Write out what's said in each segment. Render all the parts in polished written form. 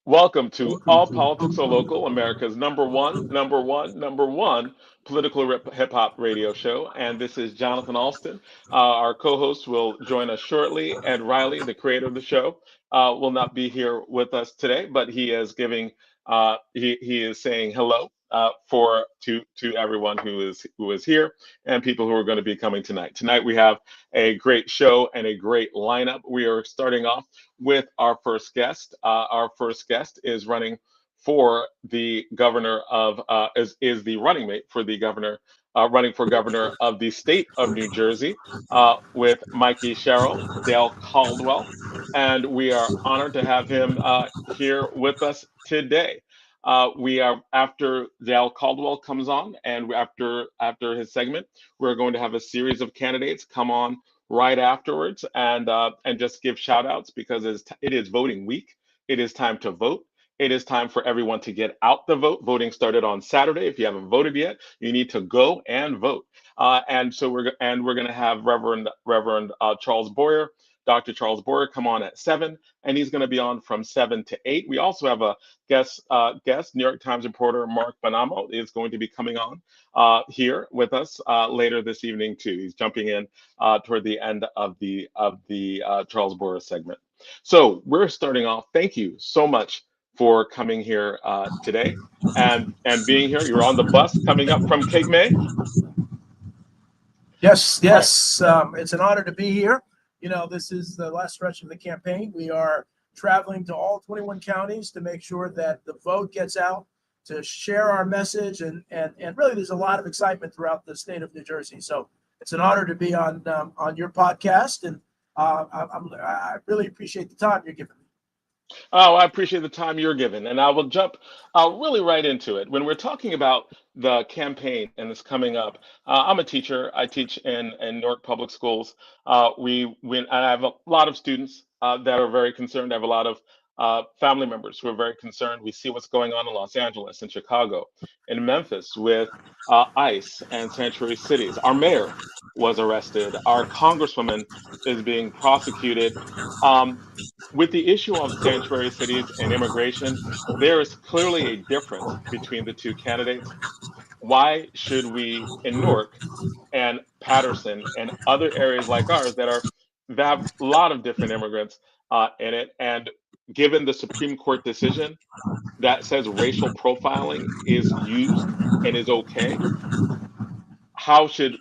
Welcome to All Politics Are Local, America's number one political hip hop radio show. And this is Jonathan Alston. Our co host will join us shortly. Ed Riley, the creator of the show, will not be here with us today, but he is he is saying hello to everyone who is here and people who are going to be coming tonight. Tonight we have a great show and a great lineup. We are starting off with our first guest. Our first guest is running for the governor of is the running mate for the governor. Running for governor of the state of New Jersey with Mikie Sherrill, Dale Caldwell, and we are honored to have him here with us today. We are after Dale Caldwell comes on, and after his segment, we're going to have a series of candidates come on right afterwards and just give shout outs because it is voting week. It is time to vote. It is time for everyone to get out the vote. Voting started on Saturday. If you haven't voted yet, you need to go and vote. And so we're going to have Reverend Charles Boyer, Dr. Charles Boyer, come on at 7, and he's going to be on from 7 to 8. We also have a guest, New York Times reporter Mark Bonamo is going to be coming on here with us later this evening too. He's jumping in toward the end of the Charles Boyer segment. So we're starting off. Thank you so much for coming here today and being here. You're on the bus coming up from Cape May. Yes. It's an honor to be here. You know, this is the last stretch of the campaign. We are traveling to all 21 counties to make sure that the vote gets out, to share our message, and really there's a lot of excitement throughout the state of New Jersey. So it's an honor to be on your podcast, and I really appreciate the time you're giving me. Oh, I appreciate the time you're given, and I will jump really right into it. When we're talking about the campaign and it's coming up, I'm a teacher. I teach in Newark Public Schools. And I have a lot of students that are very concerned. I have a lot of family members who are very concerned. We see what's going on in Los Angeles and Chicago and Memphis with ICE and sanctuary cities. Our mayor was arrested. Our congresswoman is being prosecuted. With the issue of sanctuary cities and immigration, there is clearly a difference between the two candidates. Why should we in Newark and Patterson and other areas like ours that have a lot of different immigrants in it, and given the Supreme Court decision that says racial profiling is used and is okay, how should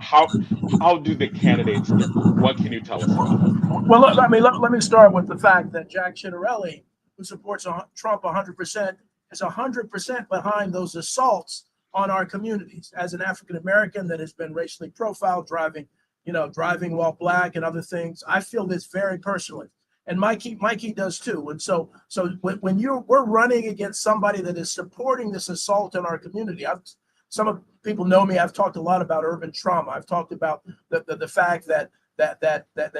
how do the candidates differ? What can you tell us about it? Well, let me start with the fact that Jack Ciattarelli, who supports Trump 100%, is 100% behind those assaults on our communities. As an African American that has been racially profiled, driving while black and other things, I feel this very personally, and Mikie does too. And so when we're running against somebody that is supporting this assault in our community, some of people know me. I've talked a lot about urban trauma. I've talked about the fact that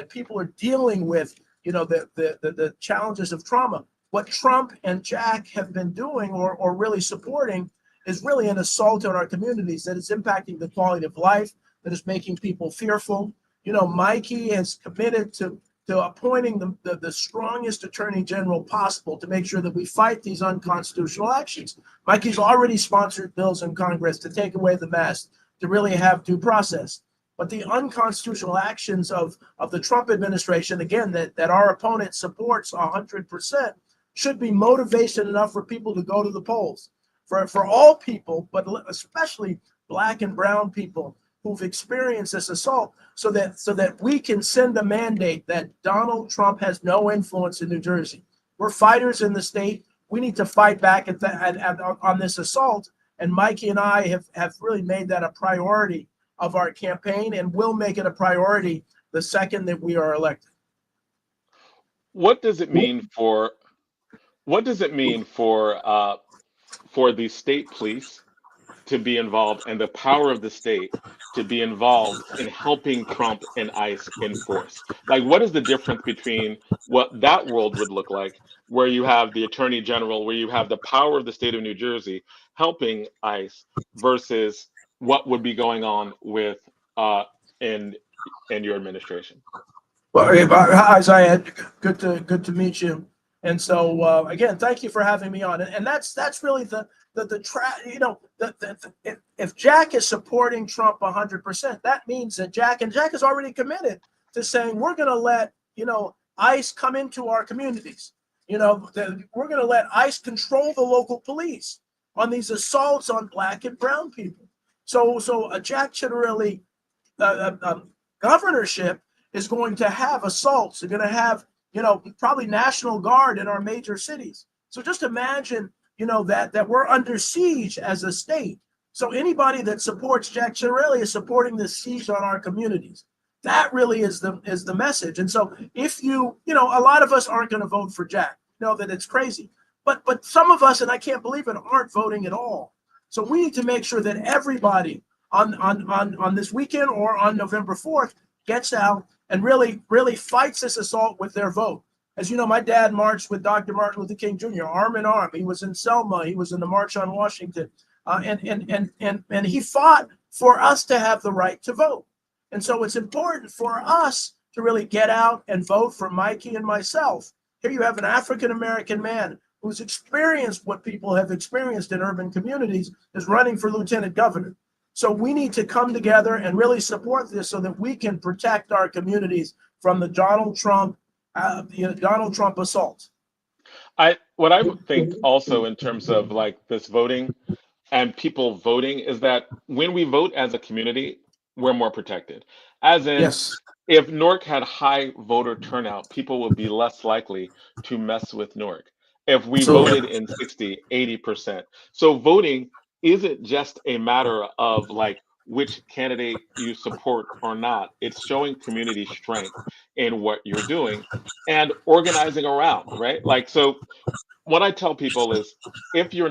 people are dealing with, the challenges of trauma. What Trump and Jack have been doing or really supporting is really an assault on our communities that is impacting the quality of life, that is making people fearful. Mikie has committed to appointing the strongest attorney general possible to make sure that we fight these unconstitutional actions. Mikie's already sponsored bills in Congress to take away the mask, to really have due process. But the unconstitutional actions of the Trump administration, again, that our opponent supports 100%, should be motivation enough for people to go to the polls. For all people, but especially black and brown people who've experienced this assault, so that we can send a mandate that Donald Trump has no influence in New Jersey. We're fighters in the state. We need to fight back on this assault. And Mikie and I have really made that a priority of our campaign, and will make it a priority the second that we are elected. What does it mean for the state police to be involved, and the power of the state to be involved in helping Trump and ICE enforce? Like, what is the difference between what that world would look like, where you have the attorney general, where you have the power of the state of New Jersey helping ICE, versus what would be going on with in your administration? Well, Isaiah, good to meet you. And so again, thank you for having me on. And that's really if Jack is supporting Trump 100%, that means that Jack is already committed to saying we're going to let ICE come into our communities. We're going to let ICE control the local police on these assaults on Black and brown people. So a Jack Ciattarelli governorship is going to have assaults. They're going to have probably National Guard in our major cities. So just imagine that we're under siege as a state. So anybody that supports Jack Ciattarelli is supporting the siege on our communities. That really is the message. And so if a lot of us aren't going to vote for Jack, that it's crazy. But some of us, and I can't believe it, aren't voting at all. So we need to make sure that everybody on this weekend or on November 4th gets out and really fights this assault with their vote. As you know, my dad marched with Dr. Martin Luther King Jr. arm in arm. He was in Selma. He was in the March on Washington, and he fought for us to have the right to vote. And so it's important for us to really get out and vote for Mikie and myself. Here you have an African-American man who's experienced what people have experienced in urban communities is running for lieutenant governor. So we need to come together and really support this so that we can protect our communities from the Donald Trump assault. What I would think also in terms of like this voting and people voting is that when we vote as a community, we're more protected. As in, Yes. If Newark had high voter turnout, people would be less likely to mess with Newark. If we voted in 60, 80%. So voting isn't just a matter of like which candidate you support or not. It's showing community strength in what you're doing and organizing around, right? Like, so what I tell people is if you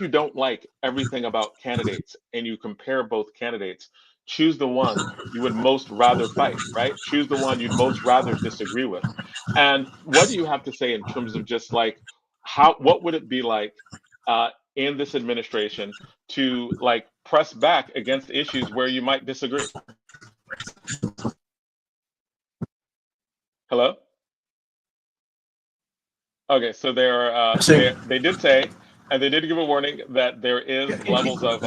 don't like everything about candidates and you compare both candidates, choose the one you would most rather fight, right? Choose the one you'd most rather disagree with. And what do you have to say in terms of just like what would it be like in this administration to like press back against issues where you might disagree? Hello? Okay, so they did say, and they did give a warning that there is levels of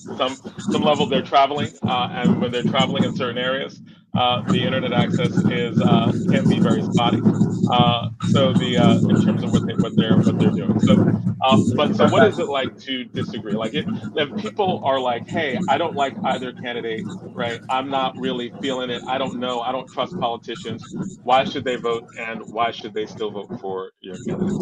some levels they're traveling, and when they're traveling in certain areas, the internet access is can be very spotty. So in terms of what they're doing. So what is it like to disagree? Like if people are like, hey, I don't like either candidate, right? I'm not really feeling it. I don't know. I don't trust politicians. Why should they vote, and why should they still vote for your candidate?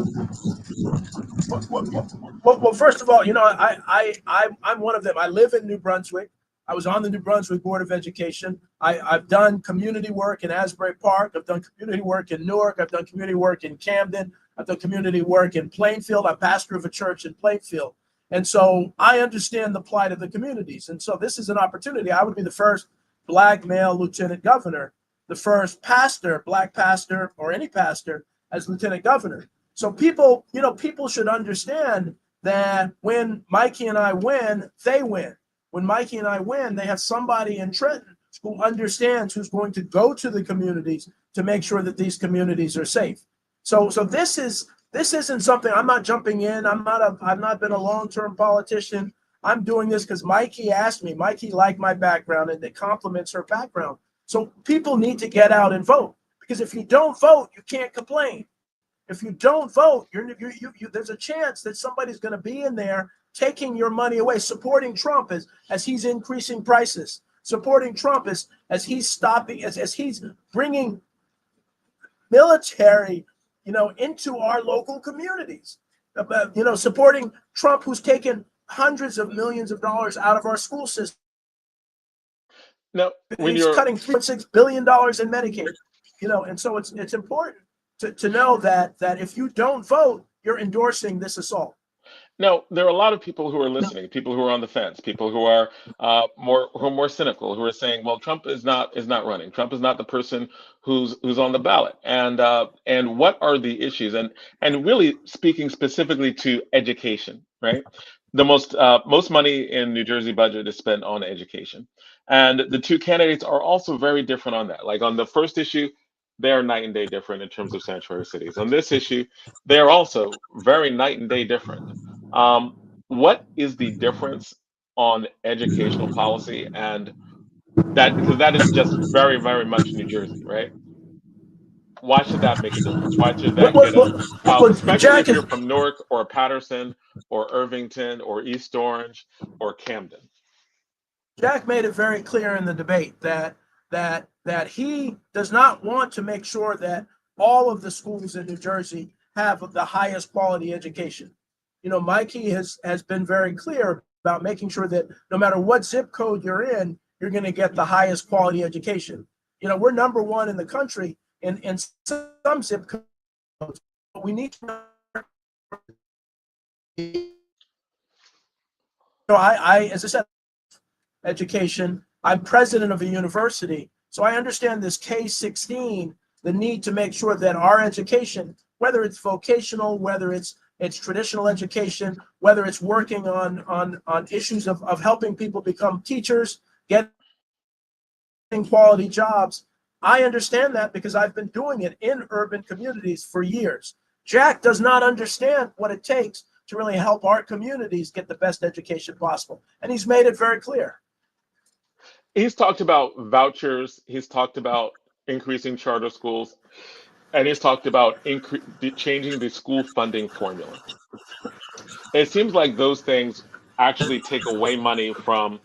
Well, first of all, I'm one of them. I live in New Brunswick. I was on the New Brunswick Board of Education. I've done community work in Asbury Park. I've done community work in Newark. I've done community work in Camden. I've done community work in Plainfield. I'm pastor of a church in Plainfield. And so I understand the plight of the communities. And so this is an opportunity. I would be the first Black male lieutenant governor, the first pastor, Black pastor, or any pastor as lieutenant governor. So people should understand that when Mikie and I win, they win. When Mikie and I win, they have somebody in Trenton who understands, who's going to go to the communities to make sure that these communities are safe. So this isn't something I'm not jumping in. I've not been a long-term politician. I'm doing this because Mikie asked me. Mikie liked my background and it complements her background. So people need to get out and vote, because if you don't vote, you can't complain. If you don't vote, there's a chance that somebody's going to be in there taking your money away, supporting Trump as he's increasing prices, supporting Trump as he's stopping, as he's bringing military, into our local communities, supporting Trump, who's taken hundreds of millions of dollars out of our school system. No, he's cutting $3.6 billion in Medicaid, and so it's important to know that if you don't vote, you're endorsing this assault. No, there are a lot of people who are listening, people who are on the fence, people who are more cynical, who are saying, well, Trump is not running. Trump is not the person who's on the ballot. And what are the issues? And really speaking specifically to education, right? The most money in New Jersey budget is spent on education. And the two candidates are also very different on that. Like on the first issue, they're night and day different in terms of sanctuary cities. On this issue, they're also very night and day different. What is the difference on educational policy and that, because that is just very, very much New Jersey, right? Why should that make a difference? Why should Well, that get a, especially Jack if you're is from Newark or Patterson or Irvington or East Orange or Camden? Jack made it very clear in the debate that he does not want to make sure that all of the schools in New Jersey have the highest quality education. You know, Mikie has been very clear about making sure that no matter what zip code you're in, you're going to get the highest quality education. You know, we're number one in the country in some zip codes, but we need to. So as I said, education. I'm president of a university, so I understand this K-16, the need to make sure that our education, whether it's vocational, whether it's traditional education, whether it's working on issues of helping people become teachers, getting quality jobs. I understand that because I've been doing it in urban communities for years. Jack does not understand what it takes to really help our communities get the best education possible, and he's made it very clear. He's talked about vouchers, he's talked about increasing charter schools, and he's talked about changing the school funding formula. It seems like those things actually take away money from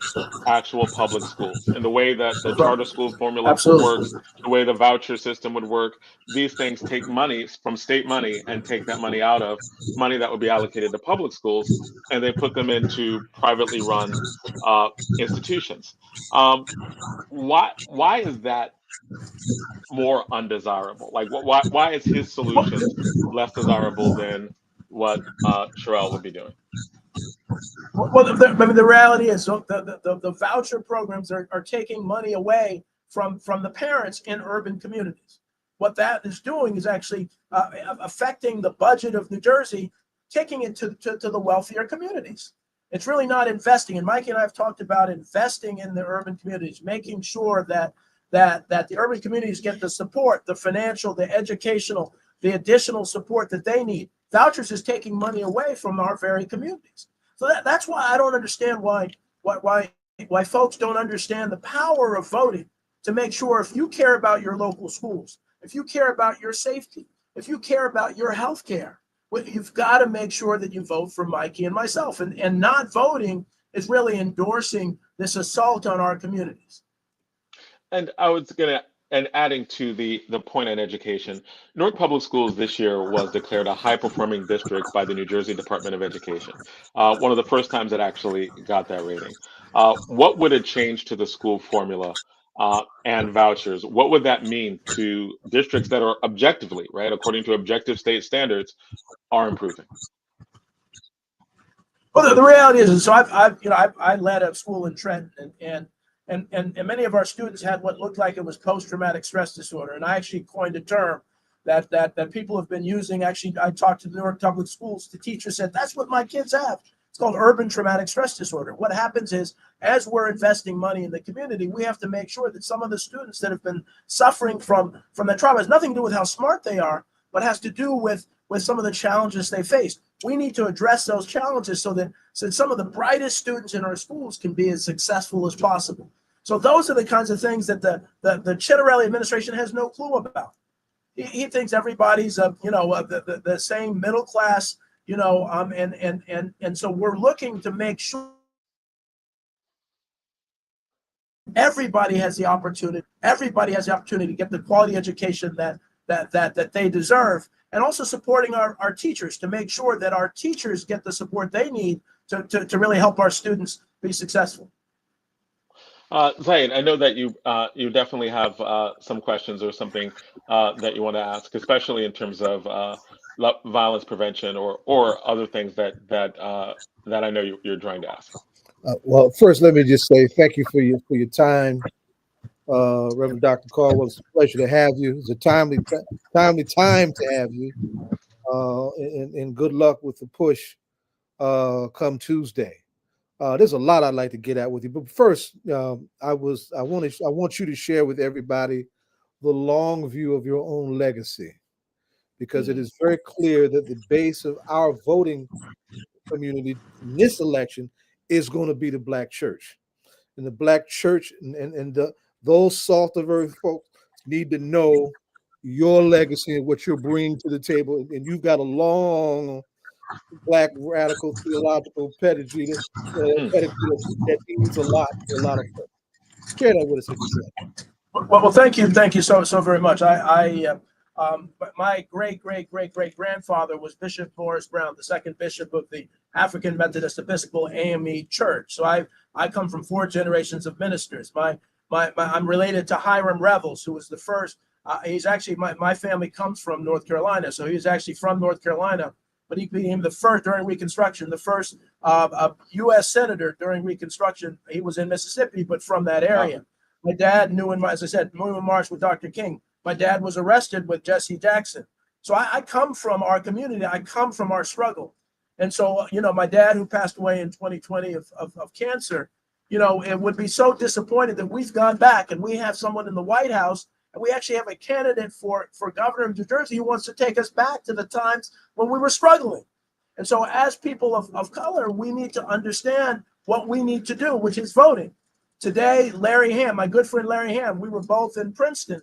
actual public schools. And the way that the charter school formula Absolutely. works, the way the voucher system would work, these things take money from state money and take that money out of money that would be allocated to public schools, and they put them into privately run institutions. Why is that more undesirable? Like, why is his solutions less desirable than what Sherrill would be doing? Well, I mean, the reality is the voucher programs are taking money away from the parents in urban communities. What that is doing is actually affecting the budget of New Jersey, taking it to the wealthier communities. It's really not investing. And Mikie and I have talked about investing in the urban communities, making sure that the urban communities get the support, the financial, the educational, the additional support that they need. Vouchers is taking money away from our very communities. So that's why I don't understand why folks don't understand the power of voting, to make sure if you care about your local schools, if you care about your safety, if you care about your health care, you've got to make sure that you vote for Mikie and myself. And not voting is really endorsing this assault on our communities. And I was gonna, and adding to the point on education, Newark Public Schools this year was declared a high performing district by the New Jersey Department of Education. One of the first times it actually got that rating. What would it change to the school formula and vouchers? What would that mean to districts that are objectively, right, according to objective state standards, are improving? Well, the reality is, so I led a school in Trenton, and many of our students had what looked like it was post-traumatic stress disorder. And I actually coined a term that people have been using. Actually, I talked to the Newark Public Schools. The teacher said, that's what my kids have. It's called urban traumatic stress disorder. What happens is, as we're investing money in the community, we have to make sure that some of the students that have been suffering from the trauma has nothing to do with how smart they are, but has to do with some of the challenges they face. We need to address those challenges so that some of the brightest students in our schools can be as successful as possible. So those are the kinds of things that the Chitterelli administration has no clue about. He thinks everybody's the same middle class, and so we're looking to make sure everybody has the opportunity to get the quality education that they deserve, and also supporting our teachers to make sure that our teachers get the support they need to really help our students be successful. Zaid, I know that you definitely have some questions or something that you want to ask, especially in terms of violence prevention or other things that I know you're trying to ask. Well, first, let me just say thank you for your time, Reverend Dr. Caldwell. It's a pleasure to have you. It's a timely time to have you, and good luck with the push come Tuesday. There's a lot I'd like to get at with you, but first, I want you to share with everybody the long view of your own legacy, because it is very clear that the base of our voting community in this election is going to be the Black church. And the Black church and those salt of earth folks need to know your legacy and what you're bringing to the table. And you've got a long Black radical theological pedigree that means a lot to a lot of folks. Share that with us if you can. Well, thank you so very much. My great grandfather was Bishop Morris Brown, the second bishop of the African Methodist Episcopal AME Church. So I come from 4 generations of ministers. I'm related to Hiram Revels, who was the first. He's actually my family comes from North Carolina, so he was actually from North Carolina, but he became the first during Reconstruction, the first U.S. senator during Reconstruction. He was in Mississippi, but from that area. My dad knew him, as I said, knew him in March with Dr. King. My dad was arrested with Jesse Jackson. So I come from our community. I come from our struggle. And so, my dad, who passed away in 2020 of cancer, it would be so disappointed that we've gone back and we have someone in the White House, and we actually have a candidate for governor of New Jersey who wants to take us back to the times when we were struggling. And so as people of color, we need to understand what we need to do, which is voting. Today, Larry Ham, my good friend Larry Ham, we were both in Princeton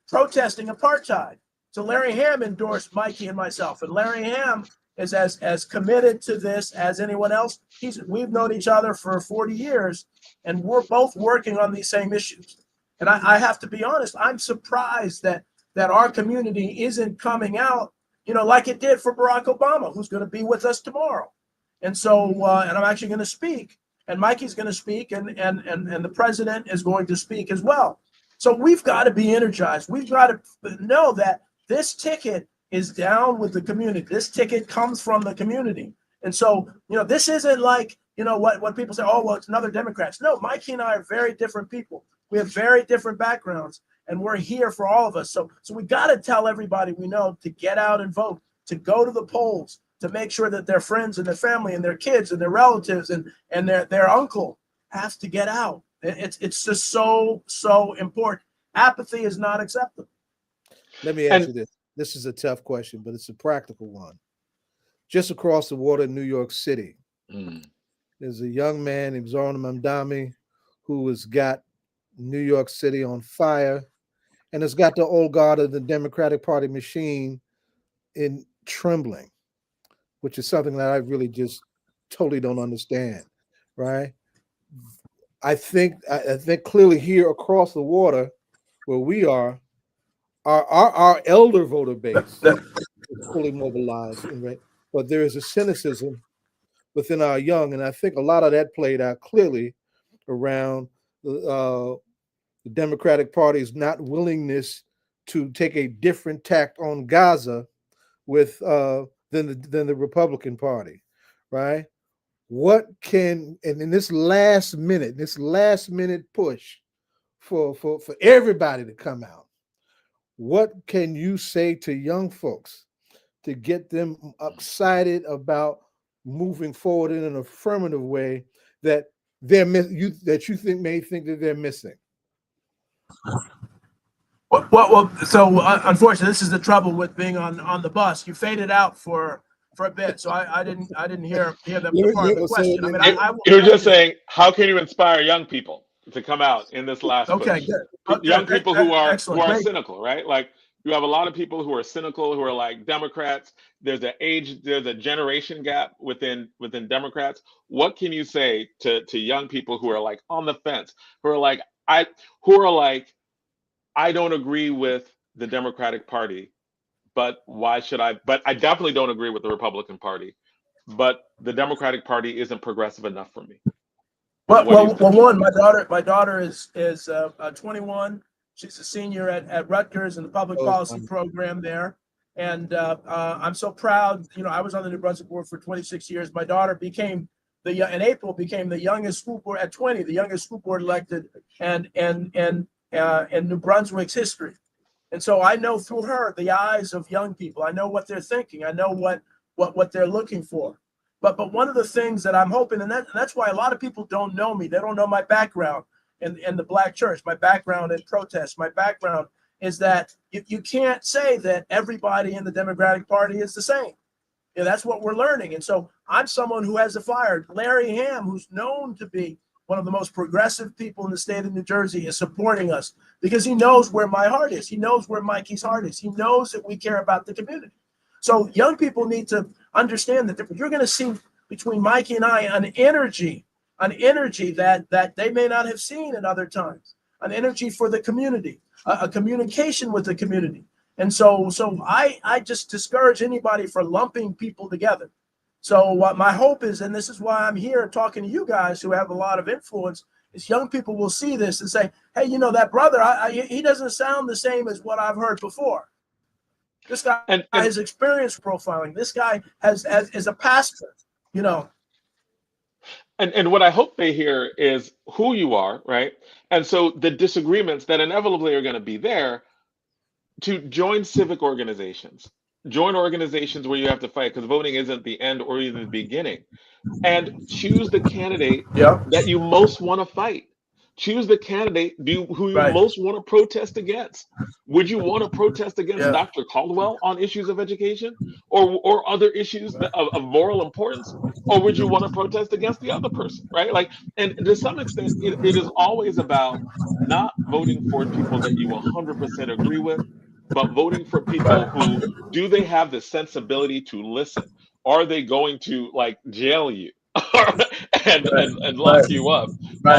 protesting apartheid. So Larry Ham endorsed Mikie and myself, and Larry Ham is as committed to this as anyone else. We've known each other for 40 years, and we're both working on these same issues. And I have to be honest, I'm surprised that our community isn't coming out, like it did for Barack Obama, who's going to be with us tomorrow. And so, and I'm actually going to speak, and Mikey's going to speak, and the president is going to speak as well. So we've got to be energized. We've got to know that this ticket is down with the community. This ticket comes from the community. And so, this isn't like, what people say, oh, well, it's another Democrats. No, Mikie and I are very different people. We have very different backgrounds, and we're here for all of us. So we got to tell everybody we know to get out and vote, to go to the polls, to make sure that their friends and their family and their kids and their relatives and their uncle has to get out. It's just so important. Apathy is not acceptable. Let me ask you this. This is a tough question, but it's a practical one. Just across the water in New York City, there's a young man named Zoran Mamdani who has got New York City on fire and has got the old guard of the Democratic Party machine in trembling, which is something that I really just totally don't understand, right? I think clearly here across the water where we are, our elder voter base is fully mobilized, right? But there is a cynicism within our young, and I think a lot of that played out clearly around the Democratic Party's not willingness to take a different tact on Gaza with than the Republican Party, right? What can, and in this last minute push for everybody to come out, what can you say to young folks to get them excited about moving forward in an affirmative way that you think that they're missing? Well, so unfortunately, this is the trouble with being on the bus. You faded out for a bit, so I didn't hear the part of the question. I mean, you're just saying, how can you inspire young people to come out in this last push? Good. Okay, young people who are Great. cynical, right? Like, you have a lot of people who are cynical, who are like Democrats. There's a generation gap within Democrats. What can you say to young people who are like on the fence, who are like, I don't agree with the Democratic Party, but why should I? But I definitely don't agree with the Republican Party, but the Democratic Party isn't progressive enough for me. Well, one, my daughter is 21. She's a senior at Rutgers in the public policy program there. And I'm so proud. I was on the New Brunswick board for 26 years. My daughter in April became the youngest school board at 20, the youngest school board elected and in New Brunswick's history. And so I know through her the eyes of young people. I know what they're thinking. I know what they're looking for. But one of the things that I'm hoping, and that's why a lot of people don't know me. They don't know my background in the Black church, my background in protest, my background is that you can't say that everybody in the Democratic Party is the same. Yeah, that's what we're learning. And so I'm someone who has a fire. Larry Hamm, who's known to be one of the most progressive people in the state of New Jersey, is supporting us because he knows where my heart is. He knows where Mikey's heart is. He knows that we care about the community. So young people need to understand that you're going to see between Mikey and I an energy that they may not have seen at other times, an energy for the community, a communication with the community. And so I just discourage anybody for lumping people together. So what my hope is, and this is why I'm here talking to you guys who have a lot of influence, is young people will see this and say, hey, you know, that brother, he doesn't sound the same as what I've heard before. This guy has experience profiling. This guy is a pastor, you know. And what I hope they hear is who you are, right? And so the disagreements that inevitably are going to be there, to join civic organizations, join organizations where you have to fight, because voting isn't the end or even the beginning. And choose the candidate that you most want to fight. Choose the candidate who you most want to protest against. Would you want to protest against Dr. Caldwell on issues of education or other issues of moral importance? Or would you want to protest against the other person, right? Like, and to some extent, it is always about not voting for people that you 100% agree with, but voting for people who, do they have the sensibility to listen? Are they going to like jail you and lock you up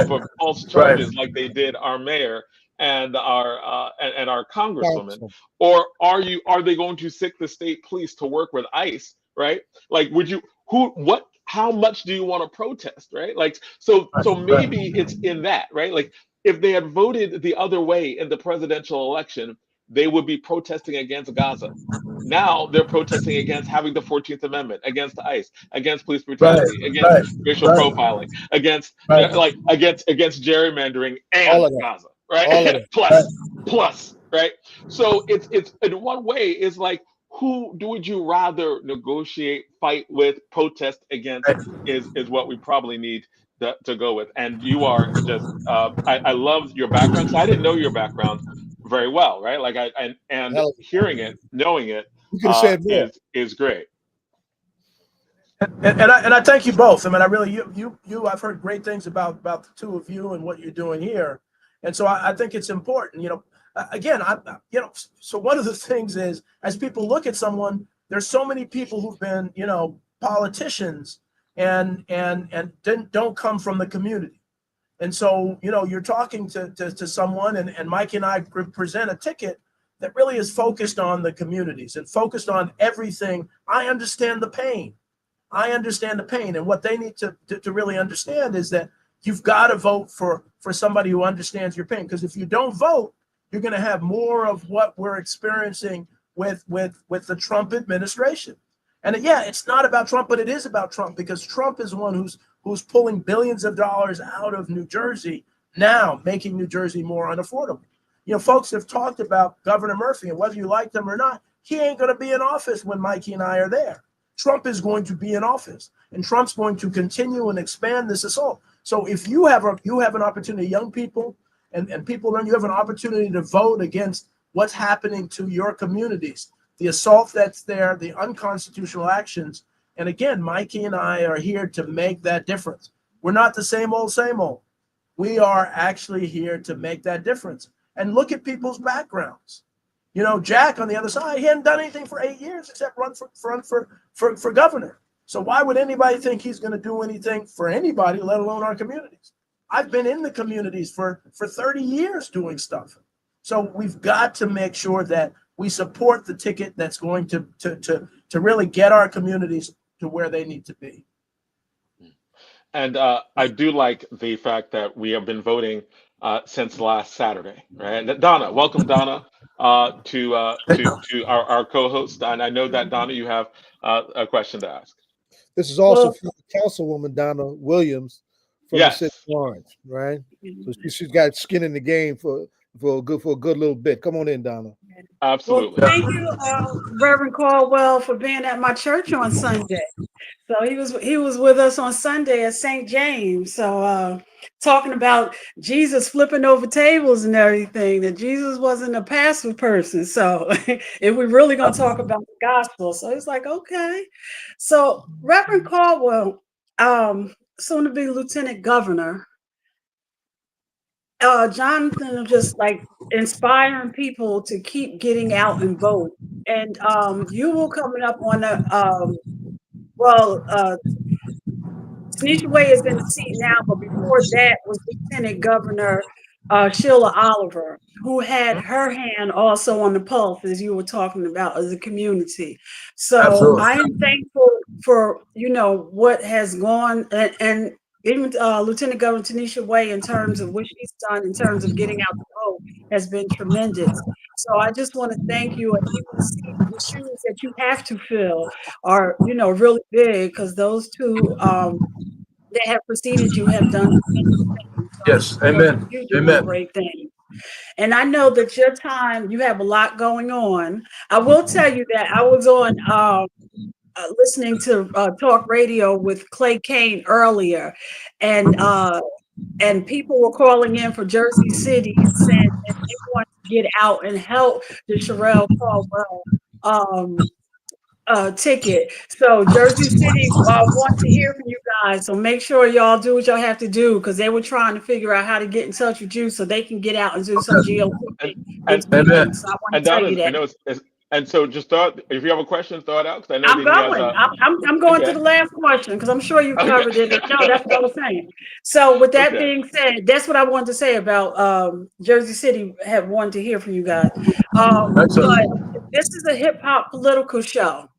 for false charges like they did our mayor and our congresswoman? Or are they going to sic the state police to work with ICE, right? Like, how much do you want to protest, right? Like, so maybe it's in that, right? Like, if they had voted the other way in the presidential election, they would be protesting against Gaza. Now they're protesting against having the 14th Amendment, against ICE, against police brutality, against racial profiling, against against gerrymandering and Gaza, right? plus, right? So it's in one way is like, would you rather negotiate, fight with, protest against is what we probably need to go with. And you are just I love your background, because I didn't know your background very well, right? Like and hearing it, knowing it is great. And I thank you both. I mean, I really you I've heard great things about the two of you and what you're doing here, and so I think it's important. You know, again, so one of the things is, as people look at someone, there's so many people who've been, you know, politicians and don't come from the community. And so, you know, you're talking to someone, and Mike and I present a ticket that really is focused on the communities and focused on everything. I understand the pain. And what they need to really understand is that you've got to vote for somebody who understands your pain. Because if you don't vote, you're going to have more of what we're experiencing with the Trump administration. And yeah, it's not about Trump, but it is about Trump, because Trump is one who's pulling billions of dollars out of New Jersey now, making New Jersey more unaffordable. You know, folks have talked about Governor Murphy, and whether you like them or not, he ain't going to be in office when Mikey and I are there. Trump is going to be in office, and Trump's going to continue and expand this assault. So if you have an opportunity, young people and people, then you have an opportunity to vote against what's happening to your communities, the assault that's there, the unconstitutional actions. And again, Mikey and I are here to make that difference. We're not the same old. We are actually here to make that difference. And look at people's backgrounds. You know, Jack on the other side, he hadn't done anything for 8 years except run for governor. So why would anybody think he's going to do anything for anybody, let alone our communities? I've been in the communities for 30 years doing stuff. So we've got to make sure that we support the ticket that's going to really get our communities to where they need to be. And I do like the fact that we have been voting since last Saturday, right? And Donna, welcome, Donna, to our co-host. And I know that, Donna, you have a question to ask. This is also from Councilwoman Donna Williams from the city of Orange, right? So she's got skin in the game for for a good little bit. Come on in, Donna. Absolutely. Well, thank you, Reverend Caldwell, for being at my church on Sunday. So he was with us on Sunday at St. James. So talking about Jesus flipping over tables and everything, that Jesus wasn't a passive person. So if we're really going to talk about the gospel, so it's like, okay. So Reverend Caldwell, soon to be Lieutenant Governor, Jonathan just like inspiring people to keep getting out and vote. And you will coming up on the Tanisha Way is in the seat now, but before that was Lieutenant Governor Sheila Oliver, who had her hand also on the pulse, as you were talking about, as a community. So Absolutely. I am thankful for, what has gone, and even Lieutenant Governor Tanisha Way, in terms of what she's done in terms of getting out the vote, has been tremendous. So I just want to thank you, and even see the shoes that you have to fill are, really big, because those two that have preceded you have done tremendous things. So I Yes. just know that Amen. you're doing Amen. great things. And I know that your time, you have a lot going on. I will tell you that I was on listening to talk radio with Clay Kane earlier, and people were calling in for Jersey City and saying that they want to get out and help the Sherrill Caldwell ticket. So Jersey City wants to hear from you guys. So make sure y'all do what y'all have to do, because they were trying to figure out how to get in touch with you so they can get out and do some GOP And this and weekend. So I want and to tell Donna, you I that. know and so just thought, if you have a question, throw it out, because I know I'm that he has going. a. I'm going to Okay. the last question, because I'm sure you Okay. covered it. No, that's what I was saying. So with that Okay. being said, that's what I wanted to say about Jersey City. Have wanted to hear from you guys. But this is a hip hop political show.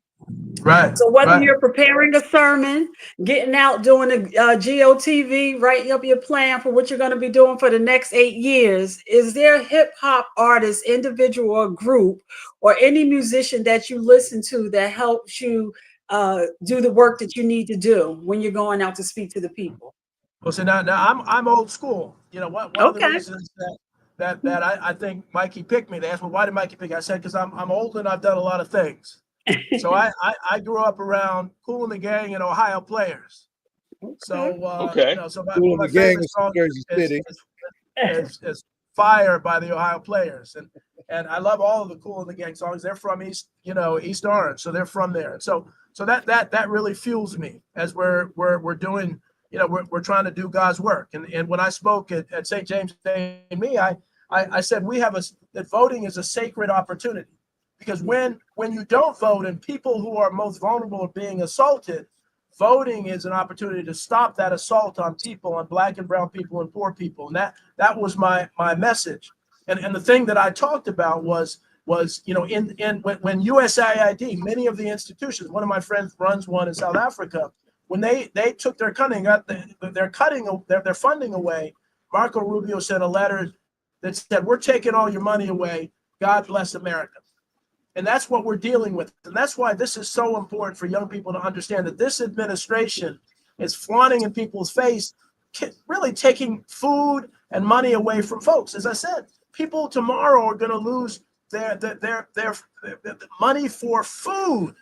Right. So whether Right. you're preparing a sermon, getting out, doing a GOTV, writing up your plan for what you're going to be doing for the next 8 years, is there a hip hop artist, individual or group, or any musician that you listen to that helps you do the work that you need to do when you're going out to speak to the people? Well, so now I'm old school. One of the Okay. reasons that I think Mikie picked me. They asked, well, why did Mikie pick me? I said, because I'm old and I've done a lot of things. So I grew up around Kool and the Gang and Ohio Players. So Okay. so Kool and my the Gang favorite is song Jersey City. is Fire by the Ohio Players, and I love all of the Kool and the Gang songs. They're from East Orange, so they're from there. So that really fuels me as we're doing. We're trying to do God's work. And when I spoke at St. James A&Me, I said that voting is a sacred opportunity, because when you don't vote and people who are most vulnerable are being assaulted, voting is an opportunity to stop that assault on people, on Black and brown people and poor people. And that was my message. And the thing that I talked about was when USAID, many of the institutions, one of my friends runs one in South Africa, when they took their funding away, Marco Rubio sent a letter that said, "We're taking all your money away. God bless America." And that's what we're dealing with. And that's why this is so important for young people to understand, that this administration is flaunting in people's face, really taking food and money away from folks. As I said, people tomorrow are going to lose their money for food.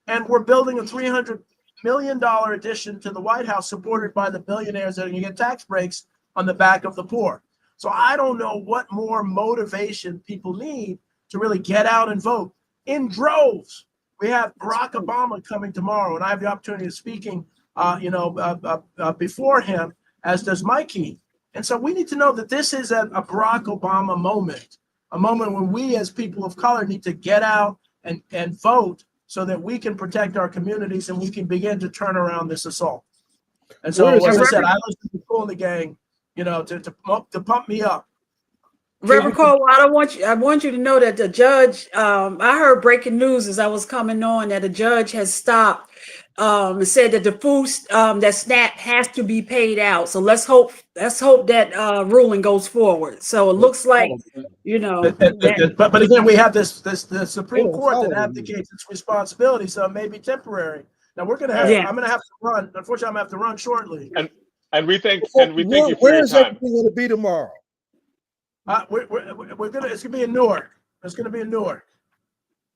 And we're building a $300 million addition to the White House, supported by the billionaires that are going to get tax breaks on the back of the poor. So I don't know what more motivation people need to really get out and vote in droves. We have Barack Obama coming tomorrow, and I have the opportunity of speaking, before him, as does Mikie. And so we need to know that this is a Barack Obama moment, a moment when we as people of color need to get out and vote, so that we can protect our communities and we can begin to turn around this assault. And so, as I said, I listen to Kool and the Gang, to pump me up. Reverend Caldwell, I want you to know that the judge, I heard breaking news as I was coming on, that the judge has stopped and said that the food that SNAP has to be paid out. So let's hope that ruling goes forward. So it looks like, but again, we have the Supreme Court that abdicates its responsibility, so it may be temporary. Now I'm gonna have to run. Unfortunately, I'm gonna have to run shortly. And we thank you for Where your is time. everything going to be tomorrow? We're gonna. It's gonna be in Newark. It's gonna be in Newark.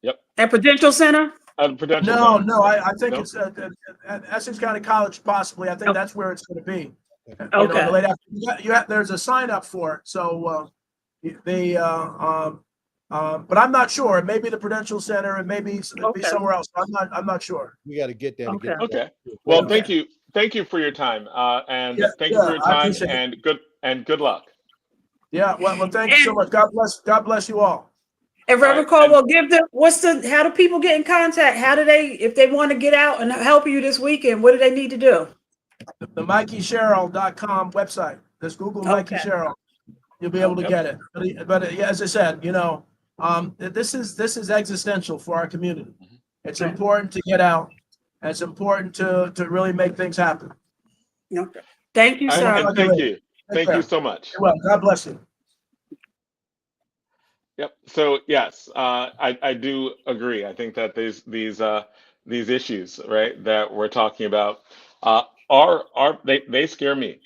Yep. At Prudential Center? At Prudential No, Center. no. I think Nope. it's at Essex County College, possibly. I think that's where it's going to be. You know, Okay. the late afternoon. There's a sign up for it. So but I'm not sure. It may be the Prudential Center. It may be somewhere else. I'm not sure. We got to get there. Okay. Okay. Well, Okay. thank you for your time, and Yeah, thank you for your I time, appreciate it. and good luck. Yeah. Well, thank you so much. God bless you all. And Reverend Caldwell, how do people get in contact? How do they, if they want to get out and help you this weekend, what do they need to do? The MikieSherrill.com website. Just Google Mikie Sherrill. You'll be able to get it. But yeah, as I said, you know, this is existential for our community. It's important to get out. And it's important to really make things happen. Okay. Thank you, sir. And thank you. Thank you so much. Well, God bless you. Yep. So yes, I do agree. I think that these issues, right, that we're talking about, they scare me.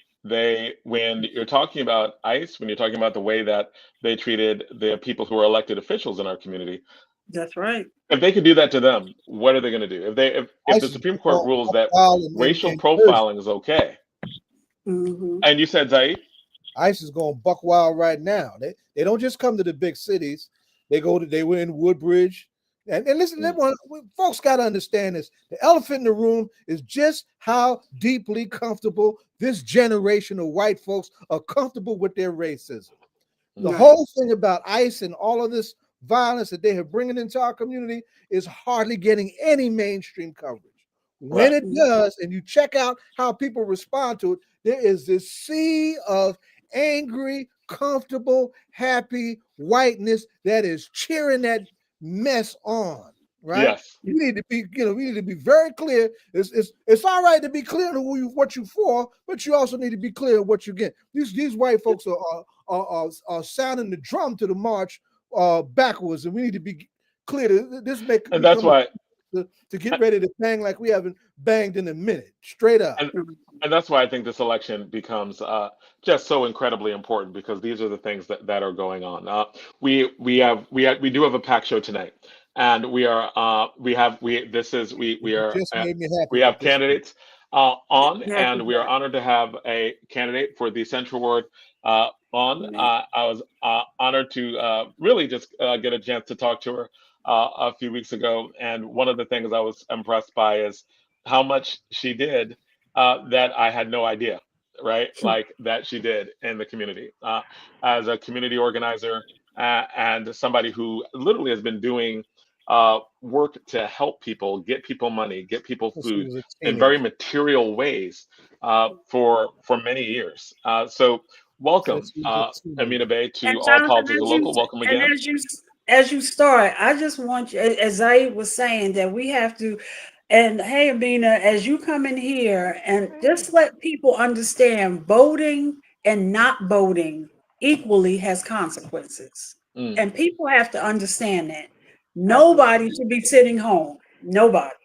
When you're talking about ICE, when you're talking about the way that they treated the people who are elected officials in our community, that's right. If they could do that to them, what are they going to do? If the Supreme Court rules that racial profiling is okay, and you said, Zaid, ICE is going buck wild right now. They don't just come to the big cities. They were in Woodbridge. And listen, folks got to understand this. The elephant in the room is just how deeply comfortable this generation of white folks are comfortable with their racism. The whole thing about ICE and all of this violence that they have bringing into our community is hardly getting any mainstream coverage. When it does, and you check out how people respond to it, there is this sea of angry, comfortable, happy whiteness that is cheering that mess on, right? Yes. We need to be very clear. It's all right to be clear on what you for, but you also need to be clear on what you get. These white folks are sounding the drum to the march backwards, and we need to be clear to this and that's why to get ready to bang like we haven't banged in a minute, straight up. And that's why I think this election becomes just so incredibly important, because these are the things that are going on. We do have a packed show tonight, and we have candidates on, and we are honored to have a candidate for the Central Ward on. I was honored to really just get a chance to talk to her a few weeks ago, and one of the things I was impressed by is how much she did that I had no idea, right? Like that she did in the community as a community organizer and somebody who literally has been doing work to help people, get people money, get people food in very material ways for many years. So welcome, Amina Bey, to All Politics is Local. Welcome again. And as you start, I just want you, as Zaid was saying, that we have to, and hey, Amina, as you come in here and just let people understand voting and not voting equally has consequences. And people have to understand that. Nobody should be sitting home. Nobody.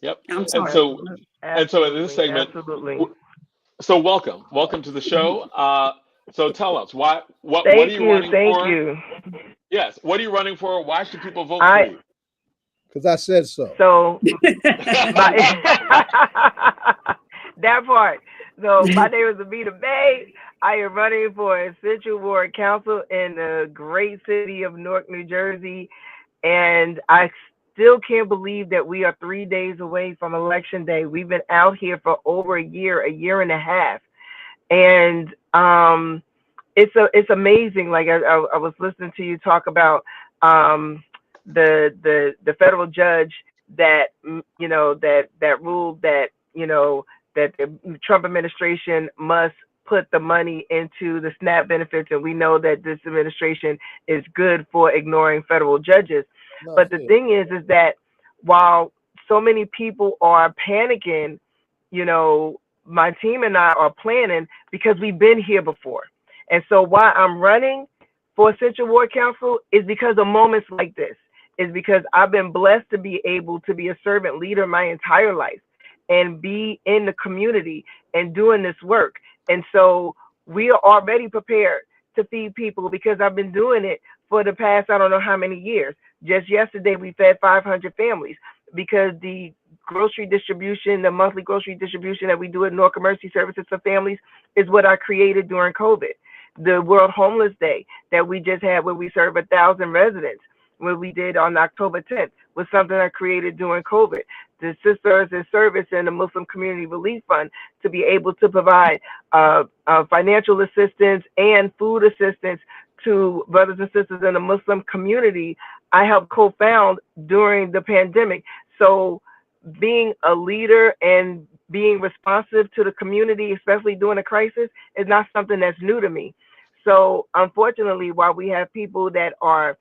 Yep. I'm sorry. And so in this segment, so welcome to the show. So tell us what are you running for? Thank you. Yes. What are you running for? Why should people vote for you? Because I said so. So that part. So my name is Amina Bey. I am running for a Central Ward Council in the great city of Newark, New Jersey. And I still can't believe that we are 3 days away from Election Day. We've been out here for over a year and a half. And it's amazing. Like I was listening to you talk about the federal judge that that ruled that that the Trump administration must put the money into the SNAP benefits, and we know that this administration is good for ignoring federal judges. But the thing is that while so many people are panicking, my team and I are planning because we've been here before. And so why I'm running for Central Ward Council is because of moments like this, is because I've been blessed to be able to be a servant leader my entire life and be in the community and doing this work. And so we are already prepared to feed people because I've been doing it for the past, I don't know how many years. Just yesterday, we fed 500 families because the grocery distribution, the monthly grocery distribution that we do at North Mercy Services for Families is what I created during COVID. The World Homeless Day that we just had where we served 1,000 residents, what we did on October 10th, was something I created during COVID. The Sisters in Service and the Muslim Community Relief Fund to be able to provide financial assistance and food assistance to brothers and sisters in the Muslim community, I helped co-found during the pandemic. So being a leader and being responsive to the community, especially during a crisis, is not something that's new to me. So unfortunately, while we have people that are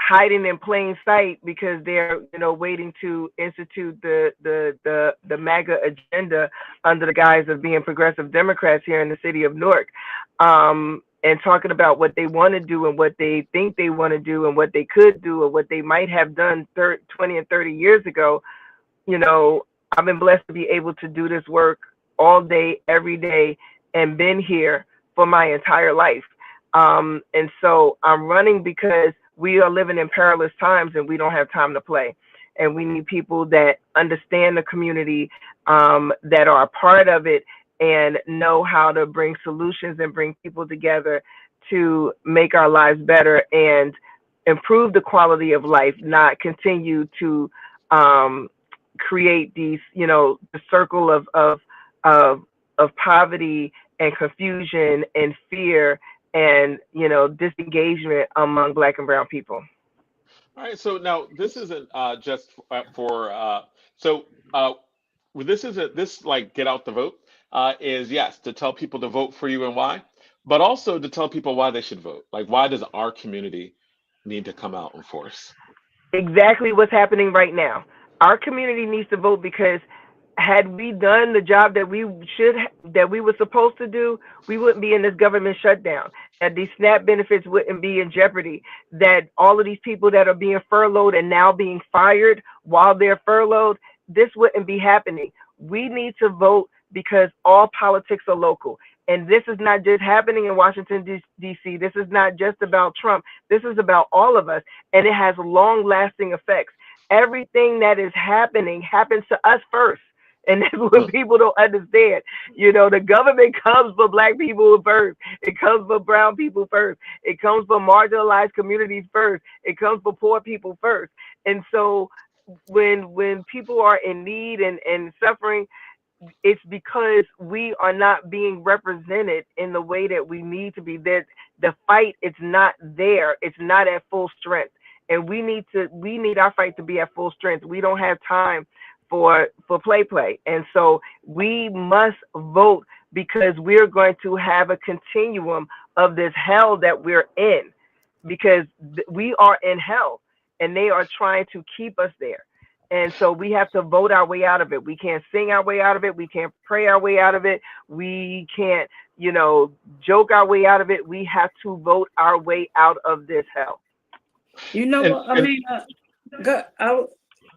hiding in plain sight because they're, waiting to institute the MAGA agenda under the guise of being progressive Democrats here in the city of Newark, and talking about what they want to do and what they think they want to do and what they could do or what they might have done 20 and 30 years ago. I've been blessed to be able to do this work all day, every day, and been here for my entire life. And so I'm running because we are living in perilous times and we don't have time to play. And we need people that understand the community, that are a part of it and know how to bring solutions and bring people together to make our lives better and improve the quality of life, not continue to create these, the circle of poverty and confusion and fear and, disengagement among Black and brown people. All right. So now this isn't just for this like get out the vote is yes to tell people to vote for you and why, but also to tell people why they should vote. Like, why does our community need to come out in force? Exactly what's happening right now. Our community needs to vote because had we done the job that we were supposed to do, we wouldn't be in this government shutdown. That these SNAP benefits wouldn't be in jeopardy. That all of these people that are being furloughed and now being fired while they're furloughed, this wouldn't be happening. We need to vote because all politics are local. And this is not just happening in Washington, D.C. This is not just about Trump. This is about all of us. And it has long-lasting effects. Everything that is happening happens to us first. And that's what people don't understand. The government comes for Black people first. It comes for brown people first. It comes for marginalized communities first. It comes for poor people first. And so when people are in need and suffering, it's because we are not being represented in the way that we need to be. That the fight, it's not there. It's not at full strength. And we need our fight to be at full strength. We don't have time for play. And so we must vote because we're going to have a continuum of this hell that we're in, because we are in hell and they are trying to keep us there. And so we have to vote our way out of it. We can't sing our way out of it. We can't pray our way out of it. We can't, joke our way out of it. We have to vote our way out of this hell.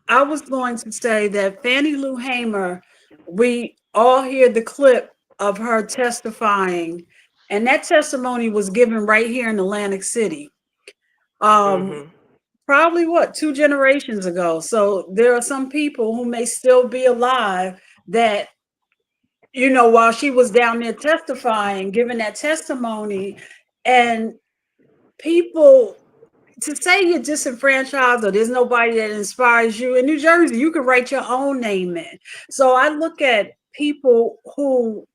I was going to say that Fannie Lou Hamer, we all hear the clip of her testifying, and that testimony was given right here in Atlantic City. Probably 2 generations ago. So there are some people who may still be alive that, while she was down there testifying, giving that testimony, and people to say you're disenfranchised or there's nobody that inspires you in New Jersey, you can write your own name in. So I look at people who,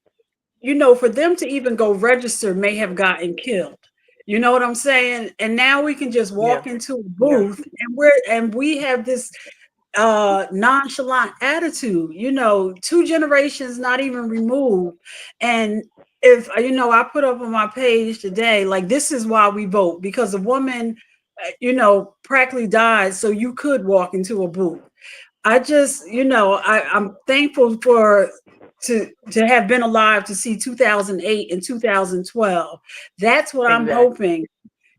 for them to even go register may have gotten killed. You know what I'm saying? And now we can just walk into a booth and we have this nonchalant attitude, 2 generations not even removed. And if, I put up on my page today, like, this is why we vote, because a woman, practically died so you could walk into a booth. I just, I'm thankful to have been alive to see 2008 and 2012. That's what I'm hoping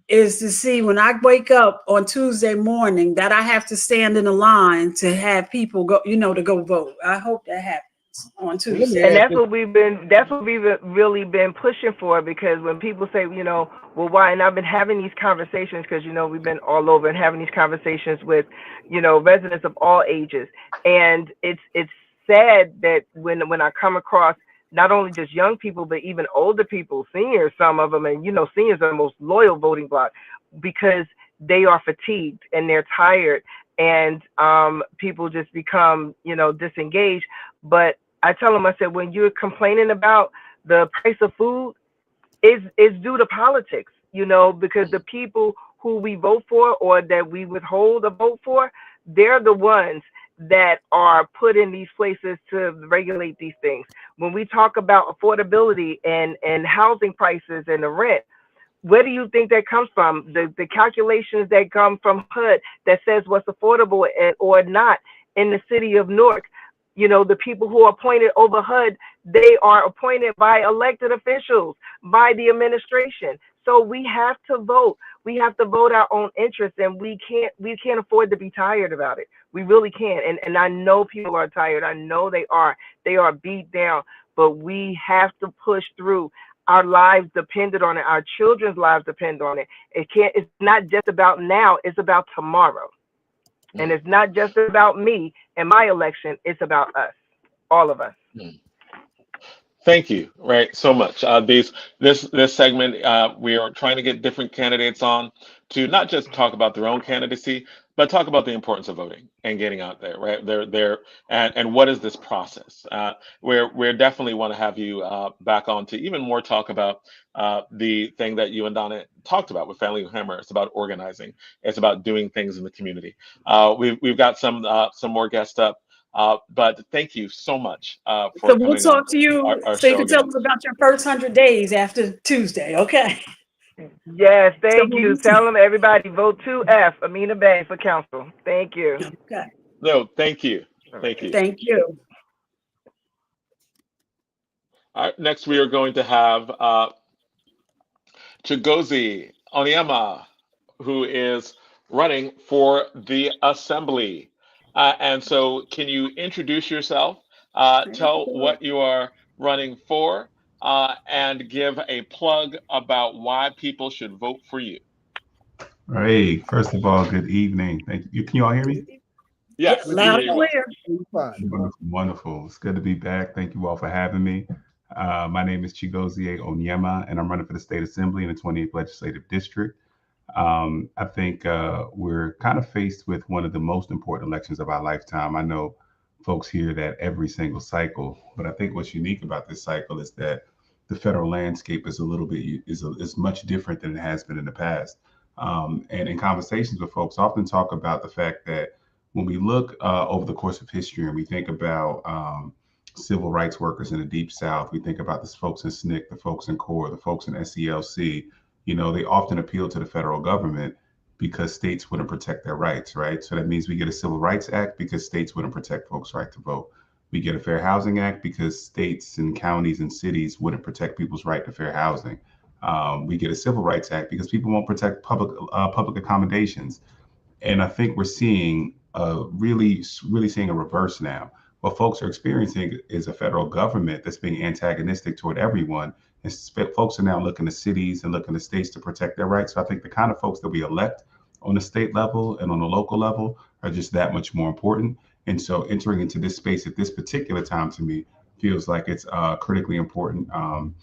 is to see when I wake up on Tuesday morning that I have to stand in a line to have people go, to go vote. I hope that happens. on Well, Tuesday. And that's what we've really been pushing for, because when people say, well, why? And I've been having these conversations because, we've been all over and having these conversations with, residents of all ages. And it's sad that when I come across not only just young people, but even older people, seniors, some of them, and, seniors are the most loyal voting bloc, because they are fatigued and they're tired, and people just become, disengaged. But I tell them, I said, when you're complaining about the price of food, it's due to politics, because the people who we vote for or that we withhold a vote for, they're the ones that are put in these places to regulate these things. When we talk about affordability and housing prices and the rent, where do you think that comes from? The calculations that come from HUD that says what's affordable or not in the city of Newark. The people who are appointed over HUD, they are appointed by elected officials, by the administration. So we have to vote. We have to vote our own interests, and we can't afford to be tired about it. We really can't. And I know people are tired. I know they are beat down, but we have to push through. Our lives depended on it. Our children's lives depend on it. It's not just about now, it's about tomorrow. And it's not just about me and my election, it's about us, all of us. Thank you, right, so much. This segment, we are trying to get different candidates on to not just talk about their own candidacy, but talk about the importance of voting and getting out there, right? And what is this process? We definitely want to have you back on to even more talk about the thing that you and Donna talked about with Family Hammer. It's about organizing. It's about doing things in the community. We've got some more guests up. But thank you so much for so we'll coming talk on to you our so you show can tell again. us about your first 100 days after Tuesday. Okay. Yes, thank So you. Tell them, everybody, vote 2F, Amina Bay, for council. Thank you. okay. No, thank you. Thank you. Thank you. All right, next we are going to have Chigozie Onyema, who is running for the assembly. And so, can you introduce yourself, tell what you are running for, and give a plug about why people should vote for you? Hey, first of all, good evening. Thank you. Can you all hear me? Yes, we can Loud hear and you well. clear. Fine. Wonderful, wonderful. It's good to be back. Thank you all for having me. My name is Chigozie Onyema, and I'm running for the state assembly in the 28th legislative district. I think we're kind of faced with one of the most important elections of our lifetime. I know folks hear that every single cycle, but I think what's unique about this cycle is that the federal landscape is a little bit is much different than it has been in the past. And in conversations with folks, I often talk about the fact that when we look over the course of history and we think about civil rights workers in the Deep South, we think about the folks in SNCC, the folks in CORE, the folks in SELC, they often appeal to the federal government because states wouldn't protect their rights, right? So that means we get a Civil Rights Act because states wouldn't protect folks' right to vote. We get a Fair Housing Act because states and counties and cities wouldn't protect people's right to fair housing. We get a Civil Rights Act because people won't protect public accommodations. And I think we're seeing really seeing a reverse now. What folks are experiencing is a federal government that's being antagonistic toward everyone. And folks are now looking to cities and looking to states to protect their rights. So I think the kind of folks that we elect on the state level and on the local level are just that much more important. And so entering into this space at this particular time to me feels like it's critically important. And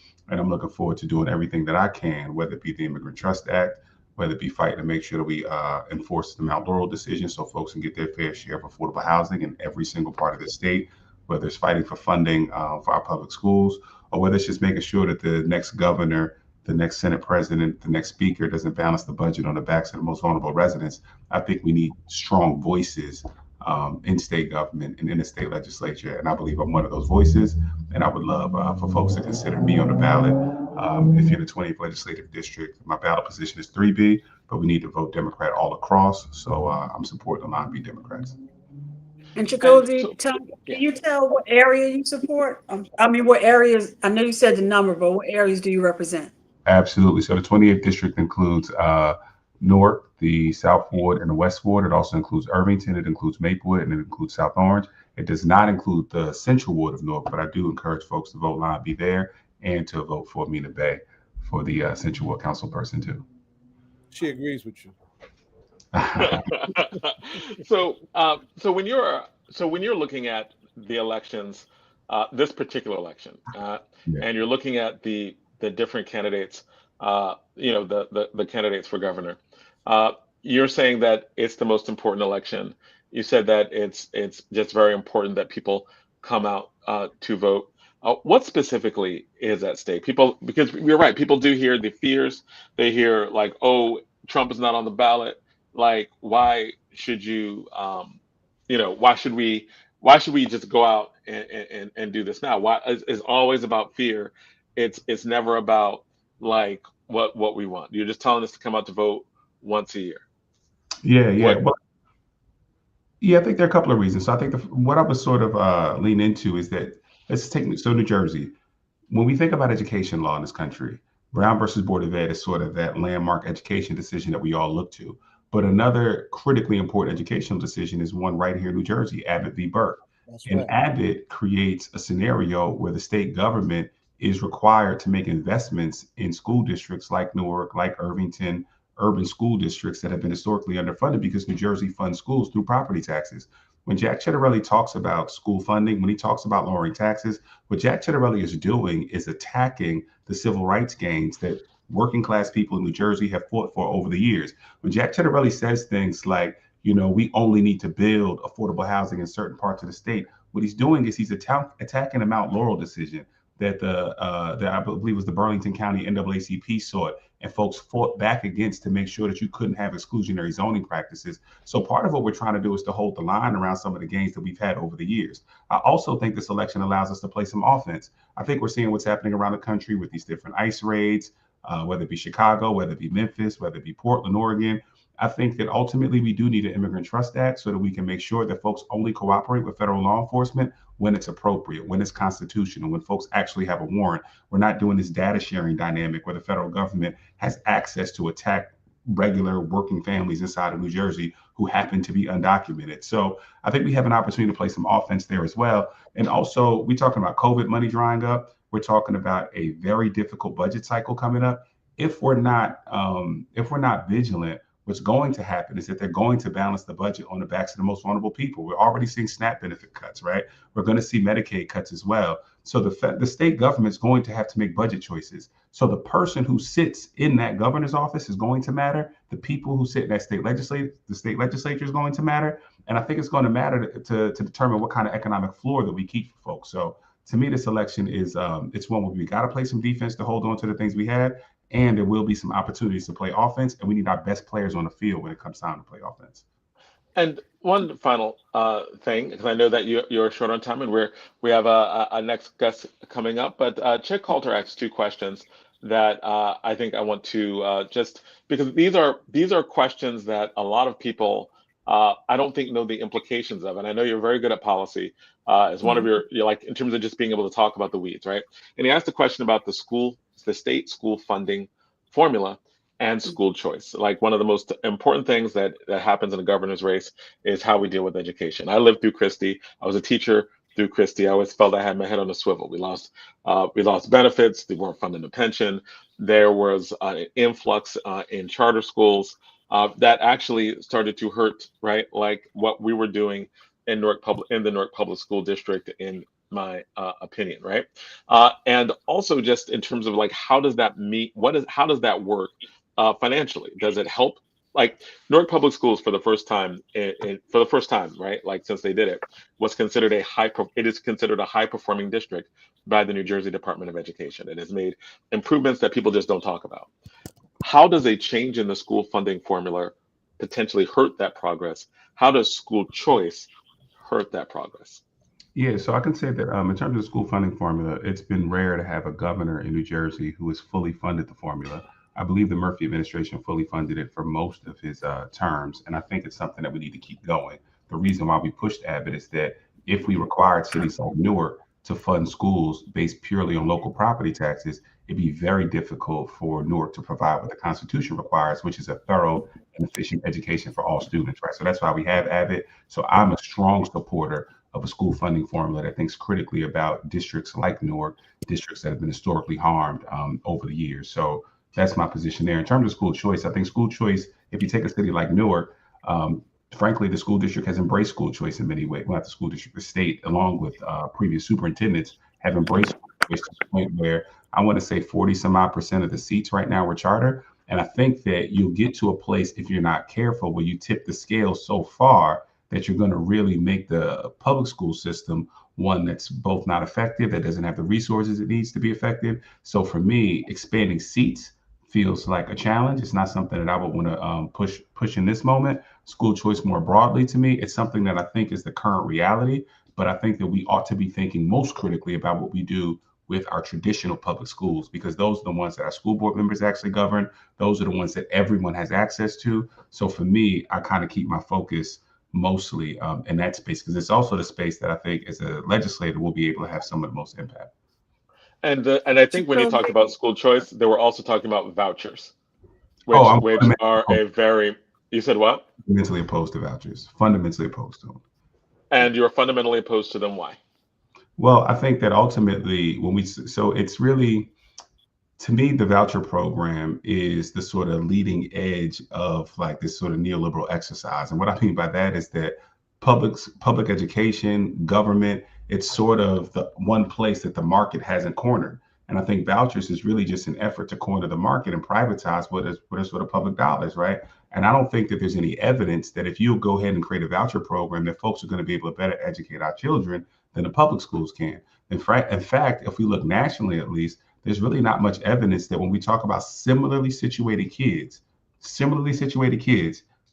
I'm looking forward to doing everything that I can, whether it be the Immigrant Trust Act, whether it be fighting to make sure that we enforce the Mount Laurel decision so folks can get their fair share of affordable housing in every single part of the state, whether it's fighting for funding for our public schools, or whether it's just making sure that the next governor, the next Senate president, the next speaker doesn't balance the budget on the backs of the most vulnerable residents. I think we need strong voices in state government and in the state legislature. And I believe I'm one of those voices. And I would love for folks to consider me on the ballot. If you're in the 20th legislative district, my ballot position is 3B, but we need to vote Democrat all across. So I'm supporting the Line B Democrats. And Chigozie, can you tell what area you support? What areas? I know you said the number, but what areas do you represent? Absolutely. So the 28th district includes Newark, the South Ward and the West Ward. It also includes Irvington. It includes Maplewood, and it includes South Orange. It does not include the Central Ward of Newark, but I do encourage folks to vote Line B there and to vote for Amina Bay for the Central Ward council person too. She agrees with you. So when you're looking at the elections, this particular election, and you're looking at the different candidates, the candidates for governor, you're saying that it's the most important election. You said that it's just very important that people come out to vote. What specifically is at stake? People, because you're right, people do hear the fears. They hear like, oh, Trump is not on the ballot. Like, why should you, why should we just go out and do this now? Why it's always about fear. It's never about like what we want. You're just telling us to come out to vote once a year. Yeah. Well, I think there are a couple of reasons. So I think what I would sort of lean into is that New Jersey. When we think about education law in this country, Brown versus Board of Ed is sort of that landmark education decision that we all look to. But another critically important educational decision is one right here in New Jersey, Abbott v. Burke. And Abbott creates a scenario where the state government is required to make investments in school districts like Newark, like Irvington, urban school districts that have been historically underfunded because New Jersey funds schools through property taxes. When Jack Ciattarelli talks about school funding, when he talks about lowering taxes, what Jack Ciattarelli is doing is attacking the civil rights gains that working class people in New Jersey have fought for over the years. When Jack Ciattarelli says things like, we only need to build affordable housing in certain parts of the state, what he's doing is he's attacking a Mount Laurel decision that I believe was the Burlington County NAACP sought, and folks fought back against to make sure that you couldn't have exclusionary zoning practices. So part of what we're trying to do is to hold the line around some of the gains that we've had over the years. I also think this election allows us to play some offense. I think we're seeing what's happening around the country with these different ICE raids, whether it be Chicago, whether it be Memphis, whether it be Portland, Oregon. I think that ultimately we do need an Immigrant Trust Act so that we can make sure that folks only cooperate with federal law enforcement when it's appropriate, when it's constitutional, when folks actually have a warrant. We're not doing this data sharing dynamic where the federal government has access to attack regular working families inside of New Jersey who happen to be undocumented. So I think we have an opportunity to play some offense there as well. And also, we're talking about COVID money drying up. We're talking about a very difficult budget cycle coming up. If we're not vigilant, what's going to happen is that they're going to balance the budget on the backs of the most vulnerable people. We're already seeing SNAP benefit cuts, right? We're going to see Medicaid cuts as well. So the state government's going to have to make budget choices. So the person who sits in that governor's office is going to matter. The people who sit in that the state legislature is going to matter. And I think it's going to matter to determine what kind of economic floor that we keep for folks. So to me, this election is it's one where we got to play some defense to hold on to the things we had. And there will be some opportunities to play offense, and we need our best players on the field when it comes time to play offense. And one final thing, because I know that you're short on time, and we have a next guest coming up. But Chick Coulter asked two questions that I think I want to just because these are questions that a lot of people I don't think know the implications of. And I know you're very good at policy as one of you're like in terms of just being able to talk about the weeds, right? And he asked a question about the state school funding formula and school choice. Like one of the most important things that happens in a governor's race is how we deal with education. I lived through Christie. I was a teacher through Christie. I always felt I had my head on a swivel. We lost benefits. They weren't funding the pension. There was an influx in charter schools that actually started to hurt, right? Like what we were doing in the Newark Public School District, in my opinion, right? And also just in terms of like, how does that work financially? Does it help? Like Newark Public Schools for the first time, right? Like since they did it, was considered it is considered a high performing district by the New Jersey Department of Education. It has made improvements that people just don't talk about. How does a change in the school funding formula potentially hurt that progress? How does school choice hurt that progress? Yeah, so I can say that in terms of the school funding formula, it's been rare to have a governor in New Jersey who has fully funded the formula. I believe the Murphy administration fully funded it for most of his terms, and I think it's something that we need to keep going. The reason why we pushed Abbott is that if we required cities like Newark to fund schools based purely on local property taxes, it'd be very difficult for Newark to provide what the Constitution requires, which is a thorough and efficient education for all students, right? So that's why we have Abbott. So I'm a strong supporter of a school funding formula that thinks critically about districts like Newark, districts that have been historically harmed over the years. So that's my position there. In terms of school choice, I think school choice, if you take a city like Newark, frankly, the school district has embraced school choice in many ways. Well, not the school district, the state, along with previous superintendents, have embraced school choice to the point where I want to say 40 some odd % of the seats right now are charter. And I think that you'll get to a place, if you're not careful, where you tip the scale so far that you're going to really make the public school system one that's both not effective, that doesn't have the resources it needs to be effective. So for me, expanding seats feels like a challenge. It's not something that I would want to push in this moment. School choice more broadly, to me, it's something that I think is the current reality, but I think that we ought to be thinking most critically about what we do with our traditional public schools, because those are the ones that our school board members actually govern. Those are the ones that everyone has access to. So for me, I kind of keep my focus mostly in that space, because it's also the space that I think as a legislator will be able to have some of the most impact. And I think when you talked about school choice, they were also talking about vouchers, which are a very, you said what? Fundamentally opposed to vouchers, fundamentally opposed to them. And you're fundamentally opposed to them. Why? Well, I think that ultimately so it's really, to me, the voucher program is the sort of leading edge of like this sort of neoliberal exercise. And what I mean by that is that public education, government, it's sort of the one place that the market hasn't cornered. And I think vouchers is really just an effort to corner the market and privatize what are sort of public dollars, right? And I don't think that there's any evidence that if you go ahead and create a voucher program, that folks are going to be able to better educate our children than the public schools can. In fact, if we look nationally, at least, there's really not much evidence that when we talk about similarly situated kids,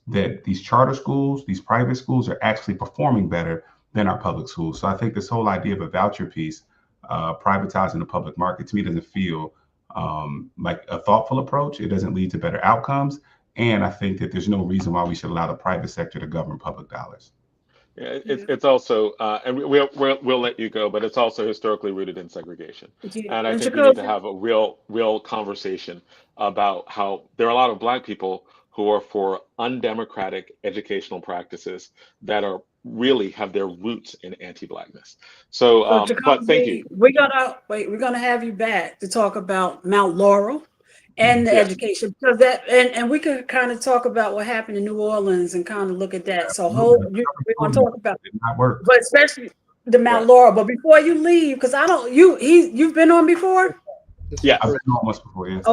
that these charter schools, these private schools are actually performing better than our public schools. So I think this whole idea of a voucher piece, privatizing the public market, to me doesn't feel like a thoughtful approach. It doesn't lead to better outcomes. And I think that there's no reason why we should allow the private sector to govern public dollars. Yeah, it's also, and we'll let you go, but it's also historically rooted in segregation. And I think we need to have a real conversation about how there are a lot of Black people who are for undemocratic educational practices that are really have their roots in anti-Blackness. So, but thank you. We're gonna have you back to talk about Mount Laurel and the education, because that and we could kind of talk about what happened in New Orleans and kind of look at that. So we're gonna talk about it, but especially the Mount Laurel. But before you leave, because you've been on before. Yeah, I've been on once before. Yes.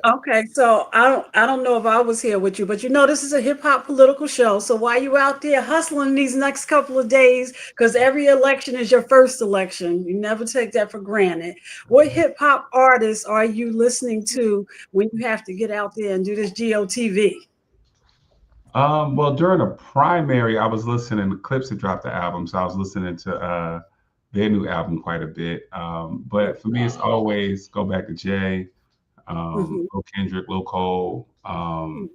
Okay. So I don't know if I was here with you, but this is a hip hop political show. So while you out there hustling these next couple of days, because every election is your first election, you never take that for granted. What hip hop artists are you listening to when you have to get out there and do this GOTV? Well, during a primary, I was listening to Clips that dropped the album, so I was listening to their new album quite a bit. But for me, it's always go back to Jay, Lil Kendrick, Lil Cole, some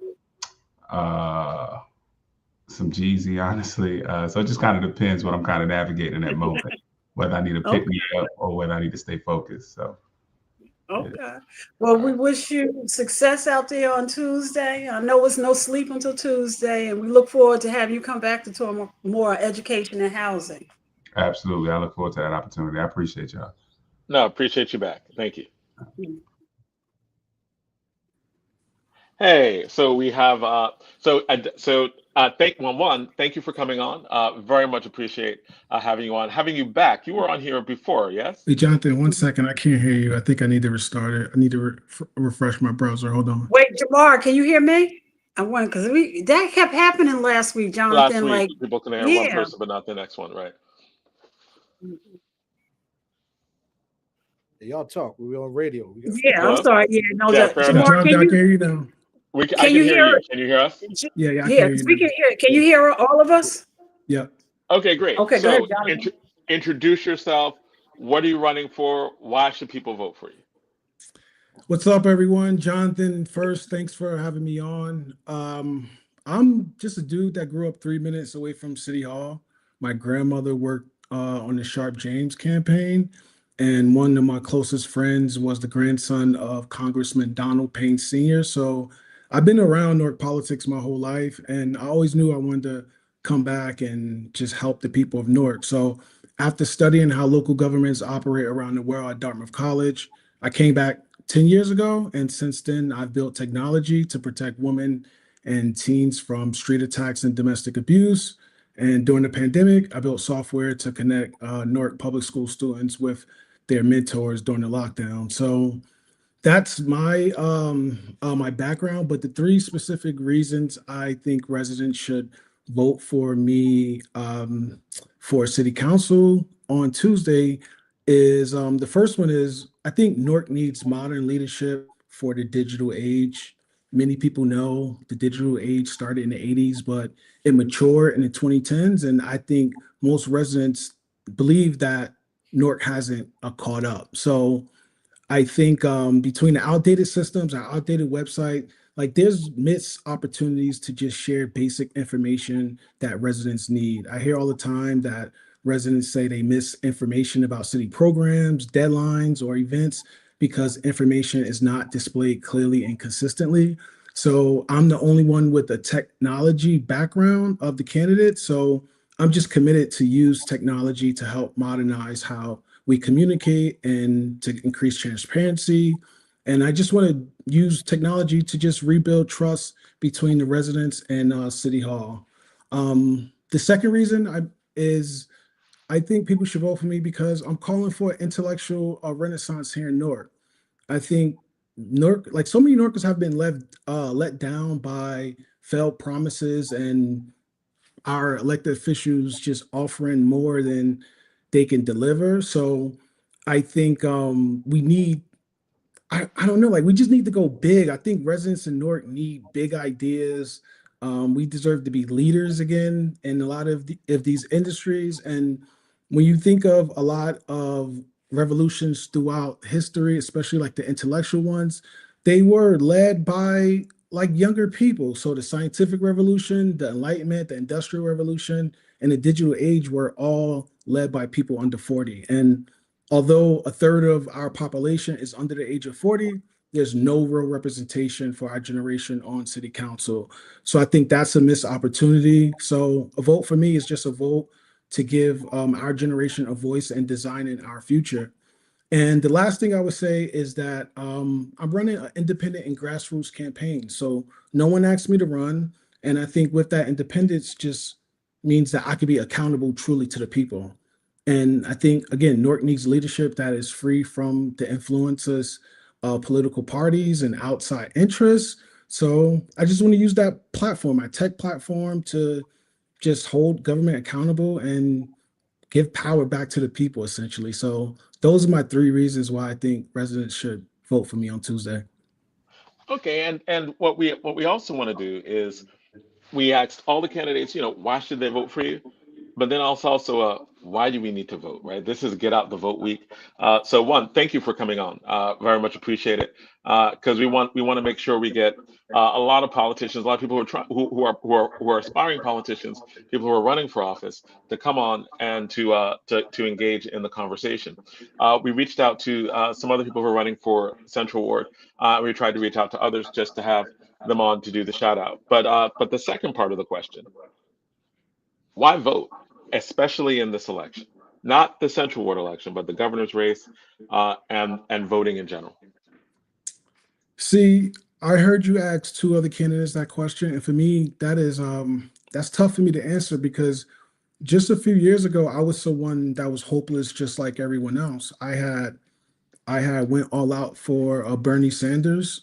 Jeezy, honestly. So it just kind of depends what I'm kind of navigating in that moment, whether I need to pick me up or whether I need to stay focused. So. Okay. Well, we wish you success out there on Tuesday. I know it's no sleep until Tuesday, and we look forward to having you come back to talk more education and housing. Absolutely. I look forward to that opportunity. I appreciate y'all. No, I appreciate you back. Thank you. Hey, so we have thank you for coming on. Very much appreciate having you on. Having you back. You were on here before, yes? Hey, Jonathan, 1 second. I can't hear you. I think I need to restart it. I need to refresh my browser. Hold on. Wait, Jamar, can you hear me? I won because that kept happening last week, Jonathan. Last week, people can hear one person, but not the next one, right? Y'all talk. We on radio. I'm sorry. Yeah, no, Jamar, can you hear you now? I can hear you. Can you hear us? Yeah, we can hear. Can you hear all of us? Yeah. Okay, great. Okay, so go ahead, introduce yourself. What are you running for? Why should people vote for you? What's up, everyone? Jonathan, first, thanks for having me on. I'm just a dude that grew up 3 minutes away from City Hall. My grandmother worked on the Sharp James campaign. And one of my closest friends was the grandson of Congressman Donald Payne Sr. So I've been around Newark politics my whole life, and I always knew I wanted to come back and just help the people of Newark. So after studying how local governments operate around the world at Dartmouth College, I came back 10 years ago. And since then, I've built technology to protect women and teens from street attacks and domestic abuse. And during the pandemic, I built software to connect Newark public school students with their mentors during the lockdown. So that's my background. But the three specific reasons I think residents should vote for me for city council on Tuesday is the first one is I think Newark needs modern leadership for the digital age. Many people know the digital age started in the 80s, but it matured in the 2010s. And I think most residents believe that Newark hasn't caught up. So I think between the outdated systems, our outdated website, like there's missed opportunities to just share basic information that residents need. I hear all the time that residents say they miss information about city programs, deadlines, or events because information is not displayed clearly and consistently. So I'm the only one with a technology background of the candidates. So I'm just committed to use technology to help modernize how we communicate and to increase transparency. And I just want to use technology to just rebuild trust between the residents and City Hall. The second reason is I think people should vote for me because I'm calling for intellectual renaissance here in Newark. I think Newark, like so many Newarkers have been let down by failed promises and our elected officials just offering more than they can deliver. So I think we need, I don't know, like we just need to go big. I think residents in Newark need big ideas. We deserve to be leaders again in a lot of these industries. And when you think of a lot of revolutions throughout history, especially like the intellectual ones, they were led by like younger people. So the scientific revolution, the Enlightenment, the Industrial Revolution, and the digital age were all led by people under 40. And although a third of our population is under the age of 40, there's no real representation for our generation on city council. So I think that's a missed opportunity. So a vote for me is just a vote to give our generation a voice in designing our future. And the last thing I would say is that I'm running an independent and grassroots campaign. So no one asked me to run. And I think with that independence just means that I can be accountable truly to the people. And I think, again, Newark needs leadership that is free from the influences of political parties and outside interests. So I just want to use that platform, my tech platform, to just hold government accountable and give power back to the people, essentially. So those are my three reasons why I think residents should vote for me on Tuesday. Okay, and what we also want to do is we asked all the candidates, why should they vote for you? But then also, why do we need to vote, right? This is Get Out the Vote Week. So one, thank you for coming on. Very much appreciate it. Because we want to make sure we get a lot of politicians, a lot of people who are aspiring politicians, people who are running for office, to come on and to engage in the conversation. We reached out to some other people who are running for Central Ward. We tried to reach out to others just to have them on to do the shout out. But the second part of the question, why vote, especially in this election? Not the Central Ward election, but the governor's race, and voting in general. See, I heard you ask two other candidates that question, and for me, that's tough for me to answer because just a few years ago, I was someone that was hopeless, just like everyone else. I had went all out for Bernie Sanders,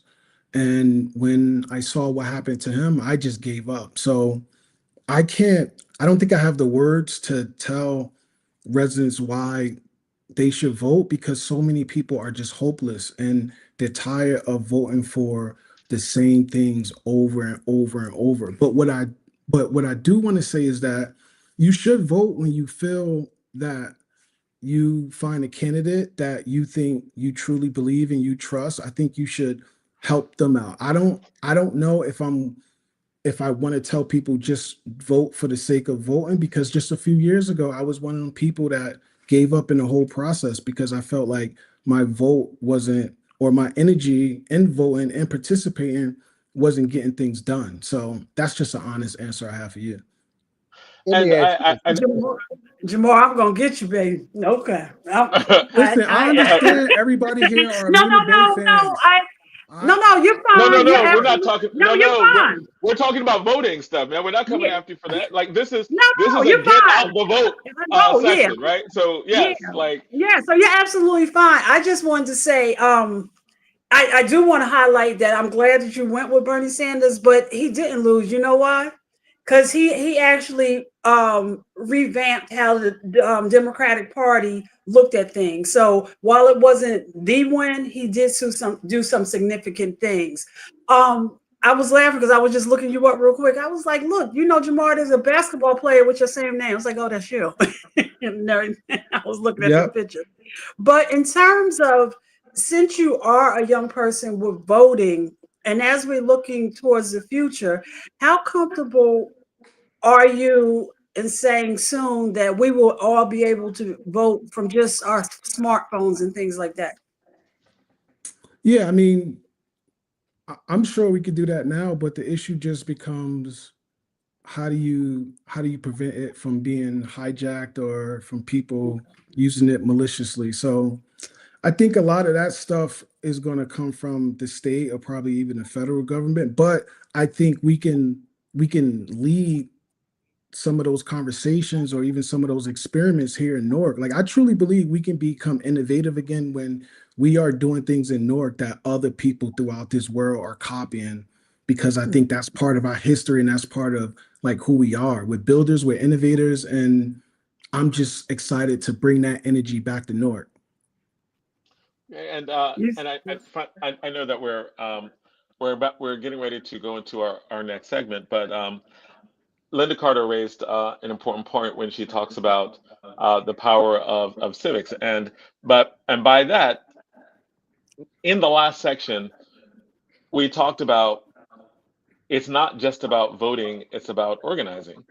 and when I saw what happened to him, I just gave up. So I don't think I have the words to tell residents why they should vote because so many people are just hopeless and they're tired of voting for the same things over and over and over. But what I do want to say is that you should vote when you feel that you find a candidate that you think you truly believe and you trust. I think you should help them out. I don't know if I'm if I want to tell people just vote for the sake of voting, because just a few years ago, I was one of them people that gave up in the whole process because I felt like my vote wasn't, or my energy in voting and participating wasn't getting things done. So that's just an honest answer I have for you. Let And me ask you. Jamal, I'm gonna get you, baby. Okay. Listen, I understand everybody here are Amina Bay fans. No, you're No, fine. You're we're not absolutely, talking. no, you're fine. We're talking about voting stuff, man. We're not coming Yeah. after you for that. Like this is No, a you're get fine. out the vote No, yeah, session, right? So yeah, yes, like yeah. So you're absolutely fine. I just wanted to say, I do want to highlight that I'm glad that you went with Bernie Sanders, but he didn't lose. You know why? Because he actually revamped how the Democratic Party looked at things. So while it wasn't the win, he did do some significant things. I was laughing because I was just looking you up real quick. I was like, look, you know, Jamar, there's a basketball player with your same name. I was like, oh, that's you. And I was looking at the Yep. picture. But in terms of, since you are a young person with voting, and as we're looking towards the future, how comfortable are you in saying soon that we will all be able to vote from just our smartphones and things like that? Yeah, I mean, I'm sure we could do that now, but the issue just becomes how do you prevent it from being hijacked or from people using it maliciously? So I think a lot of that stuff is going to come from the state or probably even the federal government, but I think we can lead some of those conversations or even some of those experiments here in Newark. Like I truly believe we can become innovative again when we are doing things in Newark that other people throughout this world are copying, because I think that's part of our history and that's part of like who we are. We're builders, we're innovators, and I'm just excited to bring that energy back to Newark. and Yes. I know that we're getting ready to go into our next segment, but Linda Carter raised an important point when she talks about the power of civics, and by that, in the last section, we talked about it's not just about voting; it's about organizing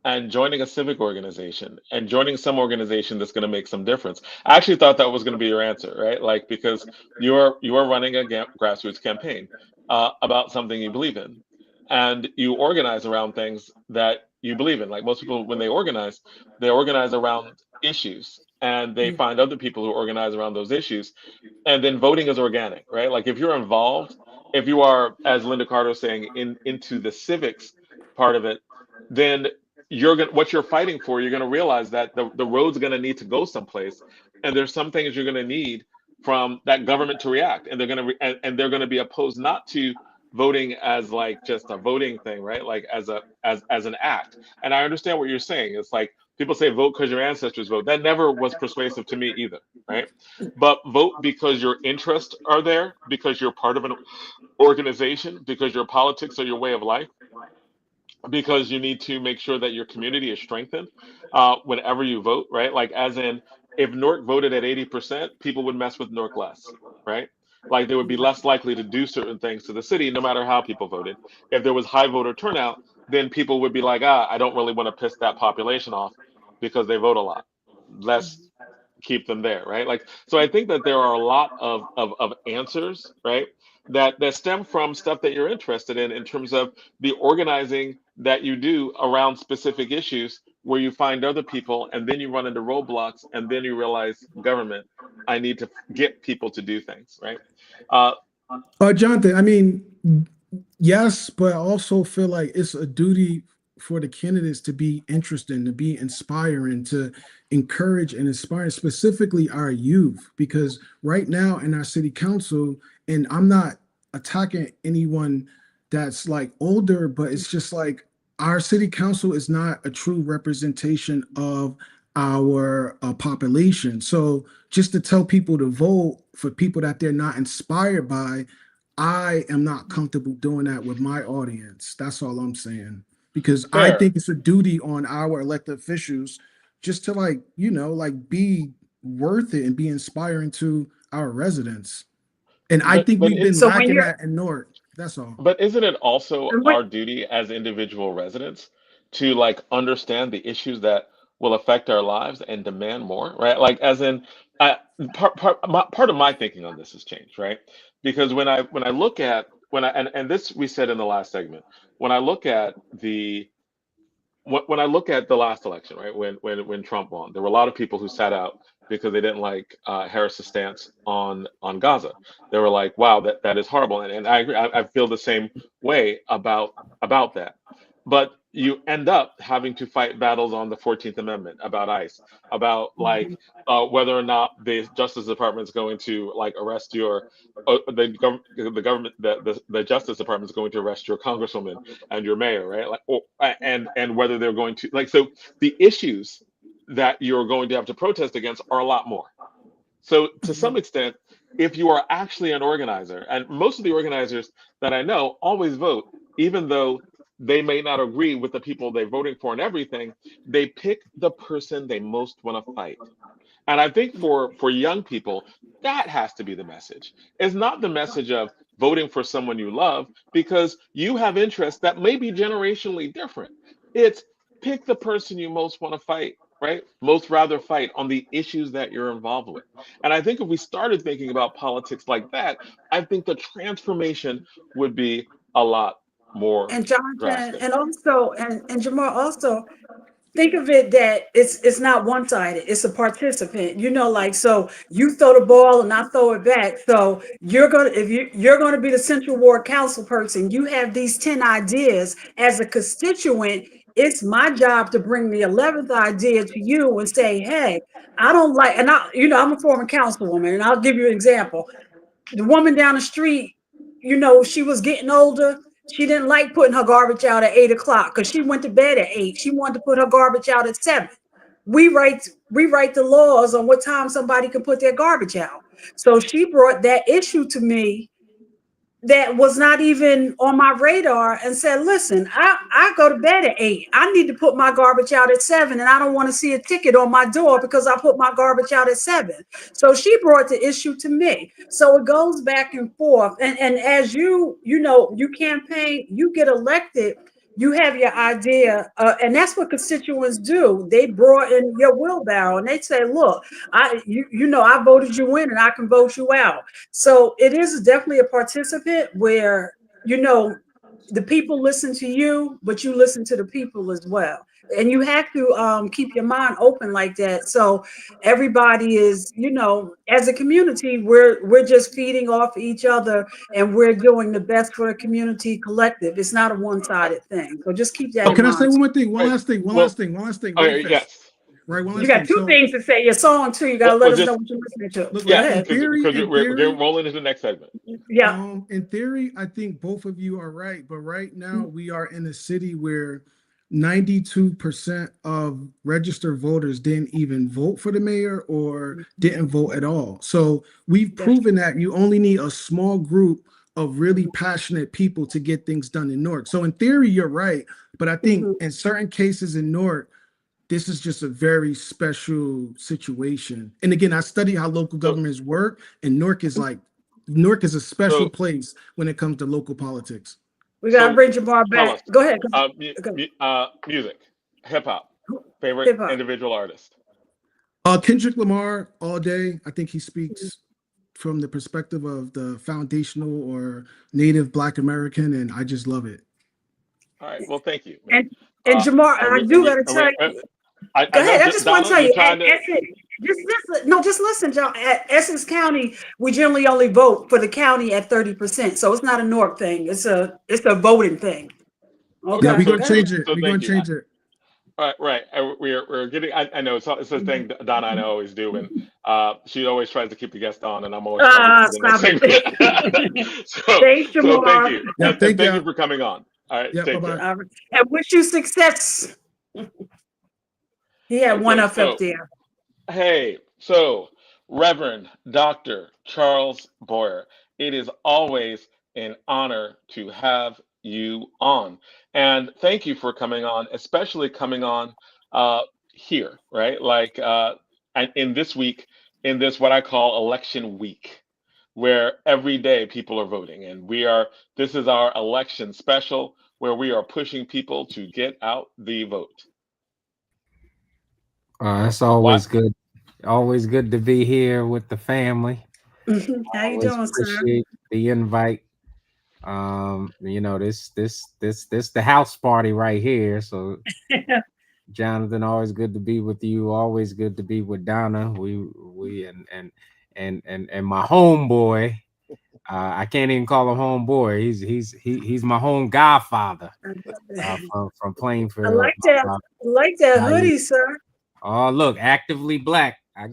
and joining a civic organization and joining some organization that's going to make some difference. I actually thought that was going to be your answer, right? Like because you are running a grassroots campaign about something you believe in, and you organize around things that you believe in. Like most people, when they organize around issues, and they find other people who organize around those issues, and then voting is organic, right? Like if you're involved, if you are, as Linda Carter was saying, into the civics part of it, then what you're fighting for, you're gonna realize that the road's gonna need to go someplace, and there's some things you're gonna need from that government to react, and they're gonna be opposed not to voting as like just a voting thing, right? Like as an act. And I understand what you're saying. It's like people say vote because your ancestors vote. That never was persuasive to me either, right? But vote because your interests are there, because you're part of an organization, because your politics are your way of life, because you need to make sure that your community is strengthened whenever you vote, right? Like, as in, if Newark voted at 80%, people would mess with Newark less, right? Like, they would be less likely to do certain things to the city, no matter how people voted. If there was high voter turnout, then people would be like, I don't really want to piss that population off because they vote a lot. Let's keep them there, right? Like, so I think that there are a lot of answers, right? That stem from stuff that you're interested in terms of the organizing that you do around specific issues where you find other people and then you run into roadblocks and then you realize government, I need to get people to do things, right? Jonathan, I mean, yes, but I also feel like it's a duty for the candidates to be interesting, to be inspiring, to encourage and inspire specifically our youth. Because right now in our city council, and I'm not attacking anyone that's like older, but it's just like our city council is not a true representation of our population. So just to tell people to vote for people that they're not inspired by, I am not comfortable doing that with my audience. That's all I'm saying. Because I Fair. think it's a duty on our elected officials just to like, like be worth it and be inspiring to our residents. And I think But we've been in So when lacking you're that in Newark. That's all. But isn't it also And our duty as individual residents to like understand the issues that will affect our lives and demand more, right? Like, as in, I, part of my thinking on this has changed, right? Because when I look at and this we said in the last segment, when I look at when I look at the last election, right, when Trump won, there were a lot of people who sat out because they didn't like Harris's stance on Gaza. They were like, "Wow, that is horrible," and I agree. I feel the same way about that. But you end up having to fight battles on the 14th Amendment, about ICE, about like whether or not the Justice Department is going to like arrest your the government the Justice Department is going to arrest your congresswoman and your mayor, right? Like, and whether they're going to like, so the issues that you're going to have to protest against are a lot more. So to some extent, if you are actually an organizer, and most of the organizers that I know always vote, even though they may not agree with the people they're voting for and everything, they pick the person they most want to fight. And I think for young people, that has to be the message. It's not the message of voting for someone you love because you have interests that may be generationally different. It's pick the person you most want to fight, right? Most rather fight on the issues that you're involved with. And I think if we started thinking about politics like that, I think the transformation would be a lot more And Jonathan, drastic. and also, and Jamal, also think of it that it's not one-sided, it's a participant, like, so you throw the ball and I throw it back. So you're gonna be the Central Ward Council person, you have these 10 ideas as a constituent. It's my job to bring the 11th idea to you and say, hey, I don't like, and I'm a former councilwoman, and I'll give you an example. The woman down the street, she was getting older. She didn't like putting her garbage out at 8 o'clock because she went to bed at 8. She wanted to put her garbage out at 7. We write the laws on what time somebody can put their garbage out. So she brought that issue to me that was not even on my radar and said, listen, I go to bed at 8. I need to put my garbage out at 7, and I don't want to see a ticket on my door because I put my garbage out at 7. So she brought the issue to me. So it goes back and forth. And as you campaign, you get elected, you have your idea, and that's what constituents do. They brought in your wheelbarrow and they say, look, I voted you in and I can vote you out. So it is definitely a participant where, the people listen to you, but you listen to the people as well. And you have to keep your mind open like that. So everybody is, as a community, we're just feeding off each other, and we're doing the best for the community collective. It's not a one-sided thing. So just keep that in Can I mind. say one more thing? One last thing. Okay, yes. Right, one You last got thing. two things to say. Your song too. You gotta let us know what you're listening to. Look, Go ahead. Because we're getting rolling into the next segment. Yeah. In theory, I think both of you are right, but right now we are in a city where 92% of registered voters didn't even vote for the mayor or didn't vote at all. So we've proven that you only need a small group of really passionate people to get things done in Newark. So in theory, you're right, but I think in certain cases in Newark, this is just a very special situation. And again, I study how local governments work, and Newark is a special place when it comes to local politics. We gotta bring Jamar back. Go ahead. Music, hip hop, favorite Hip-hop. individual artist. Kendrick Lamar all day. I think he speaks from the perspective of the foundational or native Black American, and I just love it. All right. Well, thank you. And Jamar, I do gotta tell you. Go ahead. I just want to tell you. Just listen, John. At Essex County, we generally only vote for the county at 30%. So it's not a Newark thing. It's a voting thing. Okay. Yeah, we're gonna change it. So We're gonna change it. All right. We're getting. I know it's a thing Donna and I always do, and she always tries to keep the guest on, and I'm always trying to stop it. so thank you. Yeah, thank you for coming on. All right. Yeah, take care. I wish you success. He had one up there. Hey, so Reverend Dr. Charles Boyer, it is always an honor to have you on. And thank you for coming on, especially coming on here, right? Like and in this week, in this what I call election week, where every day people are voting, and this is our election special where we are pushing people to get out the vote. It's always good. Always good to be here with the family. How you Always doing, sir? appreciate the invite. This the house party right here. So Jonathan, always good to be with you. Always good to be with Donna. We and my homeboy. I can't even call him homeboy. He's my home godfather. From playing for. I like that hoodie, sir. Oh, look, actively black. I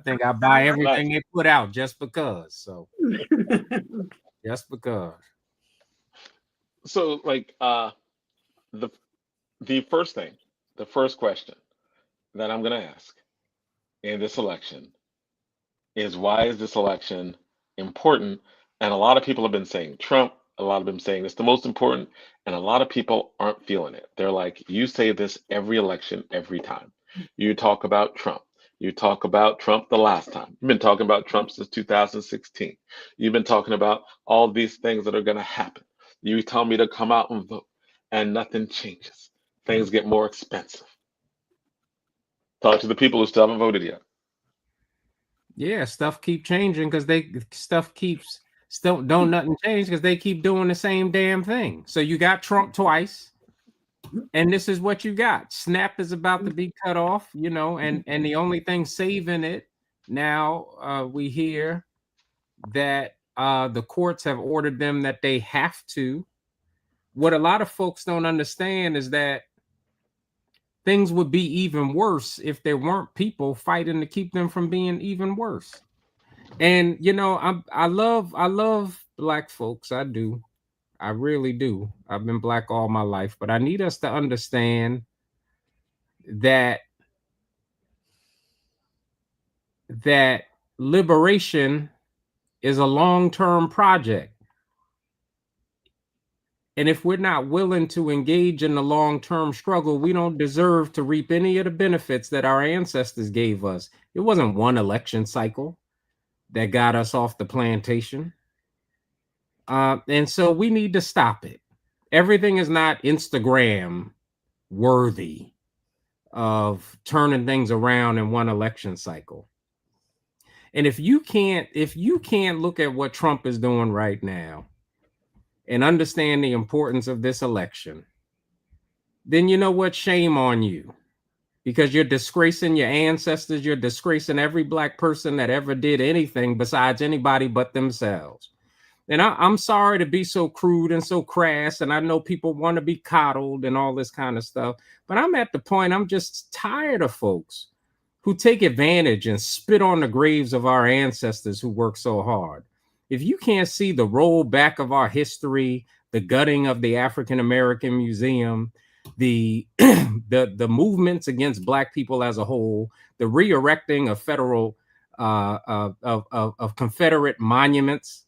think I buy everything they put out just because. So just because. So like the first question that I'm gonna ask in this election is, why is this election important? And a lot of people have been saying Trump, a lot of them saying it's the most important, and a lot of people aren't feeling it. They're like, you say this every election, every time. You talk about Trump. You talk about Trump the last time. You've been talking about Trump since 2016. You've been talking about all these things that are going to happen. You tell me to come out and vote, and nothing changes. Things get more expensive. Talk to the people who still haven't voted yet. Yeah, stuff keep changing because nothing change because they keep doing the same damn thing. So you got Trump twice, and this is what you got. SNAP is about to be cut off, and the only thing saving it now, we hear that the courts have ordered them that they have to. What a lot of folks don't understand is that things would be even worse if there weren't people fighting to keep them from being even worse. And I love black folks. I do. I really do. I've been black all my life, but I need us to understand that liberation is a long-term project. And if we're not willing to engage in the long-term struggle, we don't deserve to reap any of the benefits that our ancestors gave us. It wasn't one election cycle that got us off the plantation. And so we need to stop it. Everything is not Instagram worthy of turning things around in one election cycle. And if you can't look at what Trump is doing right now and understand the importance of this election, then you know what? Shame on you, because you're disgracing your ancestors. You're disgracing every black person that ever did anything besides anybody but themselves. And I'm sorry to be so crude and so crass, and I know people want to be coddled and all this kind of stuff, but I'm at the point, I'm just tired of folks who take advantage and spit on the graves of our ancestors who worked so hard. If you can't see the rollback of our history, the gutting of the African American Museum, the movements against black people as a whole, the re-erecting of federal of Confederate monuments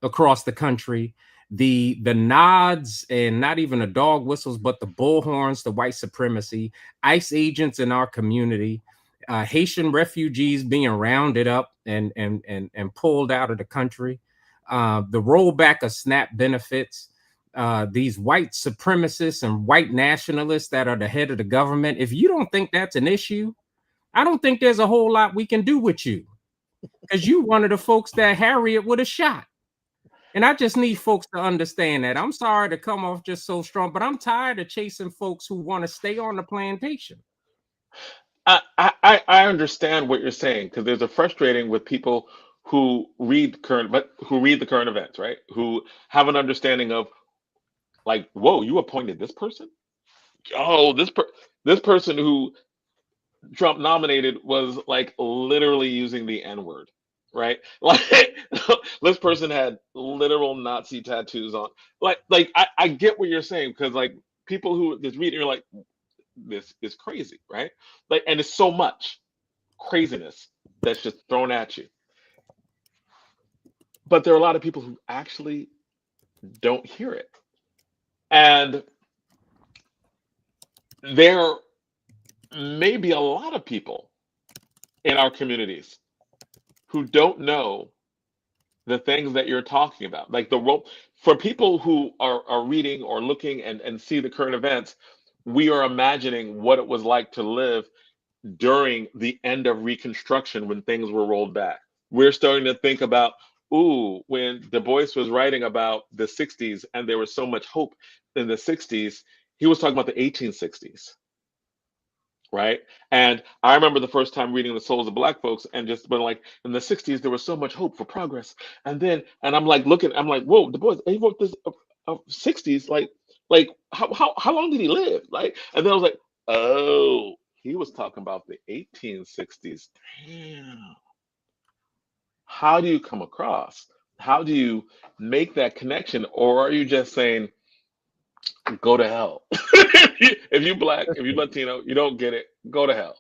across the country, the nods and not even the dog whistles, but the bullhorns to white supremacy, ICE agents in our community, Haitian refugees being rounded up and pulled out of the country, the rollback of SNAP benefits, these white supremacists and white nationalists that are the head of the government. If you don't think that's an issue, I don't think there's a whole lot we can do with you, because you one of the folks that Harriet would have shot. And I just need folks to understand that. I'm sorry to come off just so strong, but I'm tired of chasing folks who want to stay on the plantation. I understand what you're saying, because there's a frustrating with people who read the current events, right? Who have an understanding of, like, whoa, you appointed this person? Oh, this person who Trump nominated was like literally using the N-word, right? Like this person had literal Nazi tattoos on. I get what you're saying, because like people who just read it, you're like, this is crazy, right? Like, and it's so much craziness that's just thrown at you. But there are a lot of people who actually don't hear it. And there may be a lot of people in our communities who don't know the things that you're talking about, like the role for people who are reading or looking and see the current events. We are imagining what it was like to live during the end of Reconstruction when things were rolled back. We're starting to think about, ooh, when Du Bois was writing about the 60s and there was so much hope in the 60s, he was talking about the 1860s, right? And I remember the first time reading The Souls of Black Folks and just been like, in the 60s, there was so much hope for progress. And I'm like looking, I'm like, whoa, Du Bois, he wrote this 60s, like how long did he live? Like, and then I was like, oh, he was talking about the 1860s. Damn. How do you come across? How do you make that connection? Or are you just saying, go to hell? If you black, if you Latino, you don't get it, go to hell.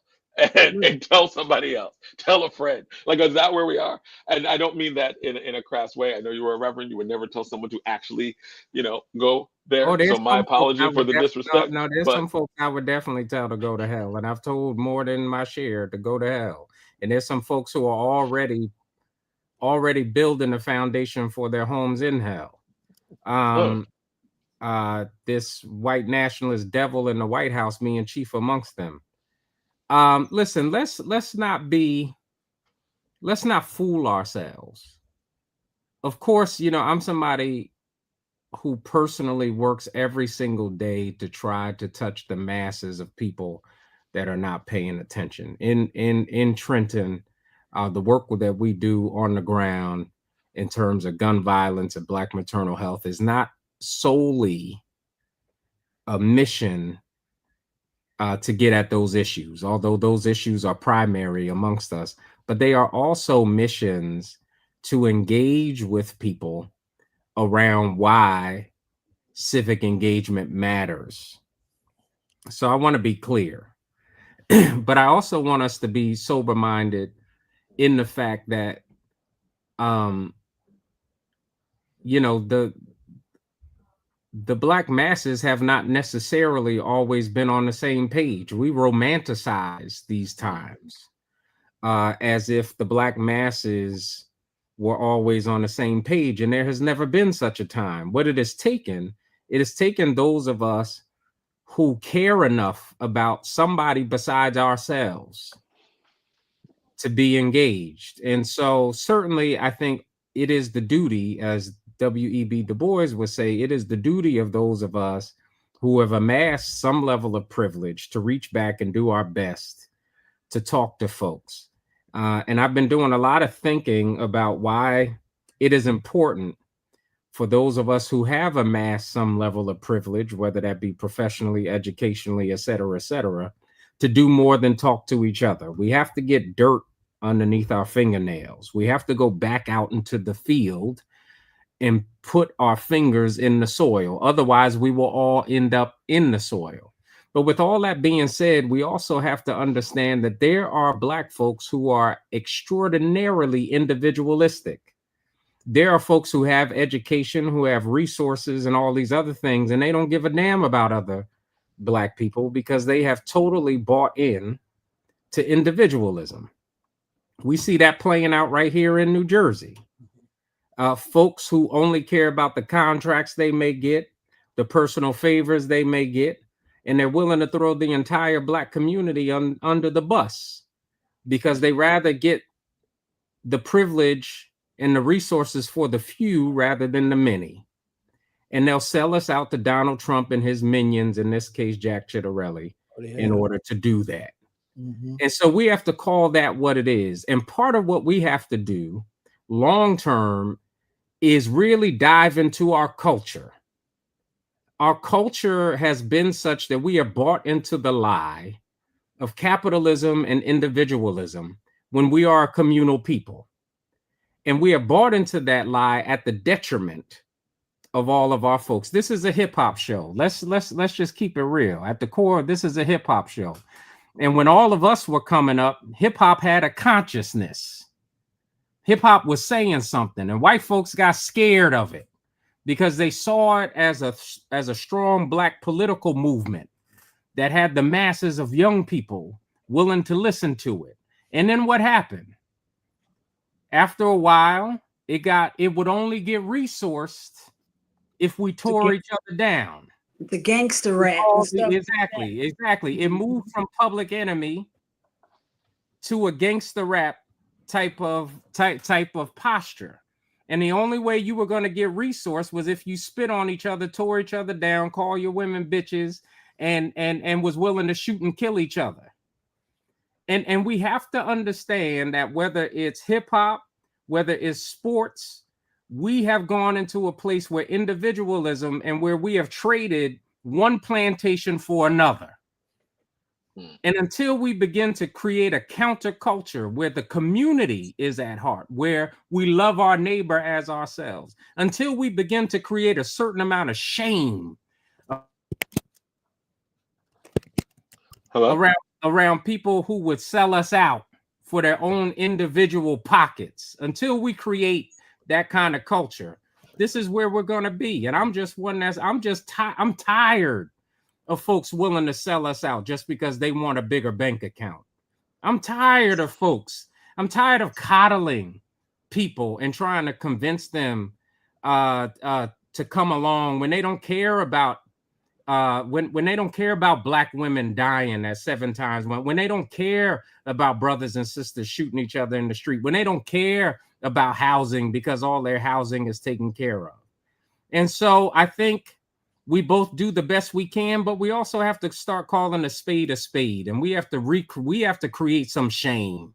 And tell somebody else, tell a friend. Like, is that where we are? And I don't mean that in a crass way. I know you were a reverend. You would never tell someone to actually, go Oh, there. there's So my some folks I apology for would the no, disrespect. no, there's But some folks I would definitely tell to go to hell, and I've told more than my share to go to hell. And there's some folks who are already building a foundation for their homes in hell. This white nationalist devil in the White House, me and chief amongst them. Listen, let's not fool ourselves. Of course, I'm somebody who personally works every single day to try to touch the masses of people that are not paying attention. In Trenton, the work that we do on the ground in terms of gun violence and Black maternal health is not solely a mission to get at those issues, although those issues are primary amongst us, but they are also missions to engage with people around why civic engagement matters. So I want to be clear, but I also want us to be sober-minded in the fact that, the Black masses have not necessarily always been on the same page. We romanticize these times as if the Black masses were always on the same page, and there has never been such a time. What it has taken those of us who care enough about somebody besides ourselves to be engaged. And so certainly I think it is the duty, as W.E.B. Du Bois would say, it is the duty of those of us who have amassed some level of privilege to reach back and do our best to talk to folks. And I've been doing a lot of thinking about why it is important for those of us who have amassed some level of privilege, whether that be professionally, educationally, et cetera, to do more than talk to each other. We have to get dirt underneath our fingernails. We have to go back out into the field and put our fingers in the soil. Otherwise, we will all end up in the soil. But with all that being said, we also have to understand that there are Black folks who are extraordinarily individualistic. There are folks who have education, who have resources and all these other things, and they don't give a damn about other Black people because they have totally bought in to individualism. We see that playing out right here in New Jersey. Folks who only care about the contracts they may get, the personal favors they may get, and they're willing to throw the entire Black community under the bus because they rather get the privilege and the resources for the few rather than the many. And they'll sell us out to Donald Trump and his minions, in this case, Jack Ciattarelli, in order to do that. Mm-hmm. And so we have to call that what it is. And part of what we have to do long term is really dive into our culture. Our culture has been such that we are bought into the lie of capitalism and individualism when we are a communal people. And we are bought into that lie at the detriment of all of our folks. This is a hip hop show. Let's just keep it real. At the core, this is a hip hop show. And when all of us were coming up, hip hop had a consciousness. Hip hop was saying something, and white folks got scared of it because they saw it as a strong Black political movement that had the masses of young people willing to listen to it. And then what happened? After a while, it would only get resourced if we tore each other down. The gangster rap and stuff. Exactly. It moved from Public Enemy to a gangster rap type of posture. And the only way you were going to get resource was if you spit on each other, tore each other down, call your women bitches, and was willing to shoot and kill each other. And we have to understand that whether it's hip hop, whether it's sports, we have gone into a place where individualism and where we have traded one plantation for another. And until we begin to create a counterculture where the community is at heart, where we love our neighbor as ourselves, until we begin to create a certain amount of shame around people who would sell us out for their own individual pockets, until we create that kind of culture, this is where we're going to be. And I'm just I'm tired of folks willing to sell us out just because they want a bigger bank account. I'm tired of folks. I'm tired of coddling people and trying to convince them to come along when they don't care about when they don't care about Black women dying at 7 times, when they don't care about brothers and sisters shooting each other in the street, when they don't care about housing because all their housing is taken care of. And so I think we both do the best we can, but we also have to start calling a spade, and we have to create some shame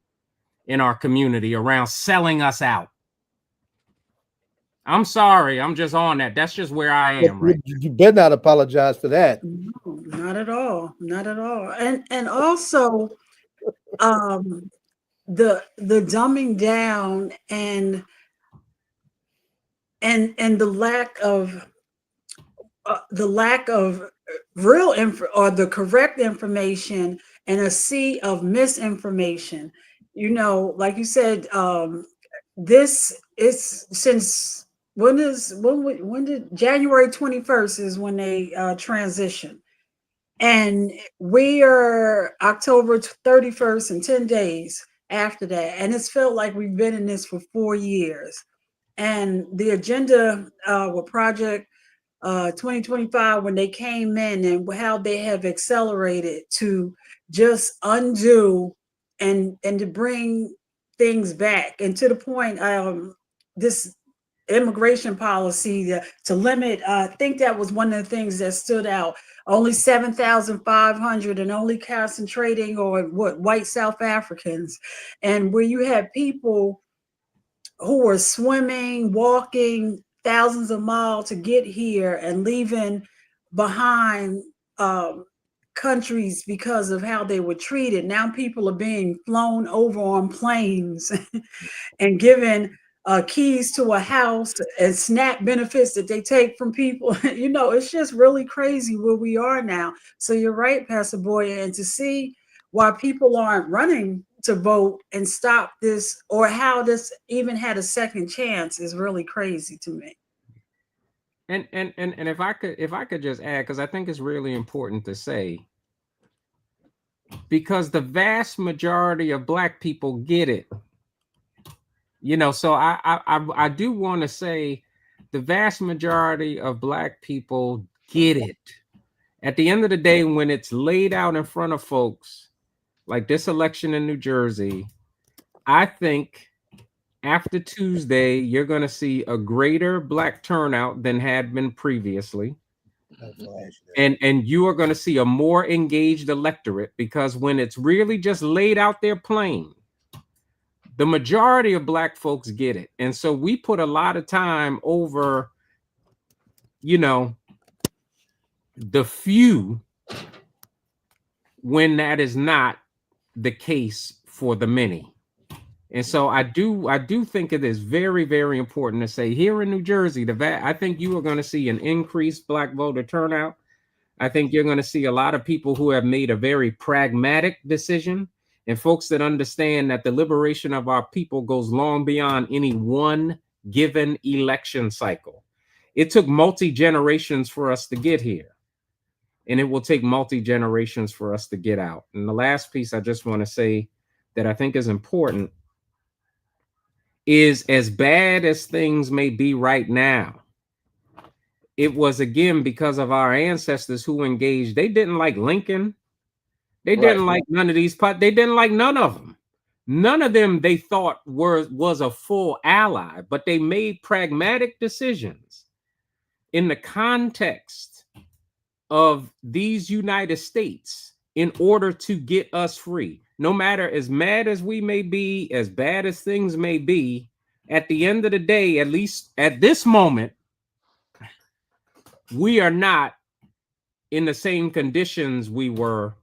in our community around selling us out. I'm sorry, I'm just on that. That's just where I am. Right? You better not apologize for that. No, not at all, not at all. And also, the dumbing down and the lack of real info or the correct information and a sea of misinformation. You know, like you said, this is since when did January 21st is when they transition, and we are October 31st and 10 days after that, and it's felt like we've been in this for 4 years. And the agenda with Project 2025, when they came in, and how they have accelerated to just undo and to bring things back, and to the point, this immigration policy to limit, I think that was one of the things that stood out. Only 7,500, and only concentrating on white South Africans, and where you had people who were swimming, walking thousands of miles to get here and leaving behind countries because of how they were treated. Now people are being flown over on planes and given keys to a house and SNAP benefits that they take from people. You know, it's just really crazy where we are now. So you're right, Pastor Boyer, and to see why people aren't running to vote and stop this, or how this even had a second chance, is really crazy to me. And if I could just add, because I think it's really important to say, because the vast majority of Black people get it. You know, so I do want to say the vast majority of Black people get it. At the end of the day, when it's laid out in front of folks, like this election in New Jersey, I think after Tuesday, you're going to see a greater Black turnout than had been previously. And you are going to see a more engaged electorate, because when it's really just laid out there plain, the majority of Black folks get it. And so we put a lot of time over, you know, the few, when that is not the case for the many. And so I do think it is very, very important to say, here in New Jersey, I think you are going to see an increased Black voter turnout. I think you're going to see a lot of people who have made a very pragmatic decision, and folks that understand that the liberation of our people goes long beyond any one given election cycle. It took multi-generations for us to get here, and it will take multi-generations for us to get out. And the last piece I just want to say that I think is important is as bad as things may be right now. It was, again, because of our ancestors who engaged. They didn't like Lincoln. They didn't like none of these. They didn't like none of them. None of them they thought was a full ally, but they made pragmatic decisions in the context of these United States in order to get us free. No matter as mad as we may be, as bad as things may be, at the end of the day, at least at this moment, we are not in the same conditions we were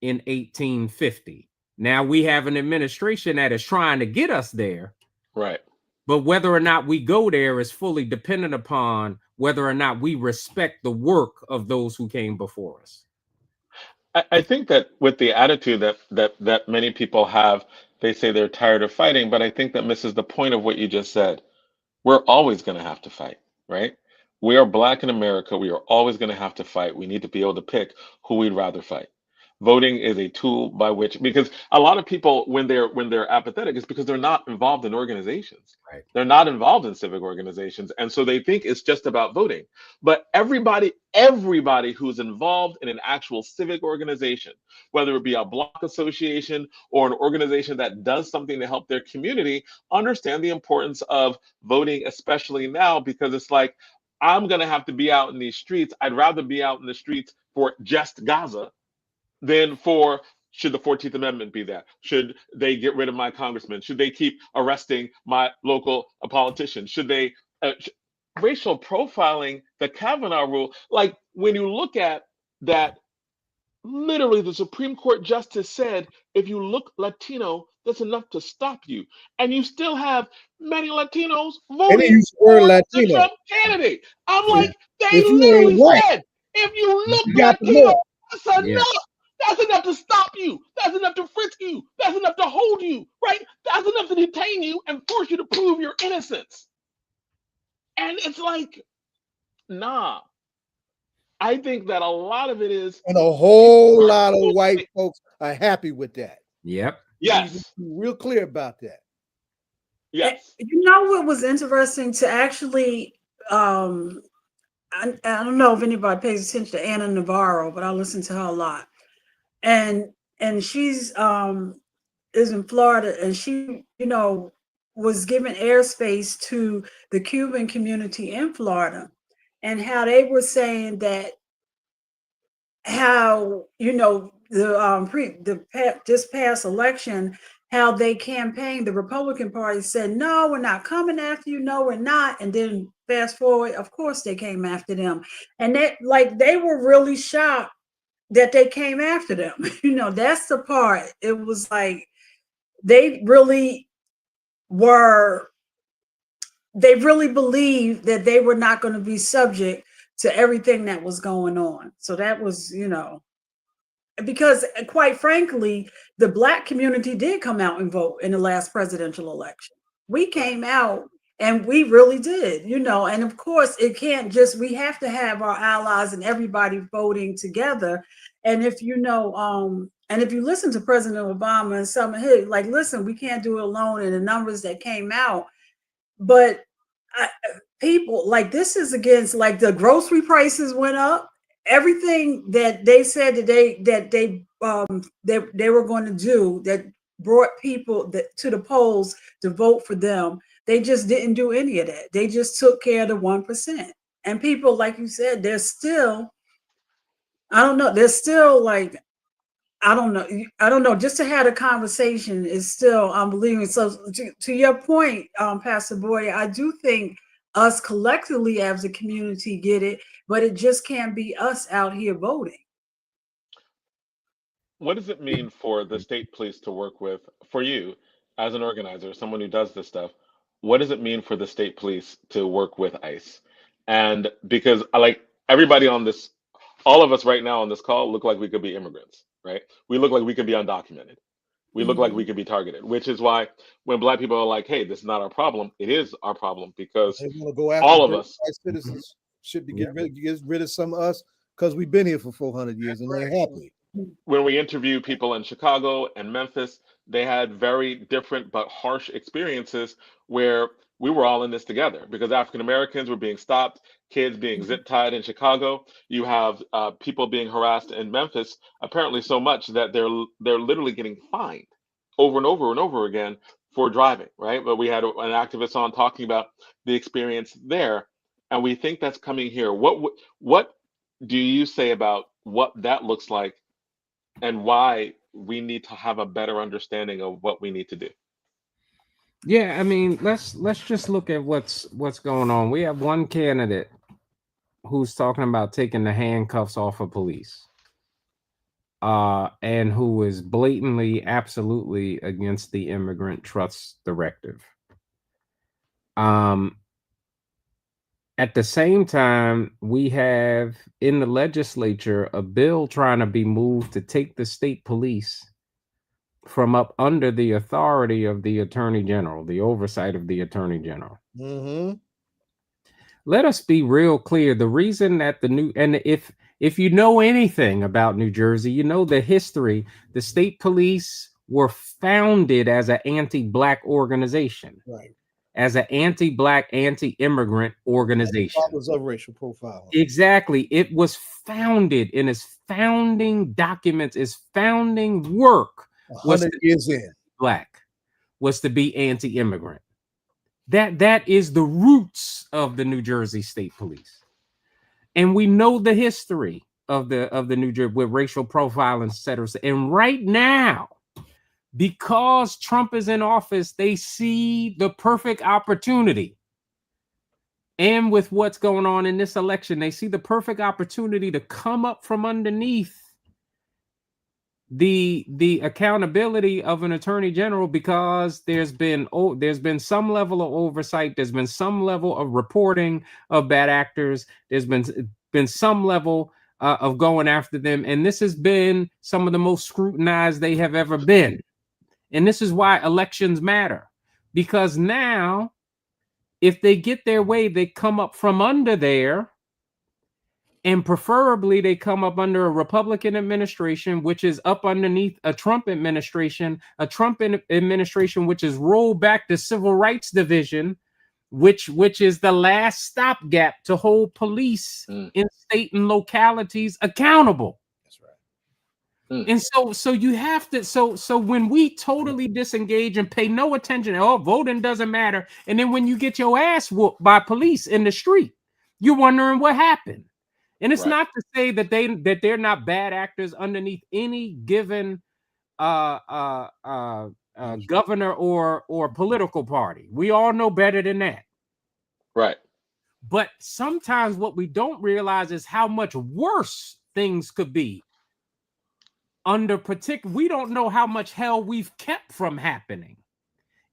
in 1850. Now we have an administration that is trying to get us there. Right. But whether or not we go there is fully dependent upon whether or not we respect the work of those who came before us. I think that with the attitude that many people have, they say they're tired of fighting, but I think that misses the point of what you just said. We're always going to have to fight, right? We are Black in America. We are always going to have to fight. We need to be able to pick who we'd rather fight. Voting is a tool by which, because a lot of people, when they're apathetic, is because they're not involved in organizations. Right. They're not involved in civic organizations, and so they think it's just about voting. But everybody who's involved in an actual civic organization, whether it be a block association or an organization that does something to help their community, understand the importance of voting, especially now, because it's like, I'm going to have to be out in these streets. I'd rather be out in the streets for just Gaza than for, should the 14th Amendment be that? Should they get rid of my congressman? Should they keep arresting my local politician? Should they racial profiling, the Kavanaugh rule? Like, when you look at that, literally the Supreme Court justice said, if you look Latino, that's enough to stop you. And you still have many Latinos voting for the Trump candidate. I'm like, they literally said, if you look Latino, that's enough. That's enough to stop you. That's enough to frisk you. That's enough to hold you, right? That's enough to detain you and force you to prove your innocence. And it's like, nah. I think that a lot of it is, and a whole lot of white folks are happy with that. Yep. Yes. Real clear about that. Yes. You know what was interesting to actually, I don't know if anybody pays attention to Anna Navarro, but I listen to her a lot. And she's is in Florida, and she, was given airspace to the Cuban community in Florida, and how they were saying that how this past election, how they campaigned, the Republican Party said, no, we're not coming after you, no, we're not. And then fast forward, of course they came after them. And they were really shocked that they came after them. That's the part. It was like they really believed that they were not going to be subject to everything that was going on. So that was, because quite frankly, the Black community did come out and vote in the last presidential election. We came out and we really did, and of course it can't just, we have to have our allies and everybody voting together. And if and if you listen to President Obama and some of his, like, listen, we can't do it alone, and the numbers that came out, but people, like, this is against, like, the grocery prices went up, everything that they said that they were going to do that brought people to the polls to vote for them. They just didn't do any of that. They just took care of the 1%. And people, like you said, they're still, I don't know, they're still like, I don't know. Just to have a conversation is still unbelievable. So to your point, Pastor Boyer, I do think us collectively as a community get it, but it just can't be us out here voting. What does it mean for the state police to work with, for you as an organizer, someone who does this stuff, what does it mean for the state police to work with ICE? And because everybody on this, all of us right now on this call look like we could be immigrants, right? We look like we could be undocumented. We look like we could be targeted, which is why when Black people are like, hey, this is not our problem, it is our problem, because all of us, citizens should be get rid of some of us because we've been here for 400 years and they're happy. when we interview people in Chicago and Memphis, they had very different but harsh experiences where we were all in this together because African Americans were being stopped, kids being zip tied in Chicago. You have people being harassed in Memphis, apparently so much that they're literally getting fined over and over and over again for driving, right? But we had an activist on talking about the experience there, and we think that's coming here. What do you say about what that looks like and why we need to have a better understanding of what we need to do? Yeah, I mean, let's just look at what's going on. We have one candidate who's talking about taking the handcuffs off of police, and who is blatantly, absolutely against the Immigrant Trust Directive. At the same time, we have in the legislature a bill trying to be moved to take the state police from up under the authority of the Attorney General, the oversight of the Attorney General. Mm-hmm. Let us be real clear. The reason that if you know anything about New Jersey, you know the history. The state police were founded as an anti-Black organization. Right. As an anti-Black, anti-immigrant organization. Fathers of racial profiling. Exactly. It was founded in its founding documents, its founding work 100 years in. Black was to be anti-immigrant. That is the roots of the New Jersey State Police. And we know the history of the New Jersey with racial profiling, et cetera. And right now, because Trump is in office, they see the perfect opportunity. And with what's going on in this election, they see the perfect opportunity to come up from underneath the accountability of an attorney general, because there's been some level of oversight, there's been some level of reporting of bad actors, there's been some level of going after them, and this has been some of the most scrutinized they have ever been. And this is why elections matter, because now, if they get their way, they come up from under there, and preferably they come up under a Republican administration, which is up underneath a Trump administration, which is rolled back the Civil Rights Division, which is the last stopgap to hold police in state and localities accountable. And so you have to, so when we totally disengage and pay no attention, voting doesn't matter. And then when you get your ass whooped by police in the street, you're wondering what happened. And it's not to say that they're not bad actors underneath any given governor or political party. We all know better than that. Right. But sometimes what we don't realize is how much worse things could be. We don't know how much hell we've kept from happening.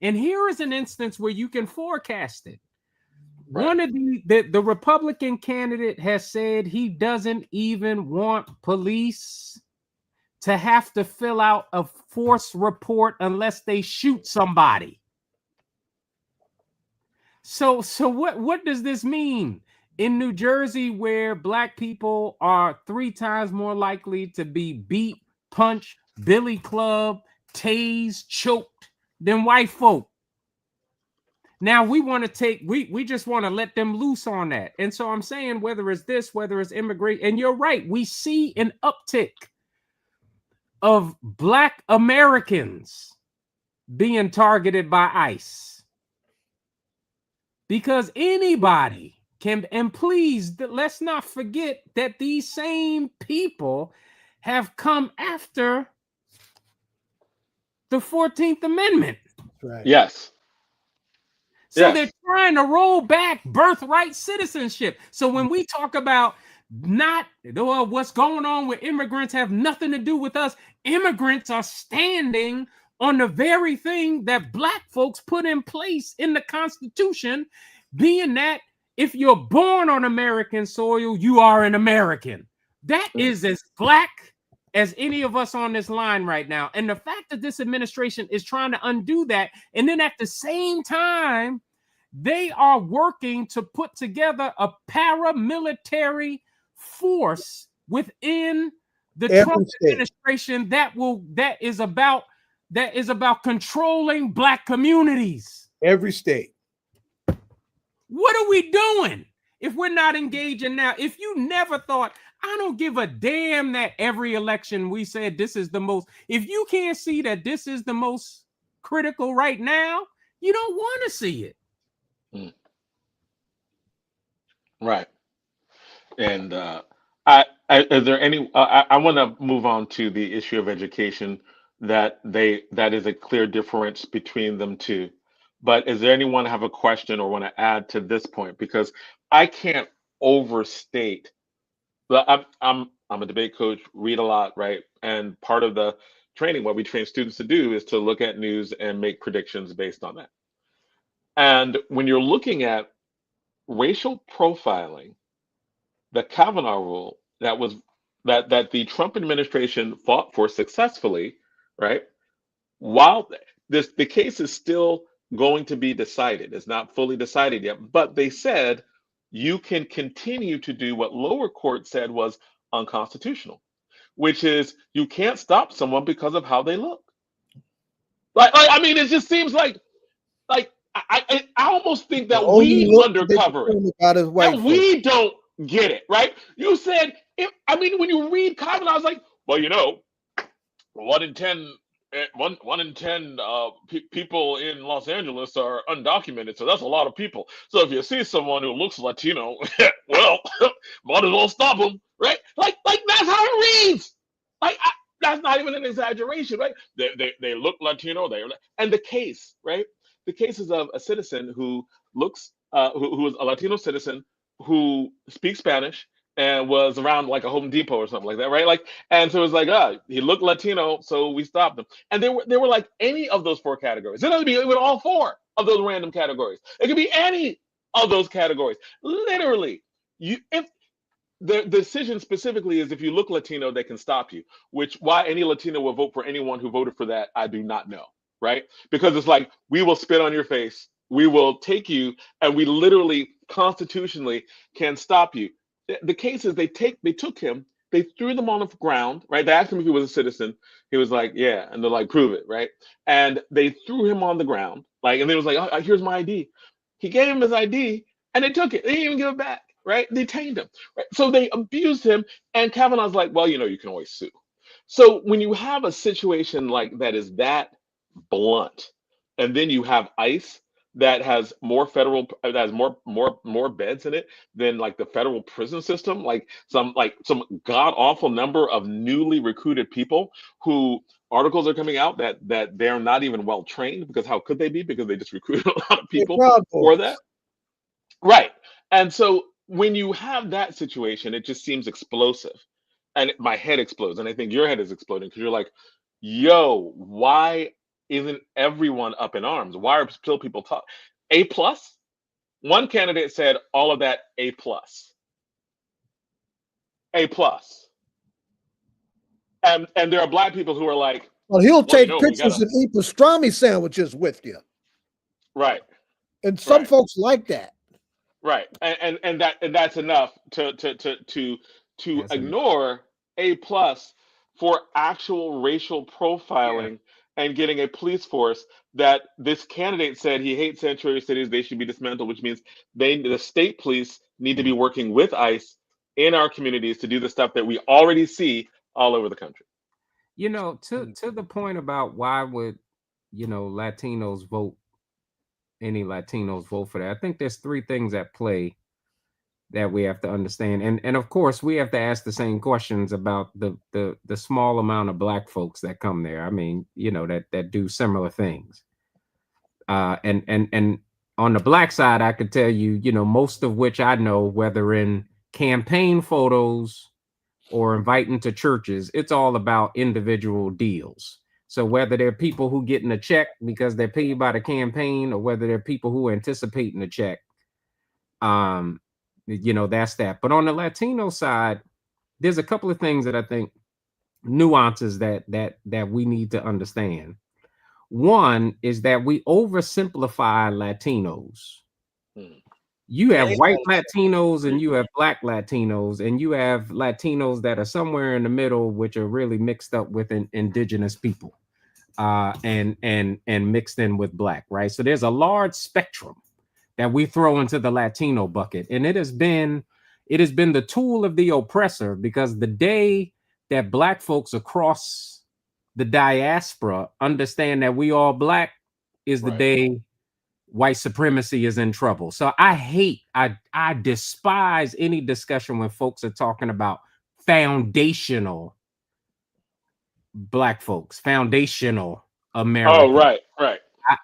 And here is an instance where you can forecast it. Right. One of the Republican candidate has said he doesn't even want police to have to fill out a force report unless they shoot somebody. So what does this mean? In New Jersey, where Black people are 3 times more likely to be beat, punched, billy club, tased, choked than white folk. Now we just want to let them loose on that. And so I'm saying, whether it's this, whether it's immigration, and you're right, we see an uptick of Black Americans being targeted by ICE. Because anybody can, and please, let's not forget that these same people have come after the 14th Amendment. Right. Yes. So they're trying to roll back birthright citizenship. So when we talk about what's going on with immigrants have nothing to do with us, immigrants are standing on the very thing that Black folks put in place in the Constitution, being that if you're born on American soil, you are an American. That is as Black as any of us on this line right now. And the fact that this administration is trying to undo that, and then at the same time, they are working to put together a paramilitary force within The Every Trump state. administration that is about controlling Black communities. Every state. What are we doing if we're not engaging now? If you never thought, I don't give a damn that every election we said this is the most, if you can't see that this is the most critical right now, you don't want to see it. Right. And is there any? I want to move on to the issue of education. That is a clear difference between them two. But is there anyone have a question or want to add to this point? Because I can't overstate. But I'm a debate coach, read a lot, right? And part of the training, what we train students to do, is to look at news and make predictions based on that. And when you're looking at racial profiling, the Kavanaugh rule that the Trump administration fought for successfully, right? While the case is still going to be decided, it's not fully decided yet, but they said you can continue to do what lower court said was unconstitutional, which is you can't stop someone because of how they look. I mean, it just seems like I almost think that we undercover it, that we don't get it, right? You said, when you read Kavanaugh, I was like, well, 1 in 10 people in Los Angeles are undocumented, so that's a lot of people. So if you see someone who looks Latino, well, might as well stop them, right? Like that's how it reads. That's not even an exaggeration, right? They look Latino, and the case, right? The case is of a citizen who looks, who is a Latino citizen who speaks Spanish and was around like a Home Depot or something like that, right? And so it was like, he looked Latino, so we stopped him. And they were like any of those 4 categories. It doesn't be even all 4 of those random categories. It could be any of those categories. Literally, if the decision specifically is if you look Latino, they can stop you. Why any Latino will vote for anyone who voted for that, I do not know, right? Because it's like, we will spit on your face, we will take you, and we literally constitutionally can stop you. The case is they took him, they threw them on the ground, right? They asked him if he was a citizen. He was like, yeah. And they're like, prove it, right? And they threw him on the ground, and then it was like, oh, here's my ID. He gave him his ID, and they took it. They didn't even give it back, right? They detained him, right? So they abused him, and Kavanaugh's like, well, you can always sue. So when you have a situation like that is that blunt, and then you have ICE that has more beds in it than like the federal prison system, some god awful number of newly recruited people who articles are coming out that they're not even well trained, because how could they be, because they just recruited a lot of people for that, right? And so when you have that situation, it just seems explosive, and my head explodes, and I think your head is exploding, because you're like, yo, why isn't everyone up in arms? Why are still people talking? A+? One candidate said all of that A+. A+. And there are Black people who are like, well, he'll take pictures and eat pastrami sandwiches with you. Right. And some folks like that. Right. And that's enough to ignore A+ for actual racial profiling. And getting a police force that this candidate said he hates sanctuary cities, they should be dismantled, which means the state police need to be working with ICE in our communities to do the stuff that we already see all over the country. To the point about why would any Latinos vote for that, I think there's 3 things at play that we have to understand, and of course we have to ask the same questions about the small amount of Black folks that come there. I mean, that do similar things, and on the Black side, I could tell you, most of which I know, whether in campaign photos or inviting to churches, it's all about individual deals. So whether they're people who getting a check because they're paid by the campaign, or whether they're people who are anticipating a check, that's that. But on the Latino side, there's a couple of things that I think nuances that we need to understand. One is that we oversimplify Latinos. You have white Latinos and you have black Latinos, and you have Latinos that are somewhere in the middle, which are really mixed up with indigenous people, and mixed in with black, right? So there's a large spectrum that we throw into the Latino bucket, and it has been the tool of the oppressor, because the day that black folks across the diaspora understand that we all black is the day white supremacy is in trouble. So I despise any discussion when folks are talking about foundational black folks, foundational America. Oh, right.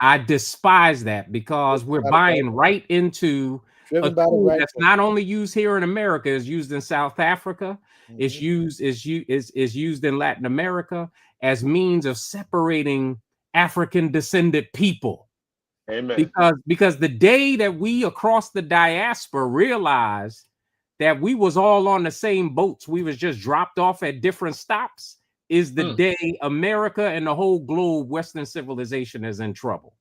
I despise that, because we're buying right into a tool that's not only used here in America, is used in South Africa, is used in Latin America as means of separating African descended people. Amen. Because the day that we across the diaspora realized that we was all on the same boats, we was just dropped off at different stops, is the day America and the whole globe, Western civilization, is in trouble.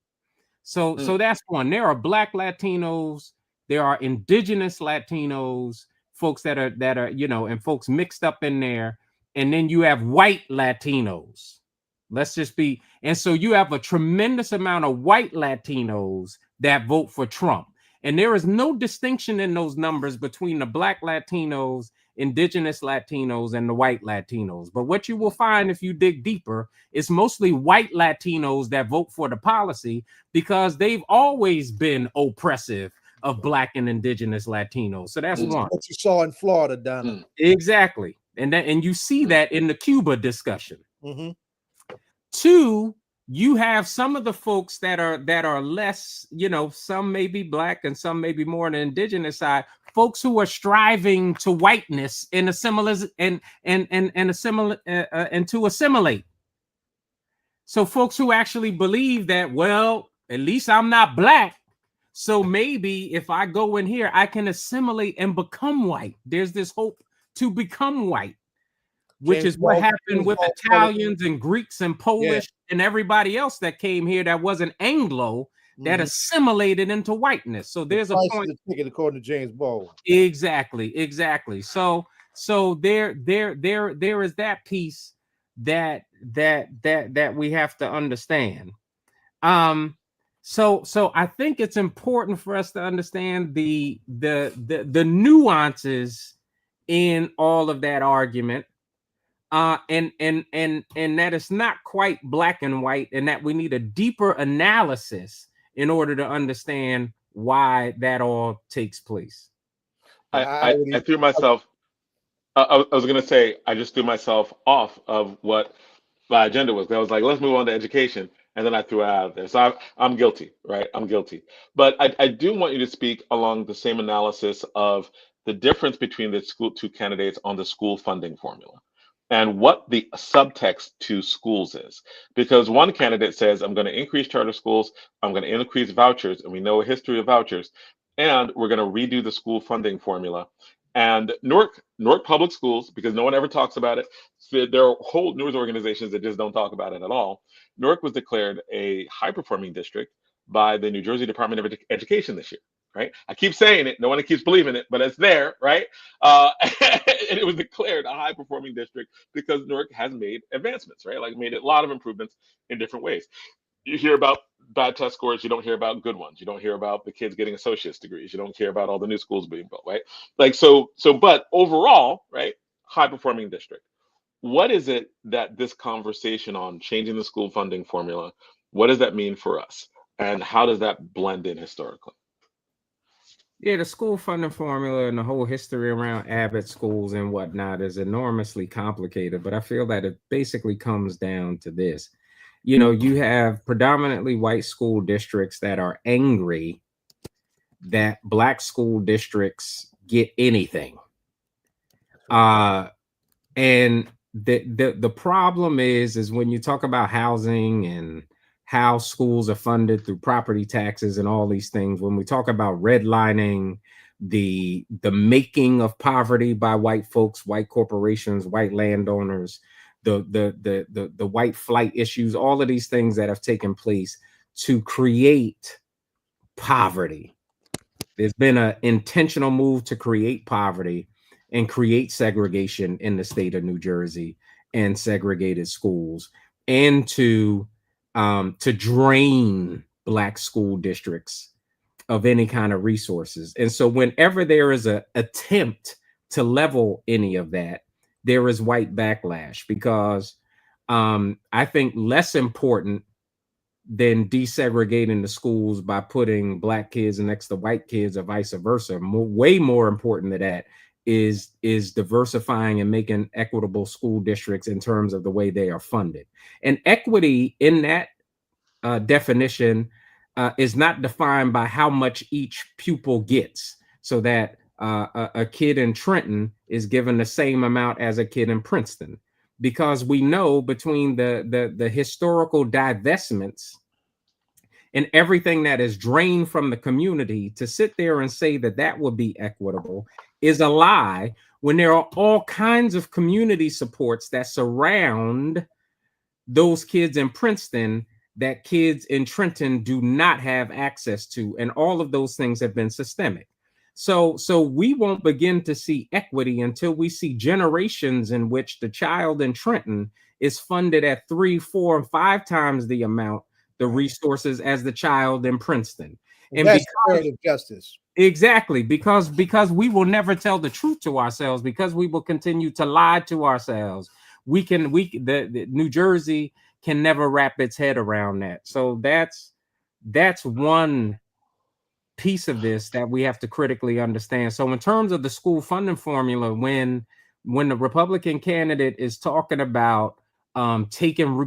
So that's one. There are black Latinos, there are indigenous Latinos, folks that are, and folks mixed up in there. And then you have white Latinos. And so you have a tremendous amount of white Latinos that vote for Trump. And there is no distinction in those numbers between the black Latinos, indigenous Latinos, and the white Latinos. But what you will find if you dig deeper is mostly white Latinos that vote for the policy, because they've always been oppressive of black and indigenous Latinos. So that's one. What you saw in Florida, Donna. Exactly. And you see that in the Cuba discussion. Two, you have some of the folks that are less, some may be black and some may be more on the indigenous side, folks who are striving to whiteness and to assimilate. So folks who actually believe that, well, at least I'm not black, so maybe if I go in here, I can assimilate and become white. There's this hope to become white, which is what happened with Italians and Greeks and Polish and everybody else that came here that wasn't Anglo, that assimilated into whiteness. So there's a point. According to James Baldwin. Exactly. So there is that piece that we have to understand. So I think it's important for us to understand the nuances in all of that argument. And that it's not quite black and white, and that we need a deeper analysis in order to understand why that all takes place. I threw myself. I was going to say, I just threw myself off of what my agenda was. I was like, let's move on to education. And then I threw it out of there. So I'm guilty, right? I'm guilty. But I do want you to speak along the same analysis of the difference between the two candidates on the school funding formula and what the subtext to schools is. Because one candidate says, I'm going to increase charter schools, I'm going to increase vouchers, and we know a history of vouchers, and we're going to redo the school funding formula. And Newark Public Schools, because no one ever talks about it, there are whole news organizations that just don't talk about it at all. Newark was declared a high-performing district by the New Jersey Department of Education this year, right? I keep saying it, no one keeps believing it, but it's there, right? And it was declared a high-performing district because Newark has made advancements, right? Like made a lot of improvements in different ways. You hear about bad test scores, you don't hear about good ones. You don't hear about the kids getting associate's degrees. You don't hear about all the new schools being built, right? Like but overall, right, high-performing district. What is it that this conversation on changing the school funding formula, what does that mean for us? And how does that blend in historically? Yeah, the school funding formula and the whole history around Abbott schools and whatnot is enormously complicated, but I feel that it basically comes down to this. You have predominantly white school districts that are angry that black school districts get anything. And the problem is when you talk about housing and how schools are funded through property taxes and all these things, when we talk about redlining, the making of poverty by white folks, white corporations, white landowners, the white flight issues, all of these things that have taken place to create poverty. There's been an intentional move to create poverty and create segregation in the state of New Jersey and segregated schools, and to drain Black school districts of any kind of resources. And so whenever there is an attempt to level any of that, there is white backlash, because I think less important than desegregating the schools by putting Black kids next to white kids or vice versa, way more important than that is diversifying and making equitable school districts in terms of the way they are funded. And equity in that definition is not defined by how much each pupil gets, so that a kid in Trenton is given the same amount as a kid in Princeton, because we know between the historical divestments and everything that is drained from the community, to sit there and say that that would be equitable is a lie, when there are all kinds of community supports that surround those kids in Princeton that kids in Trenton do not have access to. And all of those things have been systemic. So we won't begin to see equity until we see generations in which the child in Trenton is funded at 3, 4, and 5 times the amount, the resources, as the child in Princeton. And that's comparative justice. Exactly, because we will never tell the truth to ourselves, because we will continue to lie to ourselves. The New Jersey can never wrap its head around that. So that's one piece of this that we have to critically understand. So in terms of the school funding formula, when the Republican candidate is talking about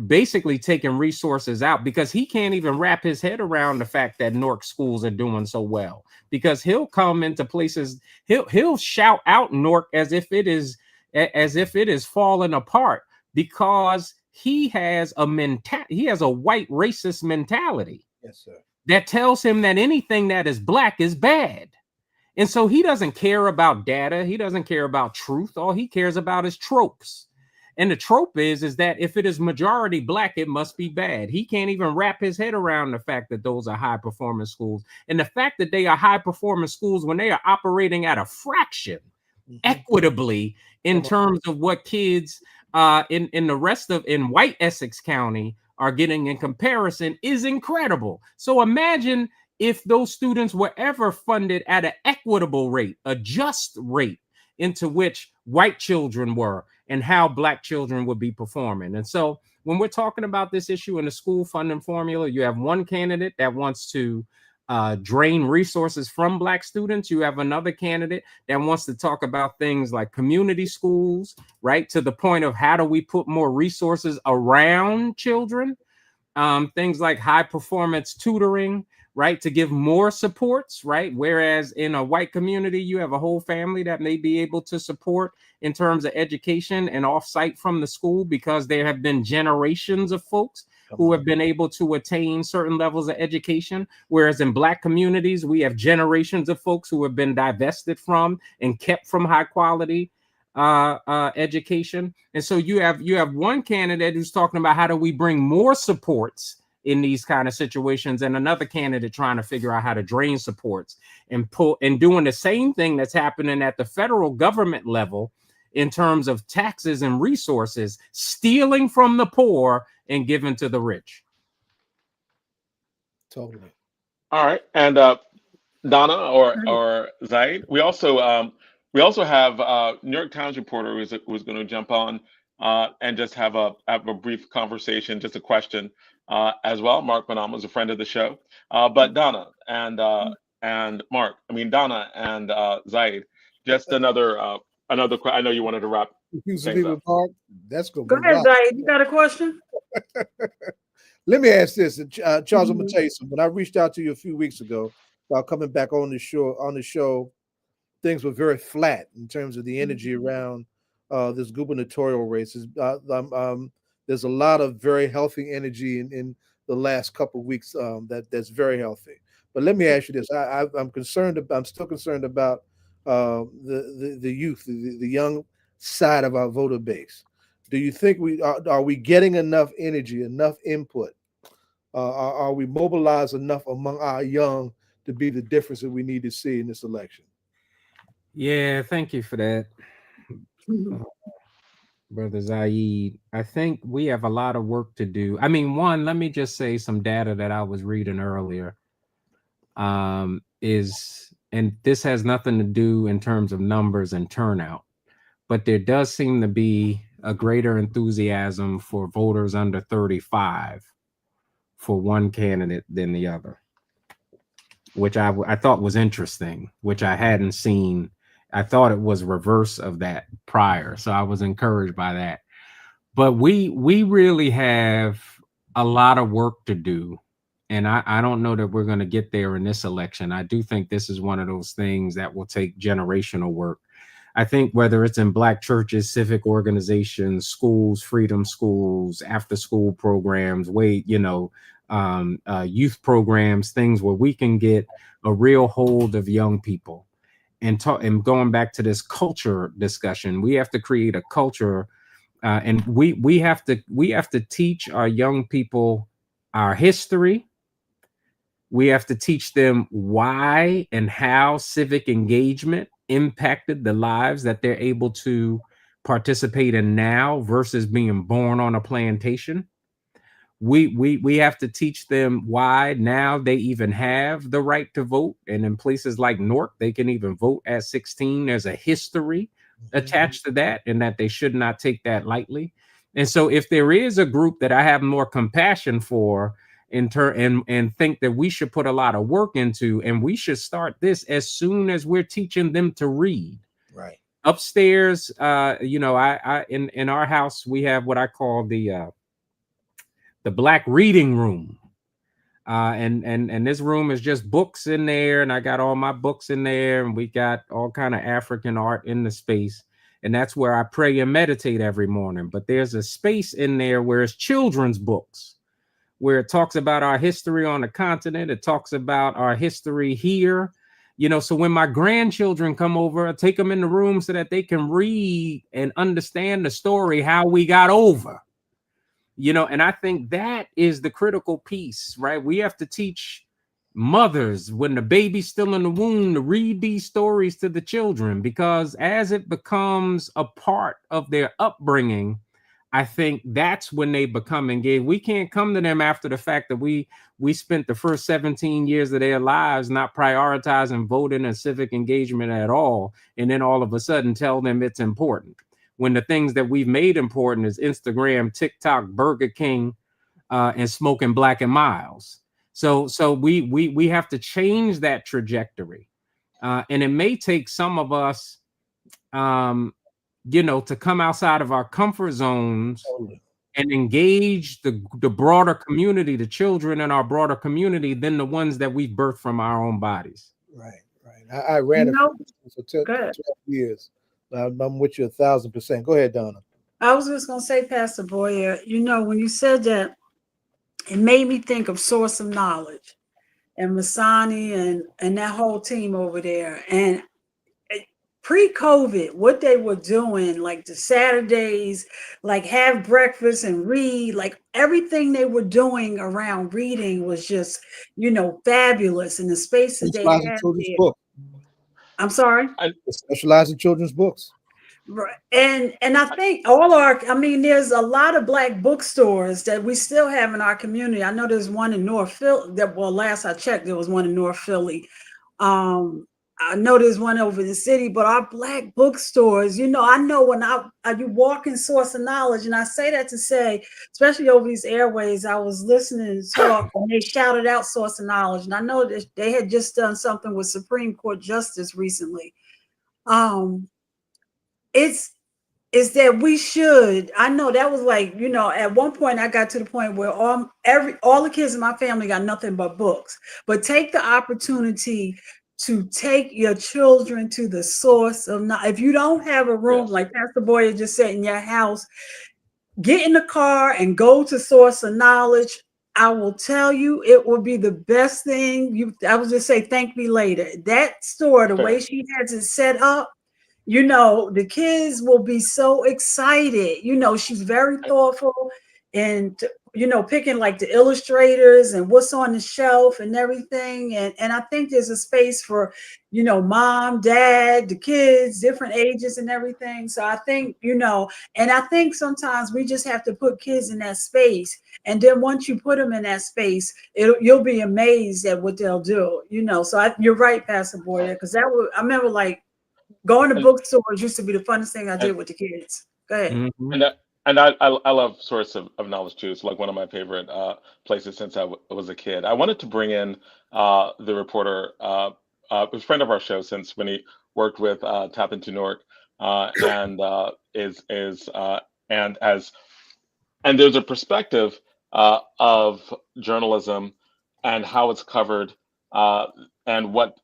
basically taking resources out, because he can't even wrap his head around the fact that Newark schools are doing so well, because he'll come into places, he'll shout out Newark as if it is falling apart, because he has a white racist mentality. Yes, sir. That tells him that anything that is Black is bad. And so he doesn't care about data. He doesn't care about truth. All he cares about is tropes. And the trope is that if it is majority Black, it must be bad. He can't even wrap his head around the fact that those are high performance schools. And the fact that they are high performance schools when they are operating at a fraction equitably in terms of what kids in white Essex County are getting in comparison is incredible. So imagine if those students were ever funded at an equitable rate, a just rate into which white children were, and how Black children would be performing. And so when we're talking about this issue in the school funding formula, you have one candidate that wants to drain resources from Black students. You have another candidate that wants to talk about things like community schools, right? To the point of how do we put more resources around children? Things like high performance tutoring, right? To give more supports, right? Whereas in a white community, you have a whole family that may be able to support in terms of education and offsite from the school, because there have been generations of folks who have been able to attain certain levels of education. Whereas in Black communities, we have generations of folks who have been divested from and kept from high quality education. And so you have one candidate who's talking about how do we bring more supports in these kind of situations, and another candidate trying to figure out how to drain supports and doing the same thing that's happening at the federal government level in terms of taxes and resources, stealing from the poor and giving to the rich. Totally. All right. And Donna or Zaid, we also have New York Times reporter who's going to jump on and just have a brief conversation, just a question as well. Mark Manama is a friend of the show, but Donna and Mark, Donna and Zaid, just another. I know you wanted to wrap things up. Mark, that's good. Go ahead, Zaid. You got a question? Let me ask this, Charles. I'm gonna tell you something. When I reached out to you a few weeks ago about coming back on the show, things were very flat in terms of the energy around this gubernatorial race. There's a lot of very healthy energy in the last couple of weeks that's very healthy. But let me ask you this: I'm still concerned about the youth, the young side of our voter base. Do you think are we getting enough energy, enough input? Are we mobilized enough among our young to be the difference that we need to see in this election. Yeah, thank you for that, Brother Zaid. I think we have a lot of work to do. I mean, one, let me just say some data that I was reading earlier. And this has nothing to do in terms of numbers and turnout, but there does seem to be a greater enthusiasm for voters under 35 for one candidate than the other, which I thought was interesting, which I hadn't seen. I thought it was reverse of that prior, so I was encouraged by that. But we really have a lot of work to do, and I don't know that we're going to get there in this election. I do think this is one of those things that will take generational work. I think whether it's in Black churches, civic organizations, schools, freedom schools, after school programs, youth programs, things where we can get a real hold of young people and going back to this culture discussion, we have to create a culture and we have to teach our young people our history. We have to teach them why and how civic engagement impacted the lives that they're able to participate in now versus being born on a plantation. We have to teach them why now they even have the right to vote. And in places like Newark, they can even vote at 16. There's a history attached to that, and that they should not take that lightly. And so if there is a group that I have more compassion for and think that we should put a lot of work into, and we should start this as soon as we're teaching them to read. Right. Upstairs, I in our house, we have what I call the Black reading room. And this room is just books in there, and I got all my books in there, and we got all kind of African art in the space. And that's where I pray and meditate every morning. But there's a space in there where it's children's books, where it talks about our history on the continent. It talks about our history here. So when my grandchildren come over, I take them in the room so that they can read and understand the story, how we got over. And I think that is the critical piece, right? We have to teach mothers when the baby's still in the womb to read these stories to the children, because as it becomes a part of their upbringing, I think that's when they become engaged. We can't come to them after the fact that we spent the first 17 years of their lives not prioritizing voting and civic engagement at all, and then all of a sudden tell them it's important, when the things that we've made important is Instagram, TikTok, Burger King, and smoking Black and Miles. So we have to change that trajectory, and it may take some of us, to come outside of our comfort zones and engage the broader community, the children in our broader community, than the ones that we birthed from our own bodies. Right. I ran for 12 years. I'm with you 1,000%. Go ahead, Donna. I was just going to say, Pastor Boyer, when you said that, it made me think of Source of Knowledge and Masani and that whole team over there. And pre-COVID, what they were doing, like the Saturdays, like have breakfast and read, like everything they were doing around reading was just, fabulous. And the spaces they had there. I'm sorry? I specialize in children's books. Right. And I think there's a lot of Black bookstores that we still have in our community. I know there's one in North Philly. Last I checked, there was one in North Philly. I know there's one over in the city, but our Black bookstores, I know when you walk in Source of Knowledge, and I say that to say, especially over these airways, I was listening to talk and they shouted out Source of Knowledge. And I know that they had just done something with Supreme Court Justice recently. It's that we should, I know that was like, at one point I got to the point where all the kids in my family got nothing but books, but take the opportunity to take your children to the source of knowledge. If you don't have a room, like Pastor Boyer just said, in your house, get in the car and go to Source of Knowledge. I will tell you, it will be the best thing. I will just say, thank me later. That store, the way she has it set up, the kids will be so excited. She's very thoughtful. And picking like the illustrators and what's on the shelf and everything. And I think there's a space for, mom, dad, the kids, different ages and everything. So I think, and I think sometimes we just have to put kids in that space. And then once you put them in that space, you'll be amazed at what they'll do, So you're right, Pastor Boyer, because I remember like going to bookstores used to be the funnest thing I did with the kids. Go ahead. Mm-hmm. And I love source of knowledge too. It's like one of my favorite places since I was a kid. I wanted to bring in the reporter, a friend of our show since when he worked with Tap into Newark, and and there's a perspective of journalism and how it's covered, and what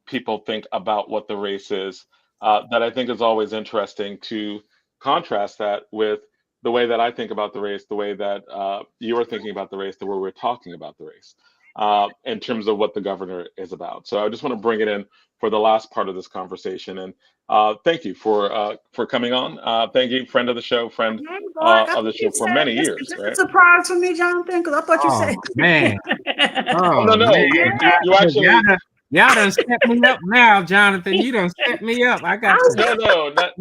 people think about what the race is, that I think is always interesting to contrast that with the way that I think about the race, the way that you're thinking about the race, the way we're talking about the race, in terms of what the governor is about. So I just want to bring it in for the last part of this conversation. And thank you for coming on. Thank you, friend of the show, friend of the show for many years. This right? is a surprise for me, Jonathan, because I thought you said. Man. Oh, no. You actually. Y'all done set me up now, Jonathan. You done set me up. I got no, not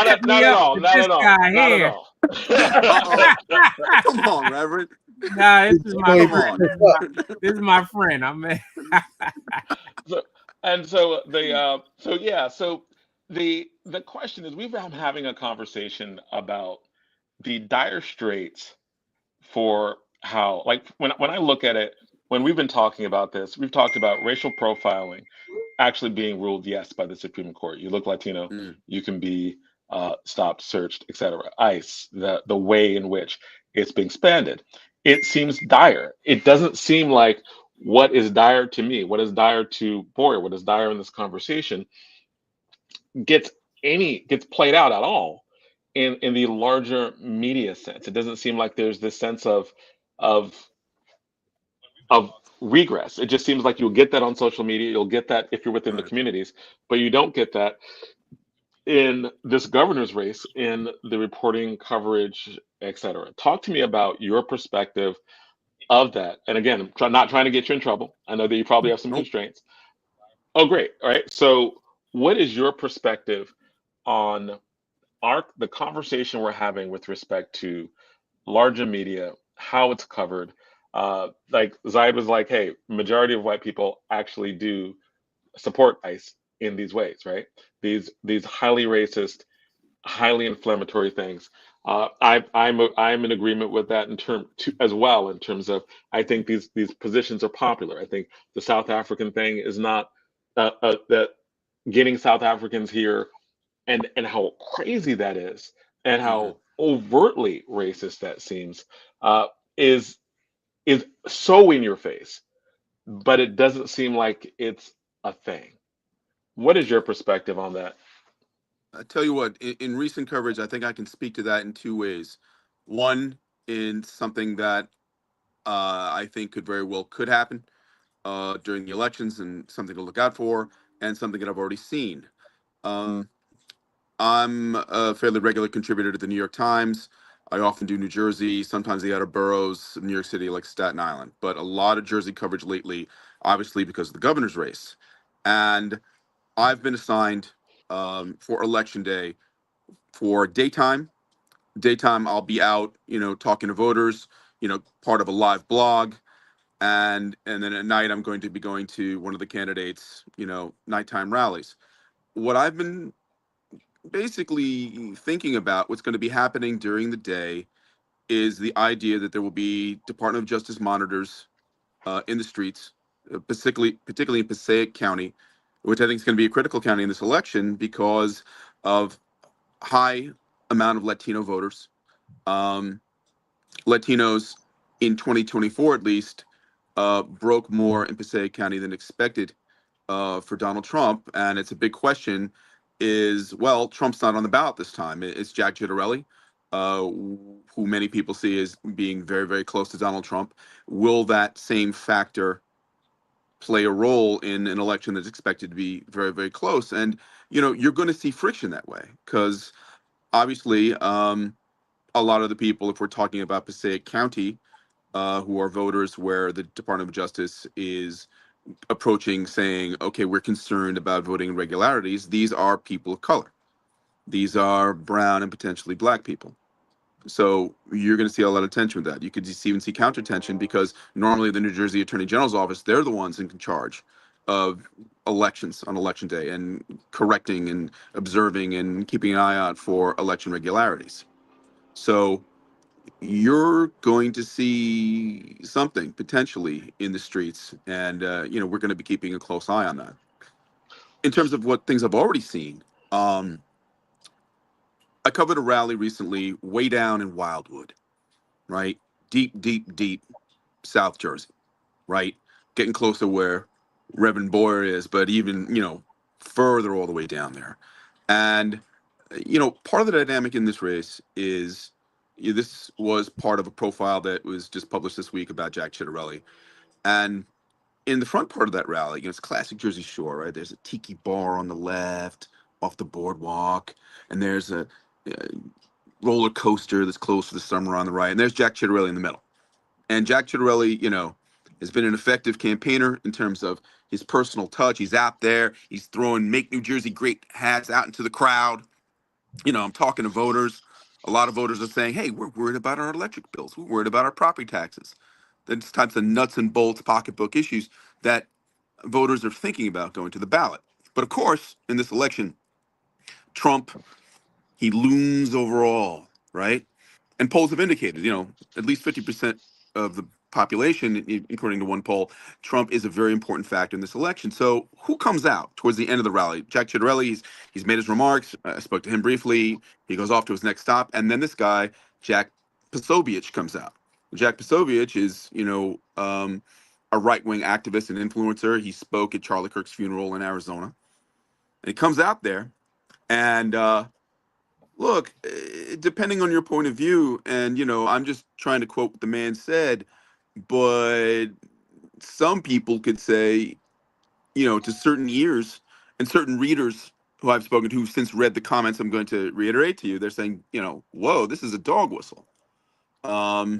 at all. Not at all. Come on, Reverend. Nah, this is my friend. This is my friend. So the question is, we've been having a conversation about the dire straits for how, like, when I look at it, when we've been talking about this, we've talked about racial profiling actually being ruled yes by the Supreme Court. You look Latino, you can be stopped, searched, etc. ICE, the way in which it's being expanded, it seems dire. It doesn't seem like what is dire to me, what is dire to Boyer, what is dire in this conversation gets played out at all in the larger media sense. It doesn't seem like there's this sense of regress. It just seems like you'll get that on social media, you'll get that if you're within the communities, but you don't get that in this governor's race, in the reporting, coverage, etc. Talk to me about your perspective of that. And again, I'm not trying to get you in trouble. I know that you probably have some constraints. Oh, great. All right. So what is your perspective on the conversation we're having with respect to larger media, how it's covered? Like Zaid was like, hey, majority of white people actually do support ICE in these ways, right? These highly racist, highly inflammatory things. I'm in agreement with that as well, in terms of, I think these positions are popular. I think the South African thing is not that getting South Africans here and how crazy that is, and how overtly racist that seems, is so in your face, but it doesn't seem like it's a thing. What is your perspective on that? I tell you what, in recent coverage, I think I can speak to that in two ways. One, in something that I think could happen during the elections, and something to look out for, and something that I've already seen. I'm a fairly regular contributor to the New York Times. I often do New Jersey, sometimes the outer boroughs of New York City, like Staten Island, but a lot of Jersey coverage lately, obviously because of the governor's race. And I've been assigned for election day for daytime. I'll be out, talking to voters, part of a live blog. And then at night, I'm going to be going to one of the candidates', nighttime rallies. What I've been basically thinking about, what's going to be happening during the day, is the idea that there will be Department of Justice monitors in the streets, particularly in Passaic County, which I think is going to be a critical county in this election because of high amount of Latino voters. Latinos in 2024, at least, broke more in Passaic County than expected for Donald Trump. And it's a big question is, well, Trump's not on the ballot this time. It's Jack Ciattarelli, who many people see as being very, very close to Donald Trump. Will that same factor play a role in an election that's expected to be very, very close? And, you're going to see friction that way because obviously a lot of the people, if we're talking about Passaic County, who are voters where the Department of Justice is approaching saying, okay, we're concerned about voting irregularities. These are people of color. These are brown and potentially black people. So you're going to see a lot of tension with that. You could even see counter tension because normally the New Jersey Attorney General's office, they're the ones in charge of elections on election day and correcting and observing and keeping an eye out for election regularities. So you're going to see something potentially in the streets, and we're going to be keeping a close eye on that. In terms of what things I've already seen, I covered a rally recently way down in Wildwood, right? Deep South Jersey, right? Getting close to where Reverend Boyer is, but even, further all the way down there. And, part of the dynamic in this race is this was part of a profile that was just published this week about Jack Ciattarelli. And in the front part of that rally, it's classic Jersey Shore, right? There's a tiki bar on the left off the boardwalk, and there's a roller coaster that's closed for the summer on the right, and there's Jack Ciattarelli in the middle. And Jack Ciattarelli, has been an effective campaigner in terms of his personal touch. He's out there. He's throwing "Make New Jersey Great" hats out into the crowd. I'm talking to voters. A lot of voters are saying, hey, we're worried about our electric bills. We're worried about our property taxes. Those types of nuts and bolts pocketbook issues that voters are thinking about going to the ballot. But of course, in this election, Trump, he looms over all, right? And polls have indicated, at least 50% of the population, according to one poll, Trump is a very important factor in this election. So who comes out towards the end of the rally? Jack Ciattarelli, he's made his remarks. I spoke to him briefly. He goes off to his next stop. And then this guy, Jack Posobiec, comes out. Jack Posobiec is, a right-wing activist and influencer. He spoke at Charlie Kirk's funeral in Arizona. And he comes out there and, look, depending on your point of view, and, I'm just trying to quote what the man said, but some people could say, to certain ears and certain readers who I've spoken to who've since read the comments I'm going to reiterate to you, they're saying, whoa, this is a dog whistle. A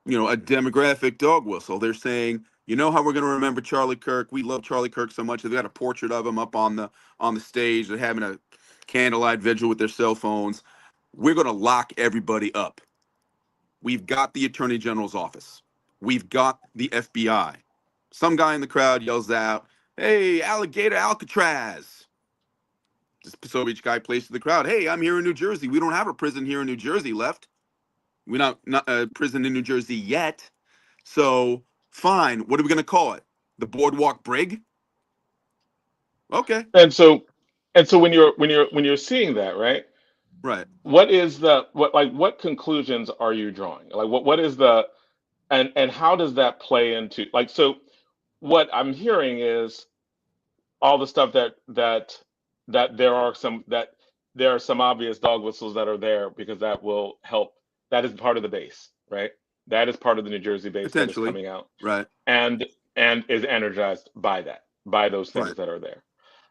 demographic dog whistle. They're saying, how we're going to remember Charlie Kirk? We love Charlie Kirk so much. They've got a portrait of him up on the stage. They're having a candlelight vigil with their cell phones. We're going to lock everybody up. We've got the Attorney General's office. We've got the FBI. Some guy in the crowd yells out, hey, alligator Alcatraz. This Posobiec guy plays to the crowd, hey, I'm here in New Jersey. We don't have a prison here in New Jersey left. We're not a prison in New Jersey yet. So fine, what are we going to call it? The Boardwalk Brig? Okay. And so when you're seeing that, right? Right. What conclusions are you drawing? Like what is the and how does that play into so what I'm hearing is all the stuff that there are some obvious dog whistles that are there because that will help. That is part of the base, right? That is part of the New Jersey base that is coming out, right? And is energized by those things right. that are there.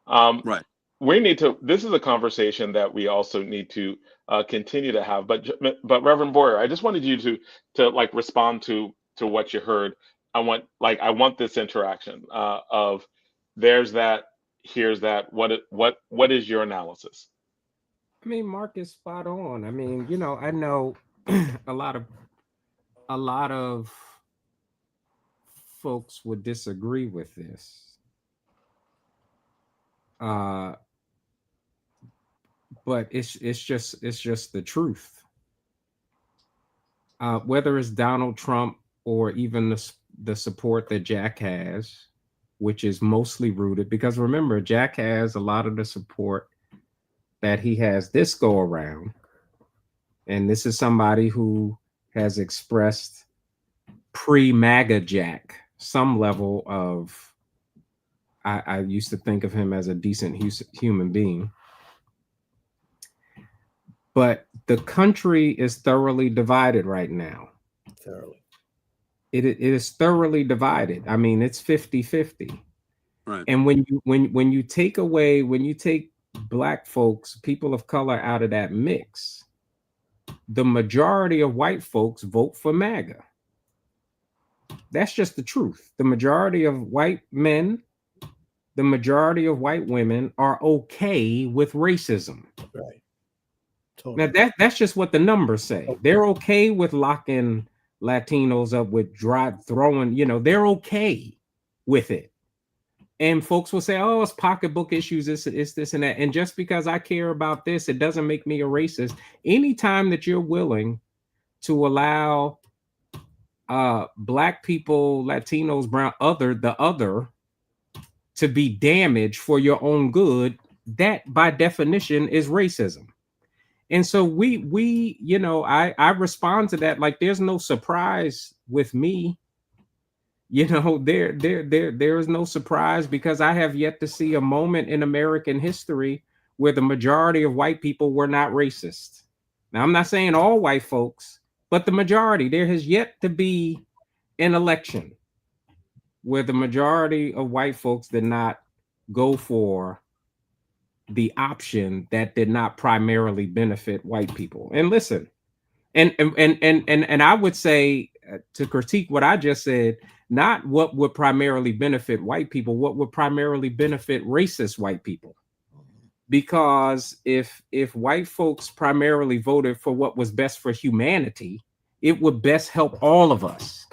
Right. We need to. This is a conversation that we also need to continue to have. But Reverend Boyer, I just wanted you to respond to what you heard. I want this interaction of there's that, here's that. What is your analysis? I mean, Mark is spot on. I mean, I know a lot of folks would disagree with this. But it's just the truth. Whether it's Donald Trump or even the support that Jack has, which is mostly rooted, because remember, Jack has a lot of the support that he has this go around. And this is somebody who has expressed pre-MAGA Jack some level of, I used to think of him as a decent human being. But the country is thoroughly divided right now. Thoroughly. It is thoroughly divided. I mean, it's 50-50. Right. And when you take Black folks, people of color out of that mix, the majority of white folks vote for MAGA. That's just the truth. The majority of white men, the majority of white women are okay with racism. Right. Totally. Now that's just what the numbers say. They're okay with locking Latinos up with throwing, they're okay with it. And folks will say, oh, it's pocketbook issues, it's this and that. And just because I care about this, it doesn't make me a racist. Anytime that you're willing to allow Black people, Latinos, brown, the other to be damaged for your own good, that by definition is racism. And so I respond to that like there's no surprise with me. There is no surprise, because I have yet to see a moment in American history where the majority of white people were not racist. Now, I'm not saying all white folks, but the majority. There has yet to be an election where the majority of white folks did not go for the option that did not primarily benefit white people. And listen, and I would say, to critique what I just said, not what would primarily benefit white people, what would primarily benefit racist white people. Because if white folks primarily voted for what was best for humanity, it would best help all of us.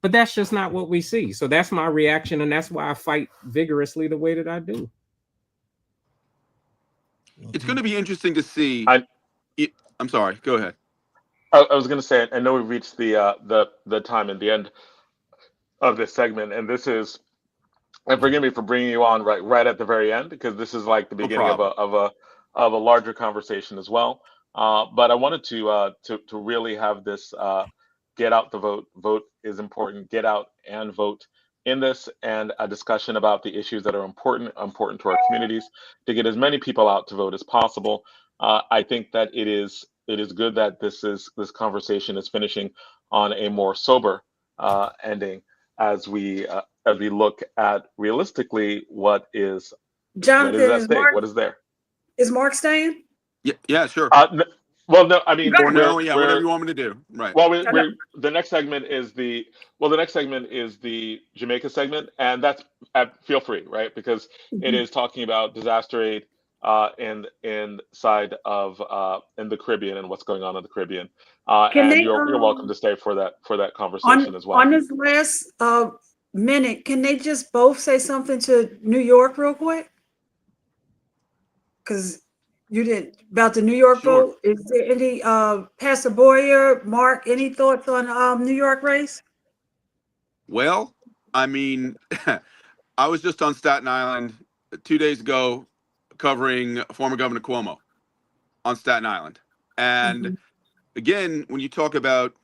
But that's just not what we see. So that's my reaction, and that's why I fight vigorously the way that I do. It's going to be interesting to see. I'm sorry. Go ahead. I was going to say, I know we've reached the time at the end of this segment, and this is, and forgive me for bringing you on right at the very end, because this is like the beginning of a larger conversation as well. But I wanted to really have this get out the vote. Vote is important. Get out and vote in this, and a discussion about the issues that are important to our communities, to get as many people out to vote as possible. I think that it is good that this conversation is finishing on a more sober ending, as we look at realistically what is at stake, what is there. Is Mark staying? Yeah, sure. Well, no, I mean, whatever you want me to do. Right. Well, the next segment is the Jamaica segment, and that's feel free, right? Because it is talking about disaster aid inside of in the Caribbean and what's going on in the Caribbean. And you're welcome to stay for that conversation as well. On this last minute, can they just both say something to New York real quick? Because you did about the New York vote. Is there any Pastor Boyer, Mark, any thoughts on New York race? Well, I mean, I was just on Staten Island 2 days ago covering former Governor Cuomo on Staten Island. And again, when you talk about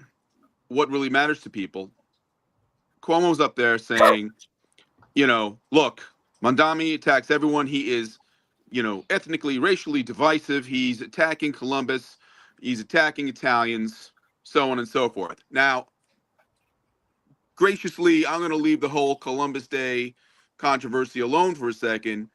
what really matters to people, Cuomo's up there saying, look, Mondami attacks everyone. He is, ethnically, racially divisive. He's attacking Columbus. He's attacking Italians, so on and so forth. Now, graciously, I'm going to leave the whole Columbus Day controversy alone for a second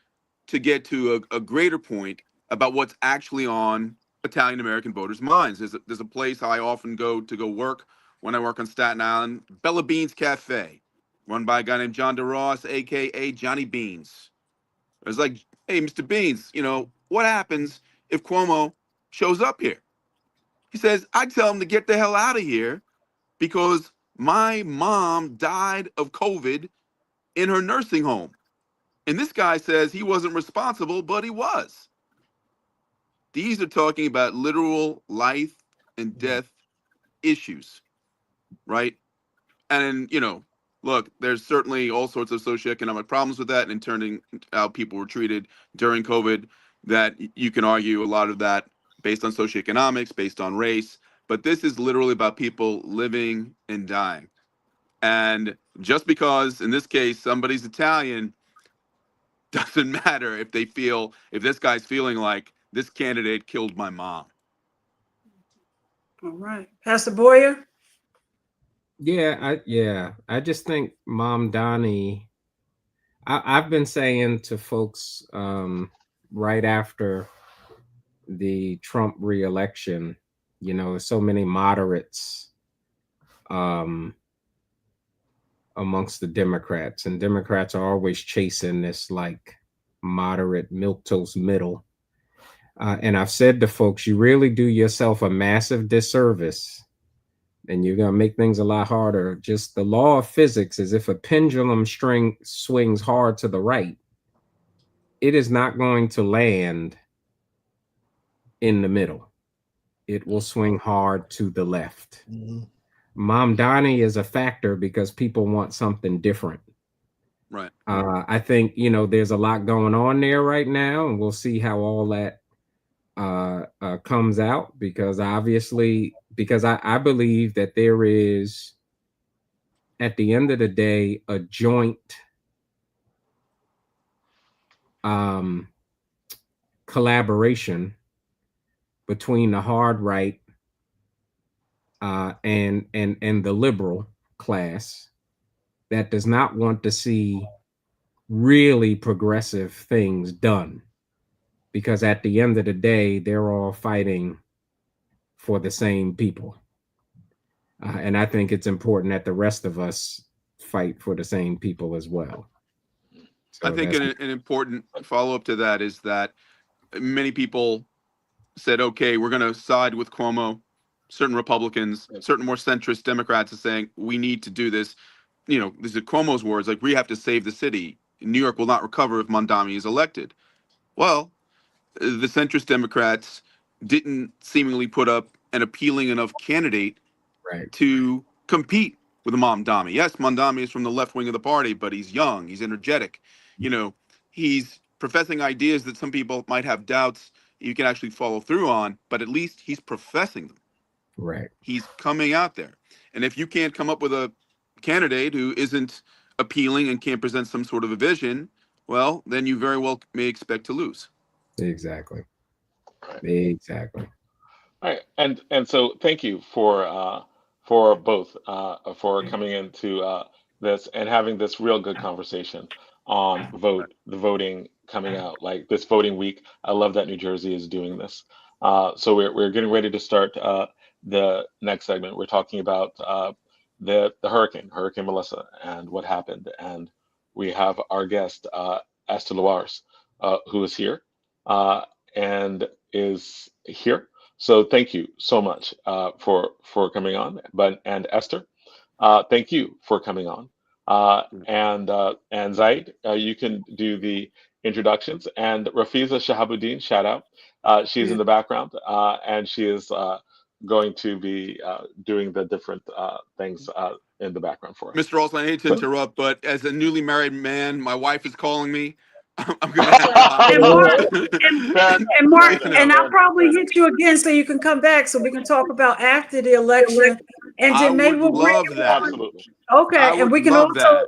to get to a greater point about what's actually on Italian-American voters' minds. There's a place I often go to work when I work on Staten Island, Bella Beans Cafe, run by a guy named John DeRoss, a.k.a. Johnny Beans. I was like, hey, Mr. Beans, what happens if Cuomo shows up here? He says, I tell him to get the hell out of here because my mom died of COVID in her nursing home. And this guy says he wasn't responsible, but he was. These are talking about literal life and death issues, right? And, look, there's certainly all sorts of socioeconomic problems with that, and turning how people were treated during COVID, that you can argue a lot of that based on socioeconomics, based on race. But this is literally about people living and dying. And just because, in this case, somebody's Italian, doesn't matter if this guy's feeling like this candidate killed my mom. All right. Pastor Boyer? I just think Mom Donnie, I've been saying to folks right after the Trump re-election, so many moderates amongst the Democrats, and Democrats are always chasing this like moderate milquetoast middle. And I've said to folks, you really do yourself a massive disservice, and you're gonna make things a lot harder. Just the law of physics is if a pendulum string swings hard to the right, it is not going to land in the middle. It will swing hard to the left. Mhm. Mamdani is a factor because people want something different. Right. I think, there's a lot going on there right now, and we'll see how all that comes out, because obviously, I believe that there is, at the end of the day, a joint collaboration between the hard right and the liberal class that does not want to see really progressive things done, because at the end of the day, they're all fighting for the same people. And I think it's important that the rest of us fight for the same people as well. So I think an important follow-up to that is that many people said, okay, we're going to side with Cuomo. Certain Republicans, certain more centrist Democrats are saying, we need to do this. These are Cuomo's words, like, we have to save the city. New York will not recover if Mamdani is elected. Well, the centrist Democrats didn't seemingly put up an appealing enough candidate to compete with Mamdani. Yes, Mamdani is from the left wing of the party, but he's young, he's energetic. He's professing ideas that some people might have doubts you can actually follow through on, but at least he's professing them. Right. He's coming out there. And if you can't come up with a candidate who isn't appealing and can't present some sort of a vision, well, then you very well may expect to lose. Exactly. Right. Exactly. All right. And so thank you for both for coming into this and having this real good conversation on the voting coming out, like this voting week. I love that New Jersey is doing this. So we're getting ready to start the next segment. We're talking about the Hurricane Melissa, and what happened. And we have our guest Esther Lewars, who is here and is here. So thank you so much for coming on. And Esther, thank you for coming on. And Zaid, you can do the introductions. And Rafiza Shahabuddin, shout out. She's in the background, and she is going to be doing the different things in the background for us. Mr. Olson, I hate to interrupt, but as a newly married man, my wife is calling me. I'm gonna have and Mark, and I'll probably hit you again so you can come back so we can talk about after the election, and then maybe we'll love that. Absolutely. Okay, and we can also,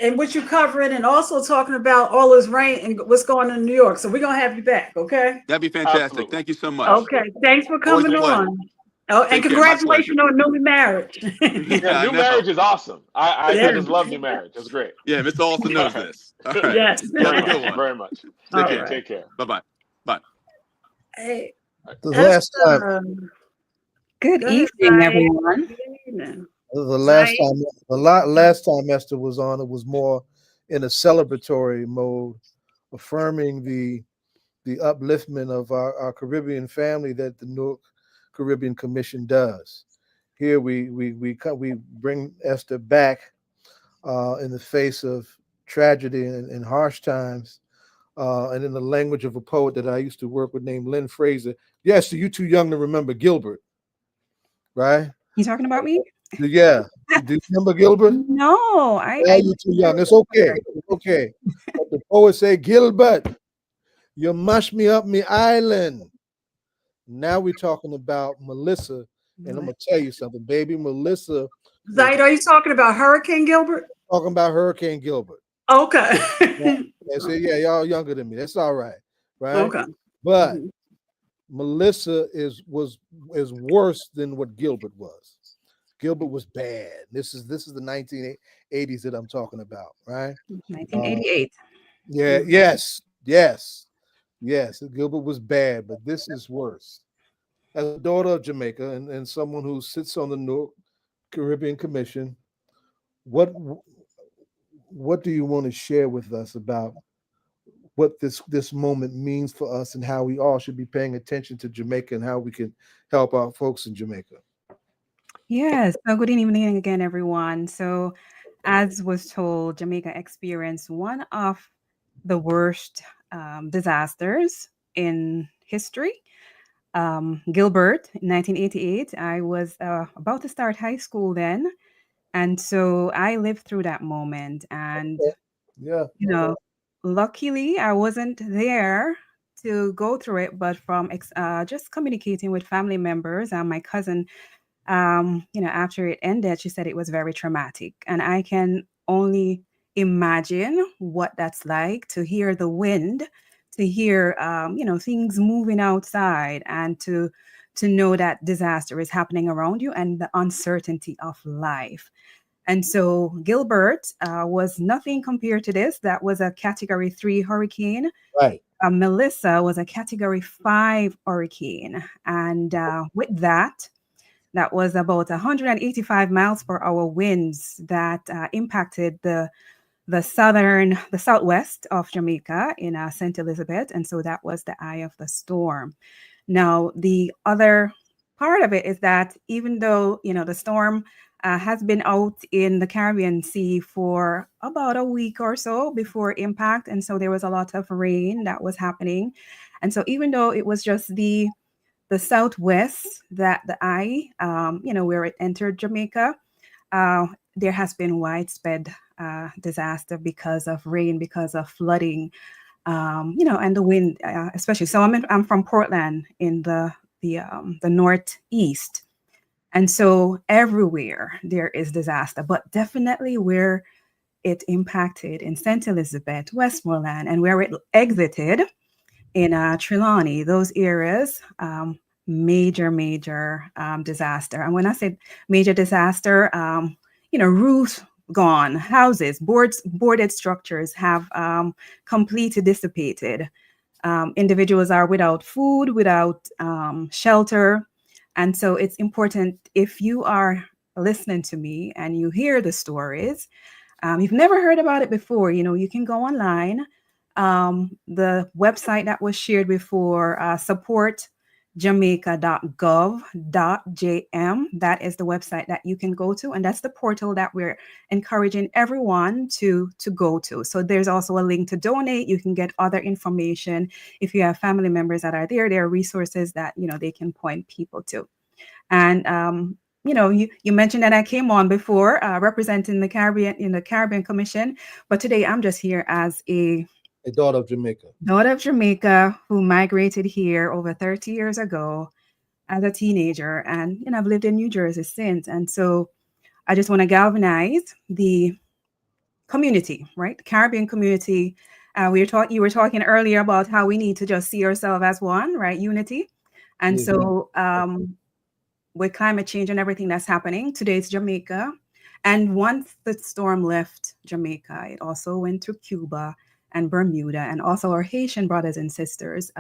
and what you covering, and also talking about all this rain and what's going on in New York. So we're gonna have you back, okay? That'd be fantastic. Absolutely. Thank you so much. Okay, thanks for coming on. Oh, and congratulations on newly marriage. Yeah, new marriage is awesome. I just love new marriage. It's great. Yeah, Mr. Olson knows this. All right. Yes. Very much. Take care. Bye-bye. Bye. Hey. The last time. Good evening, everyone. Good evening. Last time Esther was on, it was more in a celebratory mode, affirming the upliftment of our Caribbean family that the Newark Caribbean Commission does. Here we bring Esther back in the face of tragedy and harsh times, and in the language of a poet that I used to work with named Lynn Fraser. Yes, so you're too young to remember Gilbert, right? You talking about me? Yeah. Do you remember Gilbert? No, you're too young. It's okay. It's okay. But the poet say, Gilbert, you mush me up me island. Now we're talking about Melissa, and I'm gonna tell you something, baby. Melissa. Zaid, are you talking about Hurricane Gilbert? Talking about Hurricane Gilbert. Okay. Yeah, y'all younger than me. That's all right, right? Okay. But Melissa is worse than what Gilbert was. Gilbert was bad. This is the 1980s that I'm talking about, right? 1988. Yes. Gilbert was bad, but this is worse. As a daughter of Jamaica and someone who sits on the Newark Caribbean Commission, what what do you want to share with us about what this moment means for us and how we all should be paying attention to Jamaica and how we can help our folks in Jamaica? Yes. So good evening again, everyone. So, as was told, Jamaica experienced one of the worst disasters in history. Gilbert, in 1988. I was about to start high school then. And so I lived through that moment. And, Yeah. you know, luckily I wasn't there to go through it, but from just communicating with family members and my cousin, after it ended, she said it was very traumatic. And I can only imagine what that's like to hear the wind, to hear, things moving outside, and to know that disaster is happening around you and the uncertainty of life. And so Gilbert was nothing compared to this. That was a Category 3 hurricane. Right. Melissa was a Category 5 hurricane. And with that, that was about 185 miles per hour winds that impacted the southwest of Jamaica in St. Elizabeth. And so that was the eye of the storm. Now, the other part of it is that even though, the storm has been out in the Caribbean Sea for about a week or so before impact. And so there was a lot of rain that was happening. And so even though it was just the southwest, that the eye, where it entered Jamaica, there has been widespread disaster because of rain, because of flooding, and the wind, especially. So I'm from Portland in the northeast, and so everywhere there is disaster, but definitely where it impacted in St. Elizabeth, Westmoreland, and where it exited in Trelawney, those areas, major disaster. And when I say major disaster, roofs gone, houses, boarded structures have completely dissipated. Individuals are without food, without shelter. And so it's important, if you are listening to me and you hear the stories, you've never heard about it before, you can go online. The website that was shared before, supportjamaica.gov.jm, that is the website that you can go to, and that's the portal that we're encouraging everyone to go to. So there's also a link to donate. You can get other information. If you have family members that are there are resources that they can point people to. And you mentioned that I came on before representing the Caribbean in the Caribbean Commission, but today I'm just here as a daughter of Jamaica. Daughter of Jamaica who migrated here over 30 years ago as a teenager. And, I've lived in New Jersey since. And so I just want to galvanize the community, right? The Caribbean community. You were talking earlier about how we need to just see ourselves as one, right? Unity. And so with climate change and everything that's happening, today's Jamaica. And once the storm left Jamaica, it also went to Cuba and Bermuda, and also our Haitian brothers and sisters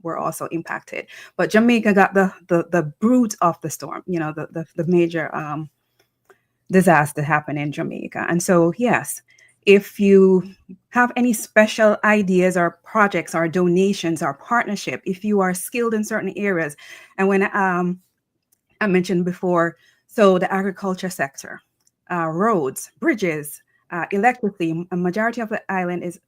were also impacted. But Jamaica got the brunt of the storm, the major disaster happened in Jamaica. And so, yes, if you have any special ideas or projects or donations or partnership, if you are skilled in certain areas, and when I mentioned before, so the agriculture sector, roads, bridges, electricity, a majority of the island is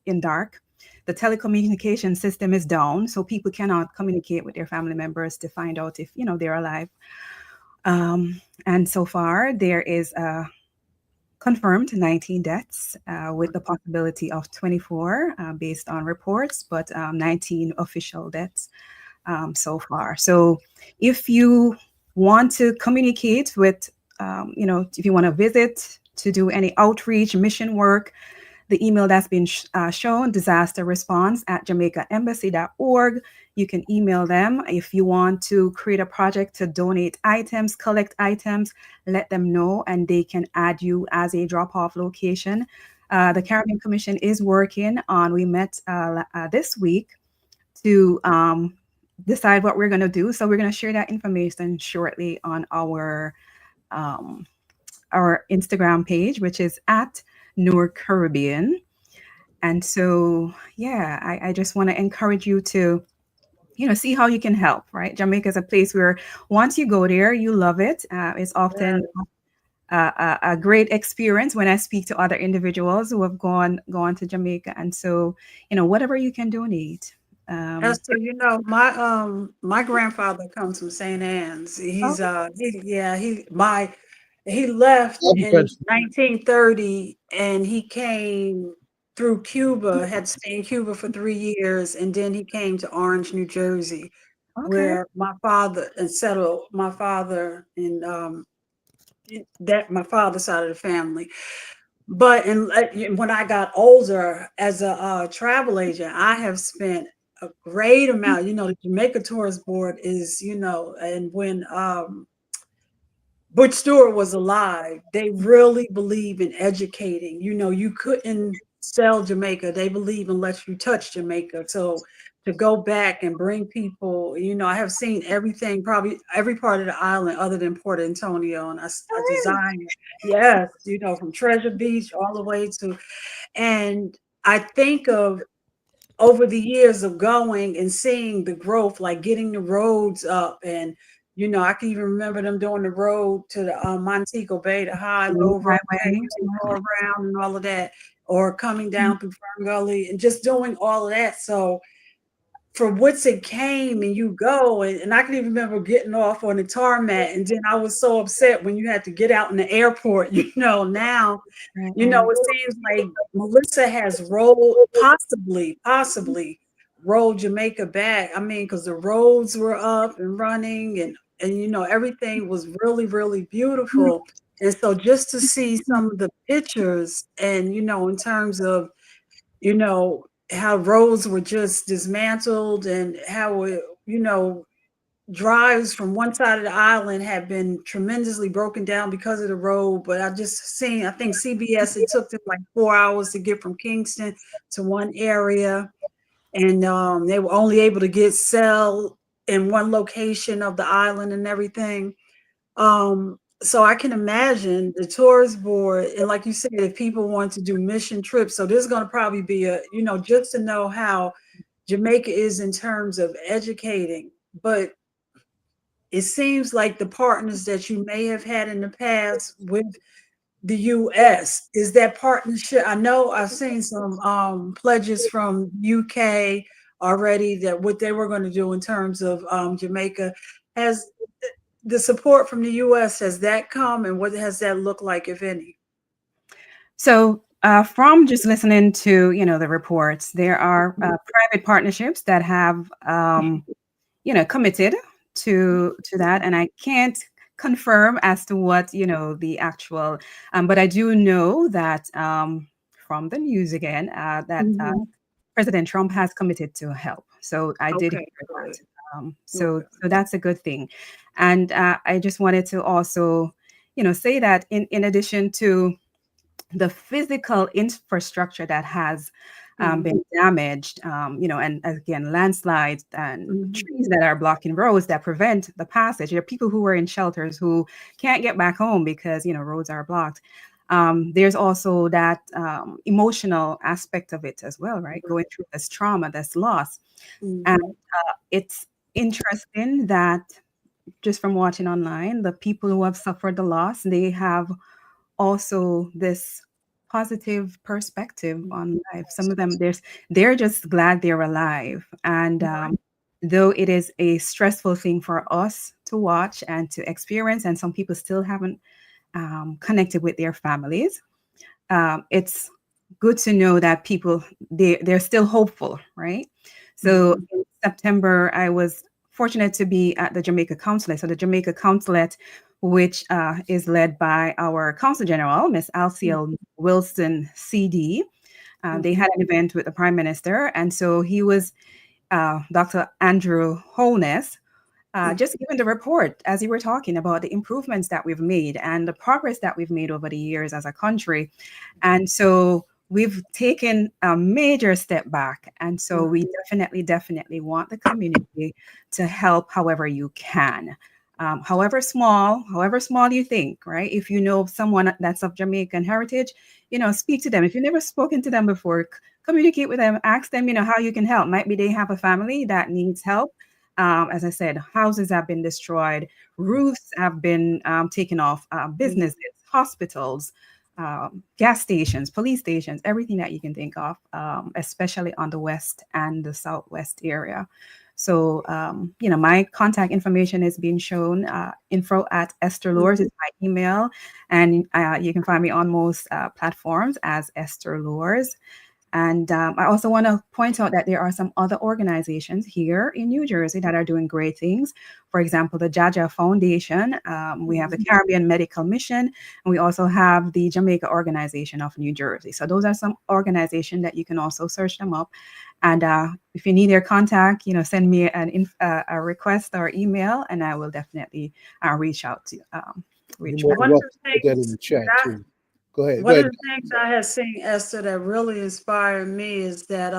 in dark. The telecommunication system is down, so people cannot communicate with their family members to find out if they're alive. And so far, there is confirmed 19 deaths with the possibility of 24 based on reports, but 19 official deaths so far. So if you want to communicate with, if you want to visit, to do any outreach, mission work, the email that's been shown, disasterresponse@jamaicaembassy.org. You can email them. If you want to create a project to donate items, collect items, let them know, and they can add you as a drop-off location. The Caribbean Commission is working on, we met this week to decide what we're going to do. So we're going to share that information shortly on our our Instagram page, which is at Noor Caribbean. And so, yeah, I just want to encourage you to, see how you can help, right? Jamaica is a place where once you go there, you love it. It's often a great experience when I speak to other individuals who have gone to Jamaica. And so, whatever you can donate. Esther, my grandfather comes from St. Anne's. He's he left in 1930 and he came through Cuba, had to stay in Cuba for 3 years, and then he came to Orange, New Jersey, where my father settled my father in my father's side of the family. But when I got older as a travel agent, I have spent a great amount. The Jamaica Tourist Board is, and when Butch Stewart was alive, they really believe in educating. You couldn't sell Jamaica. They believe in let you touch Jamaica. So to go back and bring people, I have seen everything, probably every part of the island other than Port Antonio. And I designed it. Yes, from Treasure Beach all the way to, and I think of over the years of going and seeing the growth, like getting the roads up and, I can even remember them doing the road to the Montego Bay, the high, low highway, go around and all of that, or coming down through Fern Gully and just doing all of that. So from whence it came and you go, and I can even remember getting off on the tarmac, and then I was so upset when you had to get out in the airport, now, it seems like Melissa has possibly rolled Jamaica back. I mean, because the roads were up and running and everything was really, really beautiful. And so just to see some of the pictures and, in terms of, how roads were just dismantled and how it, drives from one side of the island have been tremendously broken down because of the road. But I think CBS, it took them like 4 hours to get from Kingston to one area. And they were only able to get sell in one location of the island and everything. So I can imagine the tourist board, and like you said, if people want to do mission trips, so there's going to probably be just to know how Jamaica is in terms of educating. But it seems like the partners that you may have had in the past with the U.S. is that partnership. I know I've seen some pledges from UK already that what they were going to do in terms of Jamaica. Has the support from the U.S., has that come, and what has that looked like, if any? So from just listening to, the reports, there are private partnerships that have, committed to that. And I can't confirm as to what, the actual, but I do know that from the news again, that President Trump has committed to help. So I did hear that. So that's a good thing. And I just wanted to also, say that in addition to the physical infrastructure that has been damaged, and again, landslides and trees that are blocking roads that prevent the passage. There are people who are in shelters who can't get back home because, roads are blocked. There's also that emotional aspect of it as well, right? Going through this trauma, this loss. And it's interesting that just from watching online, the people who have suffered the loss, they have also this positive perspective on life. Some of them, they're just glad they're alive. And though it is a stressful thing for us to watch and to experience, and some people still haven't connected with their families, it's good to know that people, they're still hopeful, right? So in September, I was fortunate to be at the Jamaica Consulate. So the Jamaica Consulate, which is led by our Consul General, Miss Alciel Wilson, CD. They had an event with the Prime Minister. And so he was, Dr. Andrew Holness, just giving the report as you were talking about the improvements that we've made and the progress that we've made over the years as a country. And so we've taken a major step back. And so we definitely want the community to help however you can. however small you think, right? If you know someone that's of Jamaican heritage, speak to them. If you've never spoken to them before, communicate with them, ask them, how you can help. Might be they have a family that needs help. As I said, houses have been destroyed, roofs have been taken off, businesses, hospitals, gas stations, police stations, everything that you can think of, especially on the west and the southwest area. So, my contact information is being shown. Info at Esther Lewars is my email. And you can find me on most platforms as Esther Lewars. And I also want to point out that there are some other organizations here in New Jersey that are doing great things. For example, the Jaja Foundation. We have the Caribbean Medical Mission, and we also have the Jamaica Organization of New Jersey. So those are some organizations that you can also search them up. And if you need their contact, send me a request or email, and I will definitely reach out to reach out. Put that in the chat too. Go ahead. One of the things I have seen, Esther, that really inspired me is that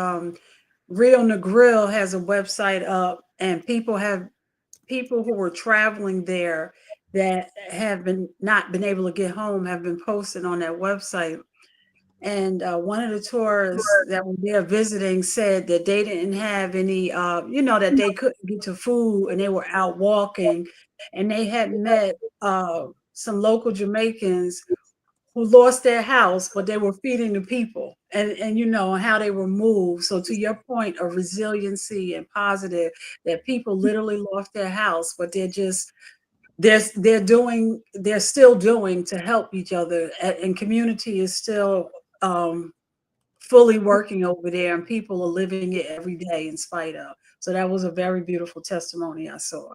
Rio Negril has a website up, and people who were traveling there that have not been able to get home have been posted on that website. And one of the tourists that were there visiting said that they didn't have any, that they couldn't get to food, and they were out walking, and they had met some local Jamaicans who lost their house, but they were feeding the people, and how they were moved. So to your point of resiliency and positive, that people literally lost their house, but they're still doing to help each other, and community is still fully working over there, and people are living it every day in spite of. So that was a very beautiful testimony I saw.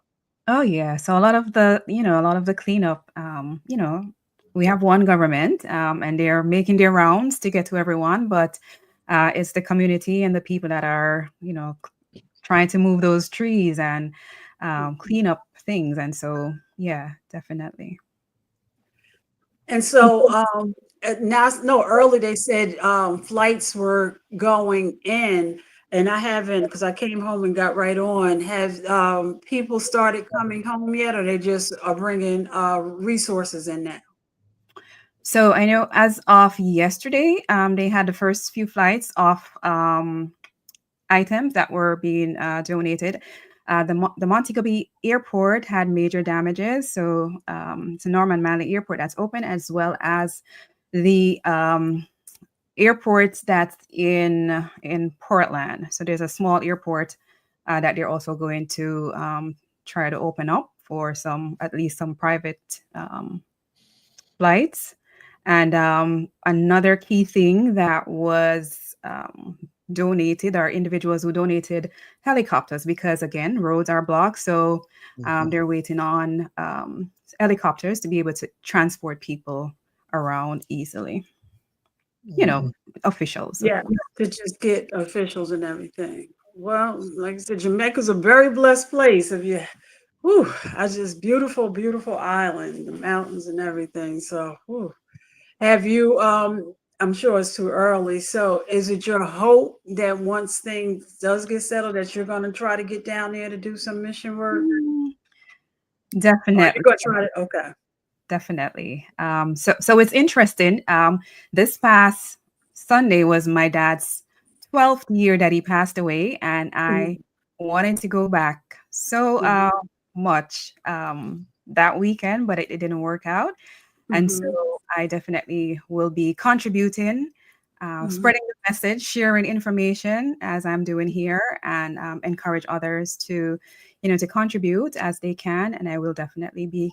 Oh yeah. So a lot of the cleanup, we have one government, and they're making their rounds to get to everyone, but it's the community and the people that are, trying to move those trees and clean up things. And so, yeah, definitely. And so early they said flights were going in, and I haven't, because I came home and got right on. Have people started coming home yet, or they just are bringing resources in now? So I know as of yesterday, they had the first few flights of items that were being donated. The Montego Bay Airport had major damages, so it's a Norman Manley Airport that's open, as well as the airports that's in Portland. So there's a small airport that they're also going to try to open up for at least some private flights. And another key thing that was donated are individuals who donated helicopters, because again, roads are blocked. So they're waiting on helicopters to be able to transport people around easily. Officials. Yeah, to just get officials and everything. Well, like I said, Jamaica's a very blessed place. Beautiful, beautiful island, the mountains and everything. So, have you, I'm sure it's too early. So is it your hope that once things does get settled, that you're going to try to get down there to do some mission work? Definitely. You're going to try to, okay. Definitely. So it's interesting. This past Sunday was my dad's 12th year that he passed away, and I wanted to go back so much that weekend, but it didn't work out. And so I definitely will be contributing, spreading the message, sharing information as I'm doing here, and encourage others to contribute as they can. And I will definitely be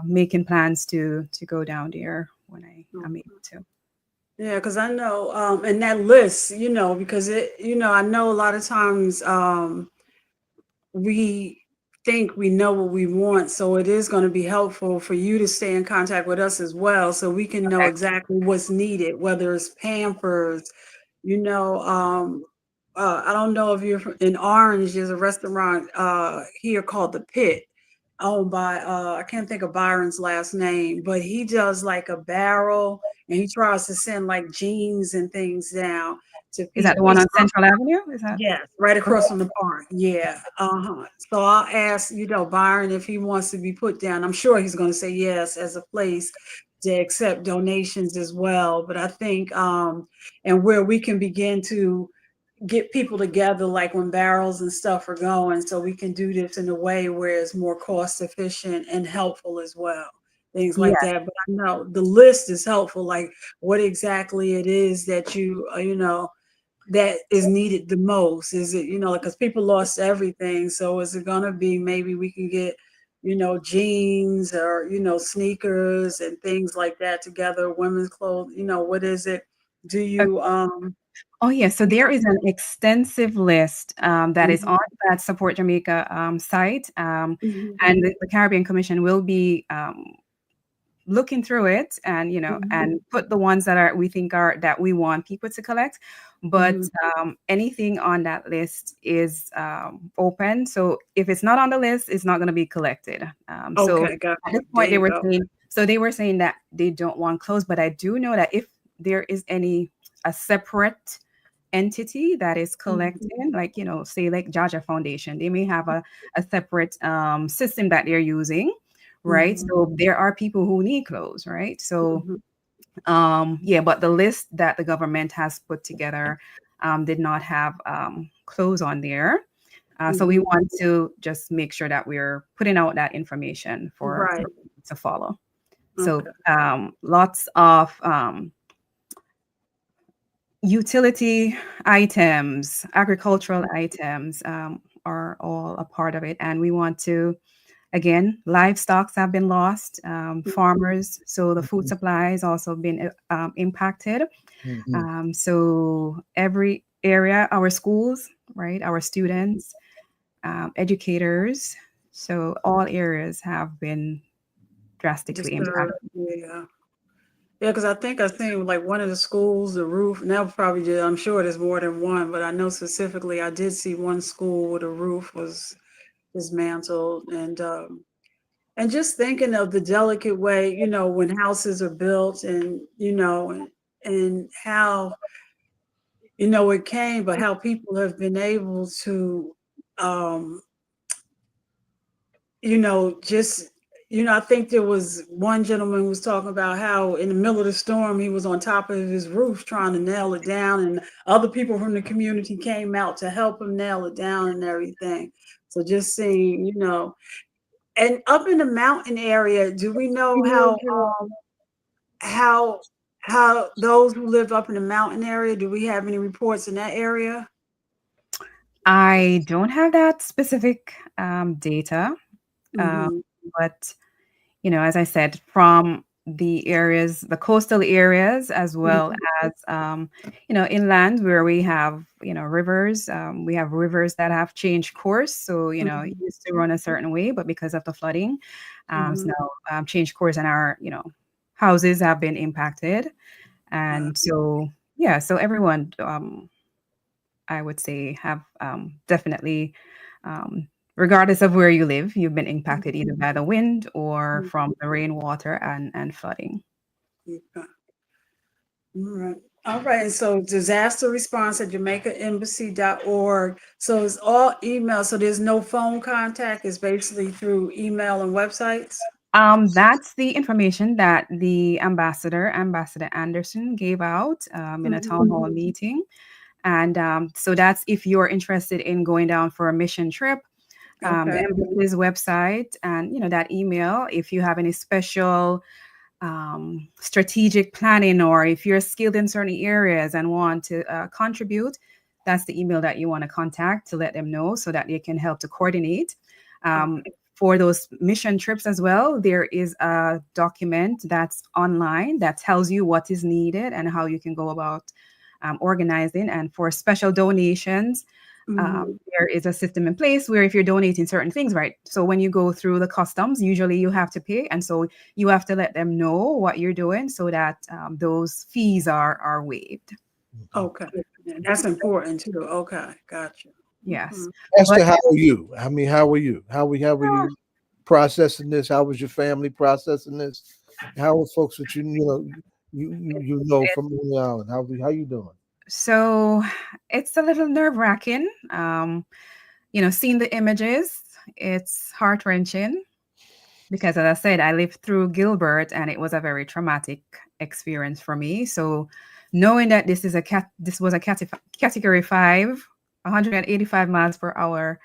making plans to go down there when I'm able to. Yeah, because I know, and that list, because I know a lot of times we think we know what we want, so it is going to be helpful for you to stay in contact with us as well, so we can know exactly what's needed, whether it's Pampers, I don't know if you're in Orange. There's a restaurant here called The Pit, owned by I can't think of Byron's last name, but he does like a barrel, and he tries to send like jeans and things down to Is that the people. one on Central Avenue? Is that? Yes, right across from the park. Yeah. So I'll ask, Byron, if he wants to be put down. I'm sure he's going to say yes as a place to accept donations as well. But I think, and where we can begin to get people together, like when barrels and stuff are going, so we can do this in a way where it's more cost efficient and helpful as well. Things like that. But I know the list is helpful, like what exactly it is that that is needed the most. Is it, because people lost everything. So is it going to be maybe we can get, jeans or, sneakers and things like that together, women's clothes, what is it? Do you, Oh, yeah. So there is an extensive list that is on that Support Jamaica site. And the Caribbean Commission will be looking through it and, and put the ones that we think that we want people to collect. But anything on that list is open. So if it's not on the list, it's not going to be collected. So at this point, they were saying that they don't want clothes. But I do know that if there is a separate entity that is collecting, like, say like Georgia Foundation, they may have a separate system that they're using, right? So there are people who need clothes, right? So but the list that the government has put together did not have clothes on there. So we want to just make sure that we're putting out that information for people to follow. So lots of utility items, agricultural items are all a part of it. And we want to, again, livestock have been lost, farmers. So the food supply has also been impacted. So every area, our schools, right, our students, educators, so all areas have been drastically impacted. Yeah, because I think I've seen like one of the schools, the roof, now probably just, I'm sure there's more than one, but I know specifically I did see one school where the roof was dismantled. And just thinking of the delicate way, when houses are built and, and how, it came, but how people have been able to, just, I think there was one gentleman who was talking about how in the middle of the storm, he was on top of his roof trying to nail it down, and other people from the community came out to help him nail it down and everything. So just seeing, and up in the mountain area, do we know how those who live up in the mountain area, do we have any reports in that area? I don't have that specific data, but as I said, from the areas, the coastal areas, as well as inland where we have rivers. We have rivers that have changed course. So it used to run a certain way, but because of the flooding, now changed course, and our houses have been impacted. And so everyone, I would say, have definitely, regardless of where you live, you've been impacted either by the wind or from the rainwater and flooding. All right. So disaster response at jamaicaembassy.org. So it's all email. So there's no phone contact. It's basically through email and websites. That's the information that the Ambassador Anderson, gave out in a town hall meeting. And so that's if you're interested in going down for a mission trip, the embassy's website and that email. If you have any special strategic planning, or if you're skilled in certain areas and want to contribute, that's the email that you want to contact to let them know so that they can help to coordinate. For those mission trips as well, there is a document that's online that tells you what is needed and how you can go about organizing. And for special donations, there is a system in place where if you're donating certain things, right? So when you go through the customs, usually you have to pay. And so you have to let them know what you're doing so that those fees are waived. Okay. That's important too. Okay. Gotcha. Yes. Esther, how are you? I mean, how are you? How were you processing this? How was your family processing this? How were folks that you know from the island? How you doing? So it's a little nerve-wracking. Seeing the images, it's heart-wrenching because, as I said, I lived through Gilbert and it was a very traumatic experience for me. So knowing that this was a category 5, 185 miles per hour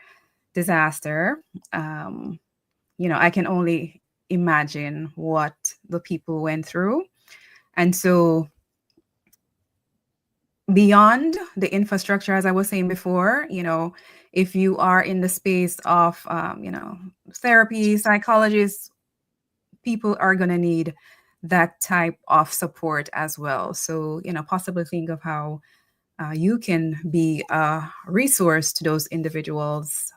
disaster, I can only imagine what the people went through. And so beyond the infrastructure, as I was saying before, if you are in the space of, therapy, psychologists, people are going to need that type of support as well. So, possibly think of how you can be a resource to those individuals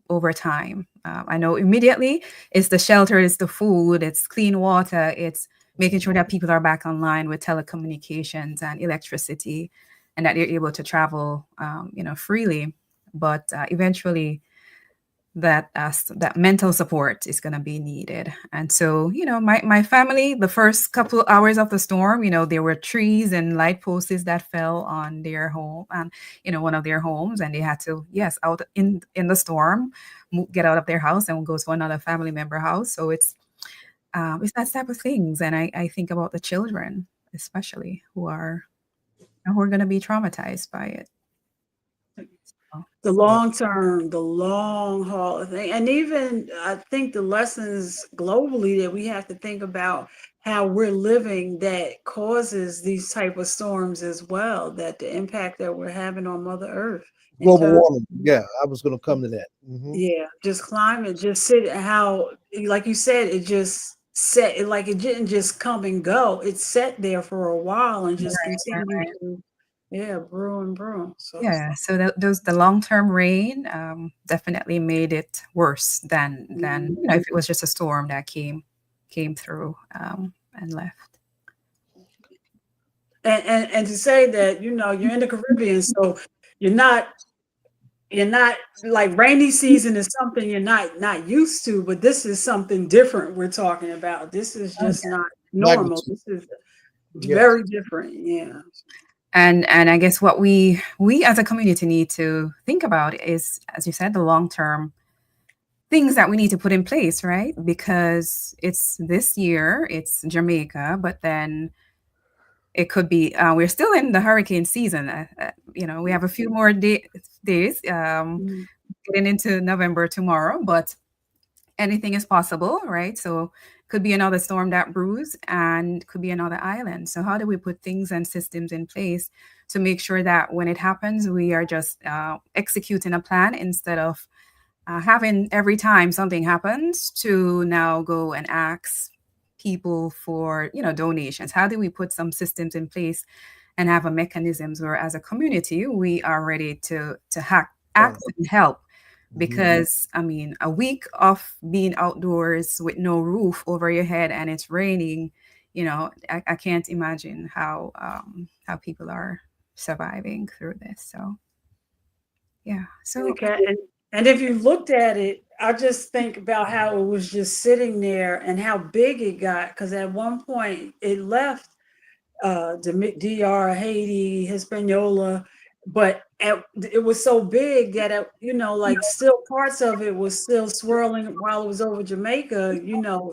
over time. I know immediately it's the shelter, it's the food, it's clean water, it's making sure that people are back online with telecommunications and electricity and that they're able to travel, freely. But eventually that mental support is going to be needed. And so, my family, the first couple hours of the storm, there were trees and light posts that fell on their home and, one of their homes, and they had to, out in the storm, get out of their house and go to another family member house. So it's that type of things. And I think about the children, especially who are going to be traumatized by it. The long term, the long haul thing. And even I think the lessons globally that we have to think about how we're living that causes these type of storms as well, that the impact that we're having on Mother Earth. Global warming. Yeah, I was going to come to that. Mm-hmm. Yeah, just climate, just how, like you said, it just set, it didn't just come and go. It sat there for a while and just continued to brew and brew. So so the long-term rain definitely made it worse than if it was just a storm that came through and left. And to say that you're in the Caribbean, so you're not like rainy season is something you're not used to, but this is something different we're talking about. This is just not normal. This is very different. Yeah. And I guess what we as a community need to think about is, as you said, the long-term things that we need to put in place, right? Because it's this year, it's Jamaica, but then it could be, we're still in the hurricane season. We have a few more days getting into November tomorrow, but anything is possible, right? So could be another storm that brews and could be another island. So how do we put things and systems in place to make sure that when it happens, we are just executing a plan instead of having every time something happens to now go and ask people for, donations? How do we put some systems in place and have a mechanisms where as a community, we are ready to act and help? Because a week of being outdoors with no roof over your head and it's raining, I can't imagine how people are surviving through this. So, yeah. So, and if you looked at it, I just think about how it was just sitting there and how big it got. Because at one point it left DR, Haiti, Hispaniola, but it was so big that still parts of it was still swirling while it was over Jamaica.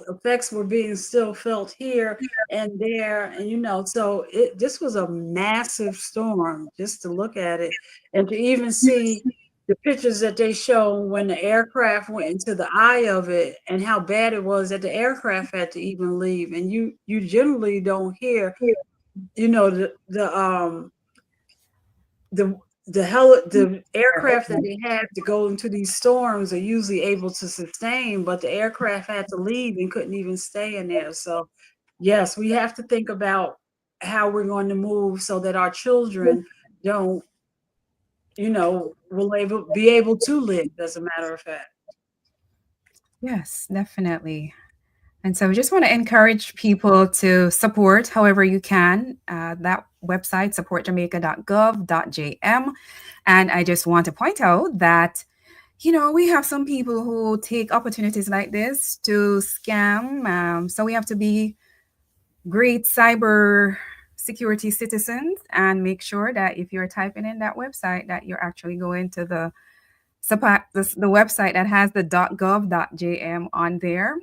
Effects were being still felt here and there, and so this was a massive storm. Just to look at it and to even see the pictures that they show when the aircraft went into the eye of it and how bad it was that the aircraft had to even leave. And you generally don't hear the aircraft that they had to go into these storms are usually able to sustain, but the aircraft had to leave and couldn't even stay in there. So yes, we have to think about how we're going to move so that our children don't, will be able to live, as a matter of fact. Yes, definitely. And so we just want to encourage people to support however you can. That website, supportjamaica.gov.jm. And I just want to point out that, we have some people who take opportunities like this to scam. So we have to be great cyber security citizens, and make sure that if you're typing in that website, that you're actually going to the website that has the .gov.jm on there.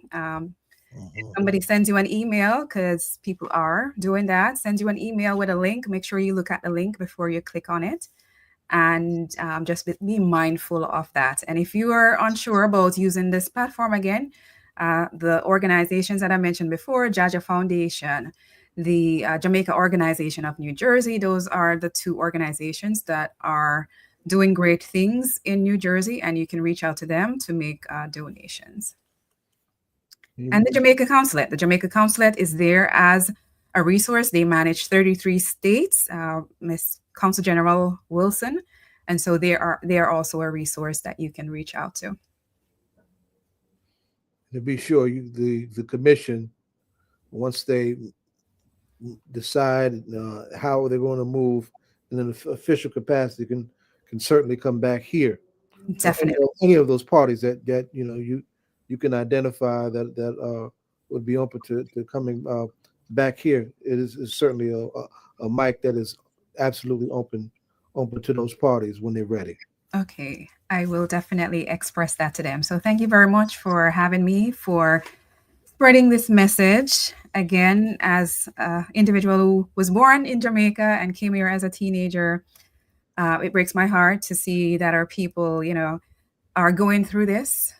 If somebody sends you an email, because people are doing that, send you an email with a link, make sure you look at the link before you click on it. And just be mindful of that. And if you are unsure about using this platform again, the organizations that I mentioned before, Jaja Foundation, the Jamaica Organization of New Jersey, those are the two organizations that are doing great things in New Jersey, and you can reach out to them to make donations. And the Jamaica Consulate. The Jamaica Consulate is there as a resource. They manage 33 states, Miss Consul General Wilson. And so they are also a resource that you can reach out to. To be sure, the commission, once they decide how they're going to move in an official capacity, can certainly come back here. Definitely. Any of those parties that you can identify that would be open to coming back here. It is certainly a mic that is absolutely open to those parties when they're ready. Okay, I will definitely express that to them. So thank you very much for having me, for spreading this message. Again, as an individual who was born in Jamaica and came here as a teenager, it breaks my heart to see that our people, are going through this,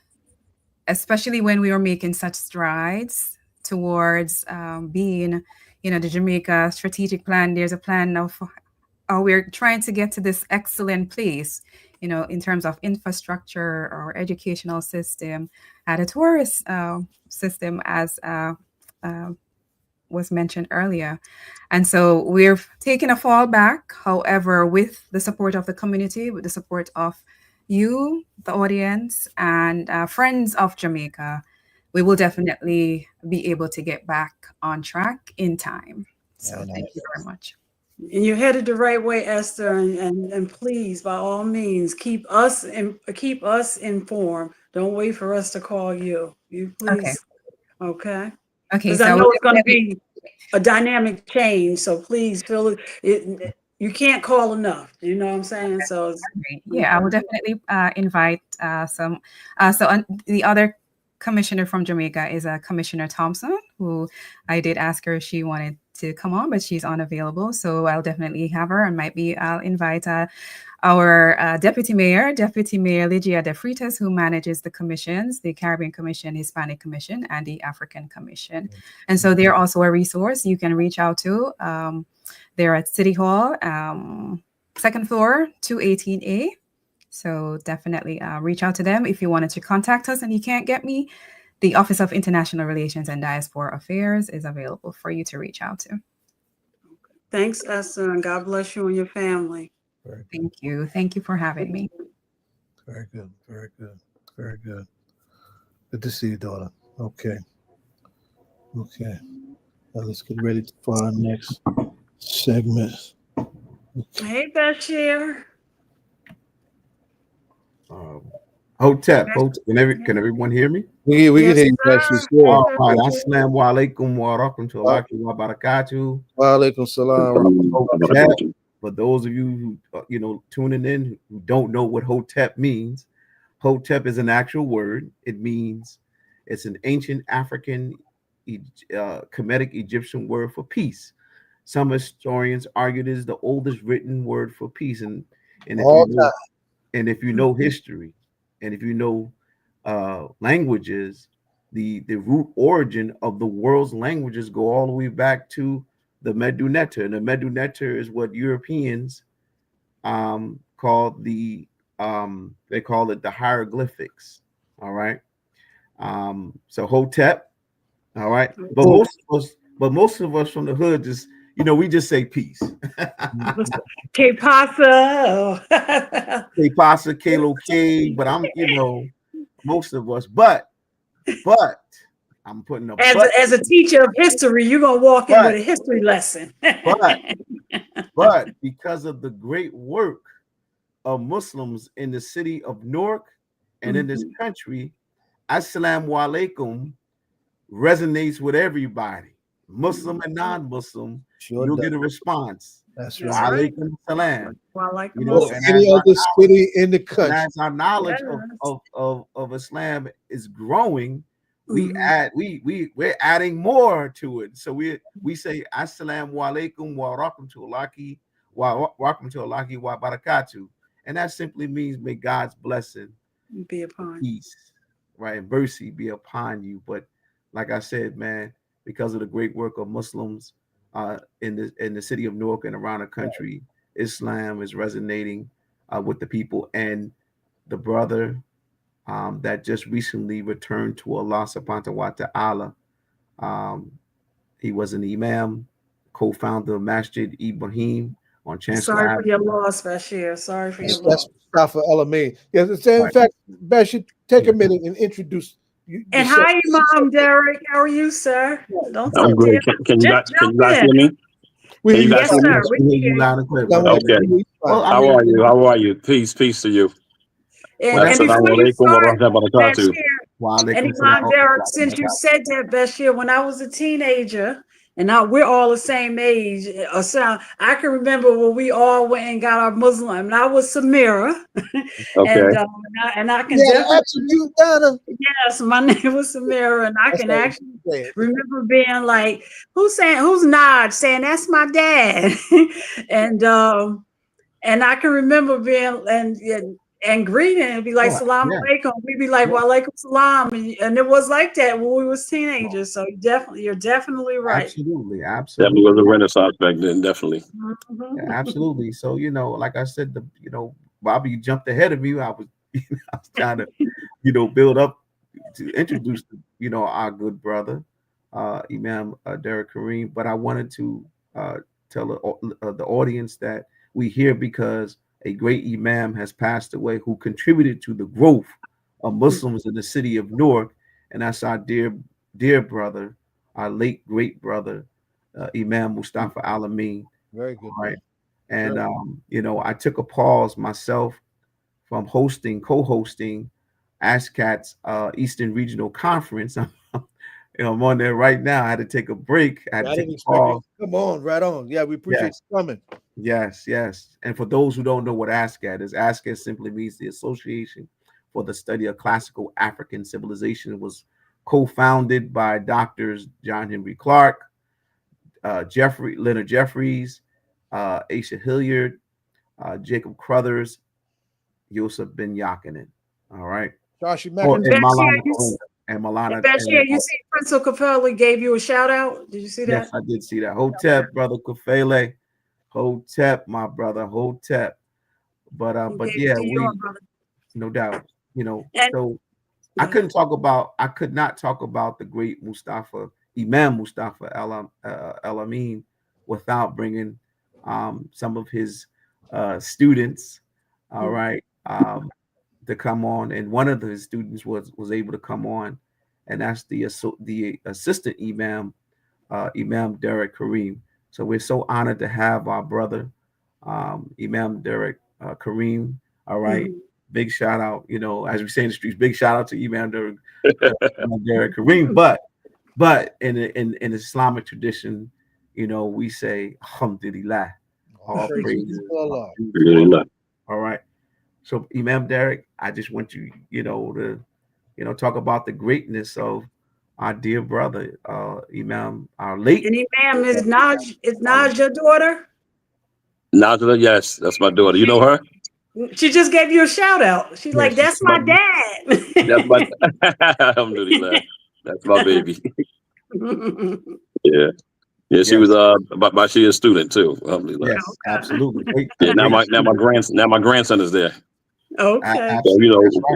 especially when we are making such strides towards being, the Jamaica strategic plan. There's a plan of how we're trying to get to this excellent place, in terms of infrastructure or educational system, the tourist system, as was mentioned earlier. And so we're taking a fall back. However, with the support of the community, with the support of you, the audience, and friends of Jamaica, we will definitely be able to get back on track in time. So thank you very much. And you're headed the right way, Esther. And please, by all means, keep us informed. Don't wait for us to call you. You please. Okay. Because I know it's going to be a dynamic change. So please feel it. You can't call enough. You know what I'm saying? So yeah, I will definitely invite some. So the other commissioner from Jamaica is Commissioner Thompson, who I did ask her if she wanted to come on, but she's unavailable. So I'll definitely have her, and I'll invite our Deputy Mayor Ligia De Freitas, who manages the commissions, the Caribbean Commission, Hispanic Commission, and the African Commission. And so they're also a resource you can reach out to. They're at City Hall, second floor, 218A. So definitely reach out to them if you wanted to contact us and you can't get me. The Office of International Relations and Diaspora Affairs is available for you to reach out to. Thanks, Esther, and God bless you and your family. Thank you. Thank you for having me. Very good. Very good. Very good. Good to see you, daughter. Okay. Now let's get ready for our next segment. Okay. Hey, Bashir. Hotep, can everyone hear me? We can hear you, Bashir. All right. Assalamu alaikum wa rahmatullahi wa barakatuh. Wa alaikum salam. Hotep. For those of you who tuning in who don't know what Hotep means, Hotep is an actual word. It means it's an ancient African Kemetic Egyptian word for peace. Some historians argue it is the oldest written word for peace, and if you know history, and if you know languages, the root origin of the world's languages go all the way back to the Medu Neter. And the Medu Neter is what Europeans call they call it the hieroglyphics. All right. So Hotep. All right. But most of us from the hood just, we just say peace. Que pasa? Que pasa, que lo que, but I'm, most of us, but I'm putting up. As a teacher of history, you're going to walk in with a history lesson. but because of the great work of Muslims in the city of Newark and in this country, Assalamu alaikum resonates with everybody. Muslim and non-Muslim, Sure you'll does. get a response. That's That's right. right. Alaikum salam. Well, like You Or know, and any other city in the and country. as our knowledge Yes. of Islam is growing, we Mhm. we're adding more to it. So we say assalamu alaikum wa rahmatullahi wa barakatuh, and that simply means may God's blessing, Be upon. peace, right, and mercy be upon you. But like I said, man, because of the great work of Muslims in the city of Newark and around the country, Islam is resonating with the people. And the brother that just recently returned to Allah subhanahu wa ta'ala, he was an imam, co-founder of Masjid Ibrahim on Chancellor Sorry for your Avenue. loss, Bashir. Sorry for your That's loss. Mustafa El-Amin. Yes, in Right. fact, Bashir, take a minute and introduce And yourself. hi, Imam Derek. How are you, sir? Don't I'm tell great. Dale. Can you guys Jump in. hear me? We Can hear you you guys Yes, hear fine. me? sir. We We hear you hear you. loud and clear, No, brother. we Okay. hear you fine. Well, I How mean, are you? How are you? Peace to you. well, And that's before Assalamu you alaikum wa start, rahmatullahi wa barakatuh. Bashir, wa and alaikum salam Imam wa Derek, rahmatullahi since you wa said that, Bashir, when I was a teenager, and now we're all the same age, or sound, I can remember when we all went and got our Muslim, and I was Samira, Okay. and I can Yeah, definitely, absolute Donna. yes, my name was Samira, and I That's can how actually you say it. remember being like, who's Nod saying that's my dad, and I can remember being and greeting and be like, Oh, salam yeah, alaikum. We'd be like, yeah, wa alaikum salam. And it was like that when we was teenagers. So you're definitely right. absolutely, Definitely absolutely, was a renaissance back then, definitely. Mhm. yeah, absolutely. So like I said, Bobby, you jumped ahead of me. I was trying to build up to introduce our good brother, Imam Derek Kareem. But I wanted to tell the audience that we here because a great Imam has passed away who contributed to the growth of Muslims in the city of Newark, and that's our dear brother, our late great brother, Imam Mustafa El-Amin. Very good. Right. Man. And I took a pause myself from co-hosting ASCAT's Eastern Regional Conference. I'm on there right now. I had to take a break. I had I to take didn't a expect pause. it. Come on, right on. Yeah, we appreciate Yes. you coming. Yes. And for those who don't know what ASCAT is, ASCAT simply means the Association for the Study of Classical African Civilization. It was co-founded by doctors John Henry Clark, Leonard Jeffries, Asa Hilliard, Jacob Crothers, Yosef Ben Yakinen. All right. Joshua And Bashir, Malana you, Kalinga. And Malana. Bashir, you see Prince Okafeli gave you a shout out. Did you see Yes, that? I did see that. Hotep, brother Kufele. Hotep, my brother. Hotep. But He gave yeah, it to your brother. no doubt. And So I could not talk about the great Imam Mustafa El-Amin without bringing some of his students, all right, to come on. And one of his students was able to come on, and that's the assistant Imam, Imam Derek Kareem. So we're so honored to have our brother, Imam Derek Kareem. All right. Big shout out, as we say in the streets, big shout out to Imam Derek Kareem. But in Islamic tradition, we say Alhamdulillah. All praises. All right. So Imam Derek, I just want you, to talk about the greatness of our dear brother, Imam, our late. And Imam is Naj your daughter? Najla, yes, that's my daughter. You know her? She just gave you a shout out. She's like, that's my dad. That's my Alhamdulillah. That's my baby. Yeah. Yeah, she was Bashir's student too. Alhamdulillah. Yes, absolutely. Yeah, now my grandson is there. Okay. So,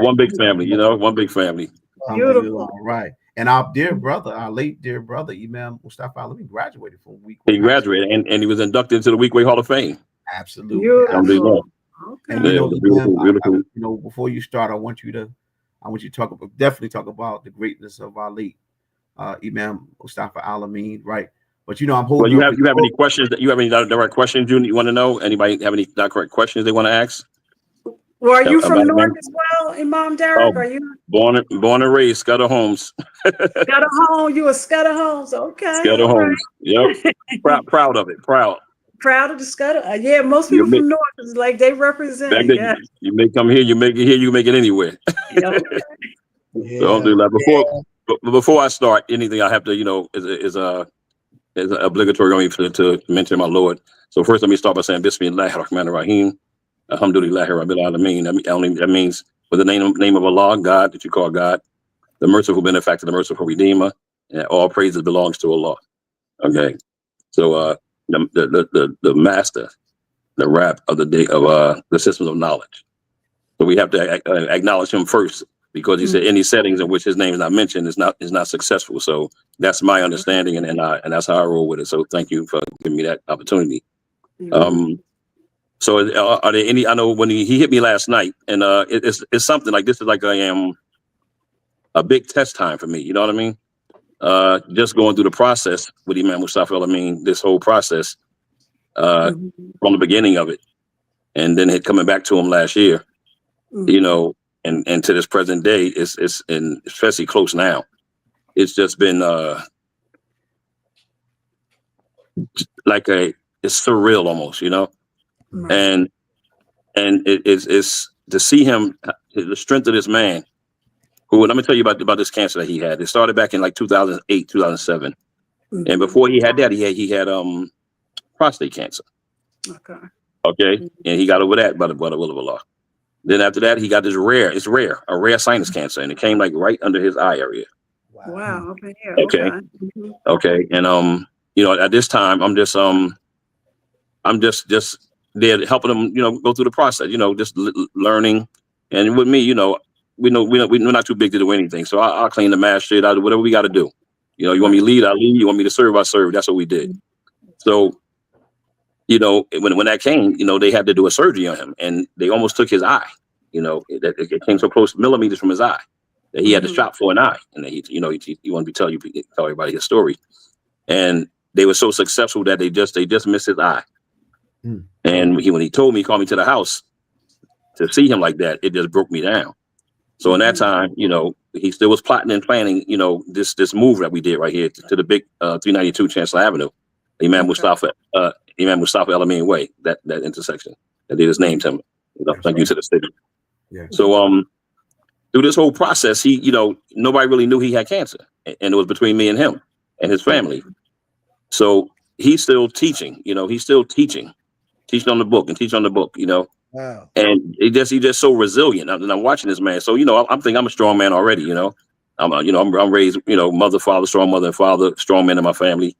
one big family, one big family. Beautiful. All right. And our dear brother, our late dear brother, Imam Mustafa El-Amin, graduated from Weequahic. He graduated and he was inducted into the Weequahic Hall of Fame. Absolutely. Beautiful. And beautiful. Before you start, I want you to definitely talk about the greatness of our late Imam Mustafa El-Amin, right? But I'm holding. Well, you have any questions? You have any direct questions you want to know? Anybody have any direct questions they want to ask? Well, are you Am from I- Newark as well, Imam Derek? Oh, Are you born and raised, Scudder Homes. Scudder Holmes? You a Scudder Holmes? Okay, Scudder all right. Homes. Yep. Proud of it. Proud. Proud of the Scudder. Yeah, most You people make, from Newark is like they represent back it. then, Yeah. you may come here, you make it here, you make it anywhere. Yeah, okay. So I'll do that. Before I start anything, I have to, is obligatory on me to mention my Lord. So first, let me start by saying Bismillahir Rahmanir Rahim. Alhamdulillahi Rabbil Alameen. That means with the name of Allah, God, that you call God, the merciful benefactor, the merciful redeemer, and all praises belongs to Allah. Okay. So the master, the rap of the day of the system of knowledge. So we have to acknowledge him first, because he said any settings in which his name is not mentioned is not successful. So that's my understanding, and that's how I roll with it. So thank you for giving me that opportunity. So are there any? I know when he hit me last night, and it's something like this is like a big test time for me. You know what I mean? Just going through the process with Imam Mustafa El-Amin, this whole process from the beginning of it, and then coming back to him last year. You know, and to this present day, it's and especially close now. It's just been it's surreal almost, you know, and it's to see him, the strength of this man. Who, let me tell you about this cancer that he had. It started back in like 2008, 2007, and before he had that, he had prostate cancer. Okay, and he got over that by the will of Allah. Then after that, he got this rare sinus cancer, and it came like right under his eye area. Wow. Okay. Yeah, okay. Okay. And you know, at this time, I'm just there helping him, you know, go through the process, you know, just learning. And with me, you know, we're not too big to do anything, so I'll clean the mash shit. I'll do whatever we got to do. You know, you want me to lead, I lead. You want me to serve, I serve. That's what we did. So, you know, when that came, you know, they had to do a surgery on him, and they almost took his eye. You know, it came so close, millimeters from his eye, that he had to shop for an eye, and he wanted to tell everybody his story. And they were so successful that they just missed his eye. And when he told me, he called me to the house to see him like that, it just broke me down. So in that time, you know, he still was plotting and planning, you know, this move that we did right here to the big 392 Chancellor Avenue, Imam Mustafa El-Amin Way, that intersection that they just named him. Thank you to the city. Yeah. So through this whole process, he, you know, nobody really knew he had cancer, and it was between me and him and his family. So he's still teaching, you know, teaching on the book and teach on the book, you know. Wow. And he's just so resilient. And I'm watching this man. So, you know, I'm thinking I'm a strong man already, you know. I'm raised, you know, mother, father, strong mother and father, strong man in my family.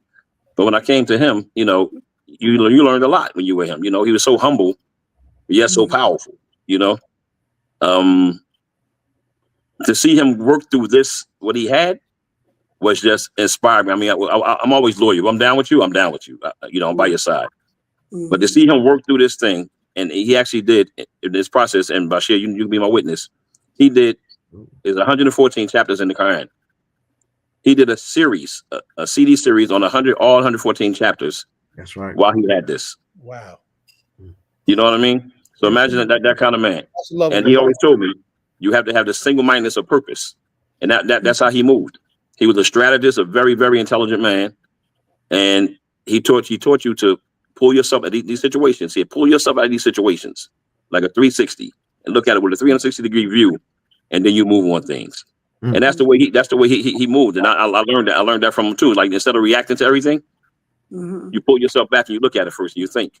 But when I came to him, you know, you learned a lot when you were him. You know, he was so humble, yet so powerful, you know. To see him work through this, what he had, was just inspiring. I mean, I'm always loyal. I'm down with you. I'm down with you. You know, I'm by your side. But to see him work through this thing, and he actually did in this process, and Bashir, you can be my witness. He did, there's 114 chapters in the Quran. He did a series, a CD series on all 114 chapters. That's right. While he had this. Wow. You know what I mean? So imagine that kind of man. And he always told me, you have to have the single-mindedness of purpose. And that's how he moved. He was a strategist, a very, very intelligent man. And he taught you to pull yourself out of these situations. He said, pull yourself out of these situations like a 360 and look at it with a 360-degree view, and then you move on things. And that's the way he moved. And I learned that. I learned that from him too. Like, instead of reacting to everything, you pull yourself back and you look at it first and you think.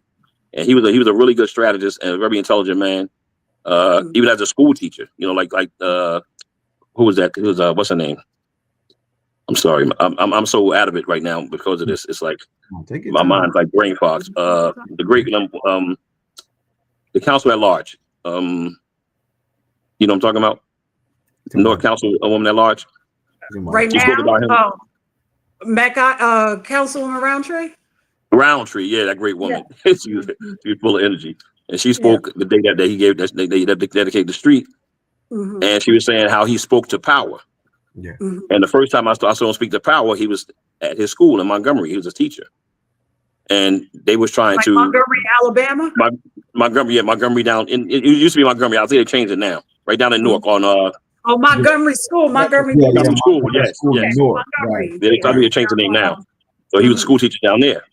And he was a really good strategist and a very intelligent man. Even as a school teacher, you know, like who was that? It was what's her name? I'm sorry, I'm so out of it right now because of this. It's like my mind's like brain fogs. The great the council at large. You know what I'm talking about? North Council, a woman at large. Right now, Councilwoman Roundtree, yeah, that great woman. Yeah. she was full of energy, and she spoke the day that he gave that they dedicated the street, and she was saying how he spoke to power. Yeah. And the first time I saw him speak to power, he was at his school in Montgomery. He was a teacher, and they was trying to Montgomery, Alabama. Montgomery down in it used to be Montgomery. I think they changed it now. Right down in Newark on Montgomery School, Montgomery. Montgomery School, yes. Montgomery. They told me to change the name now. So he was a school teacher down there.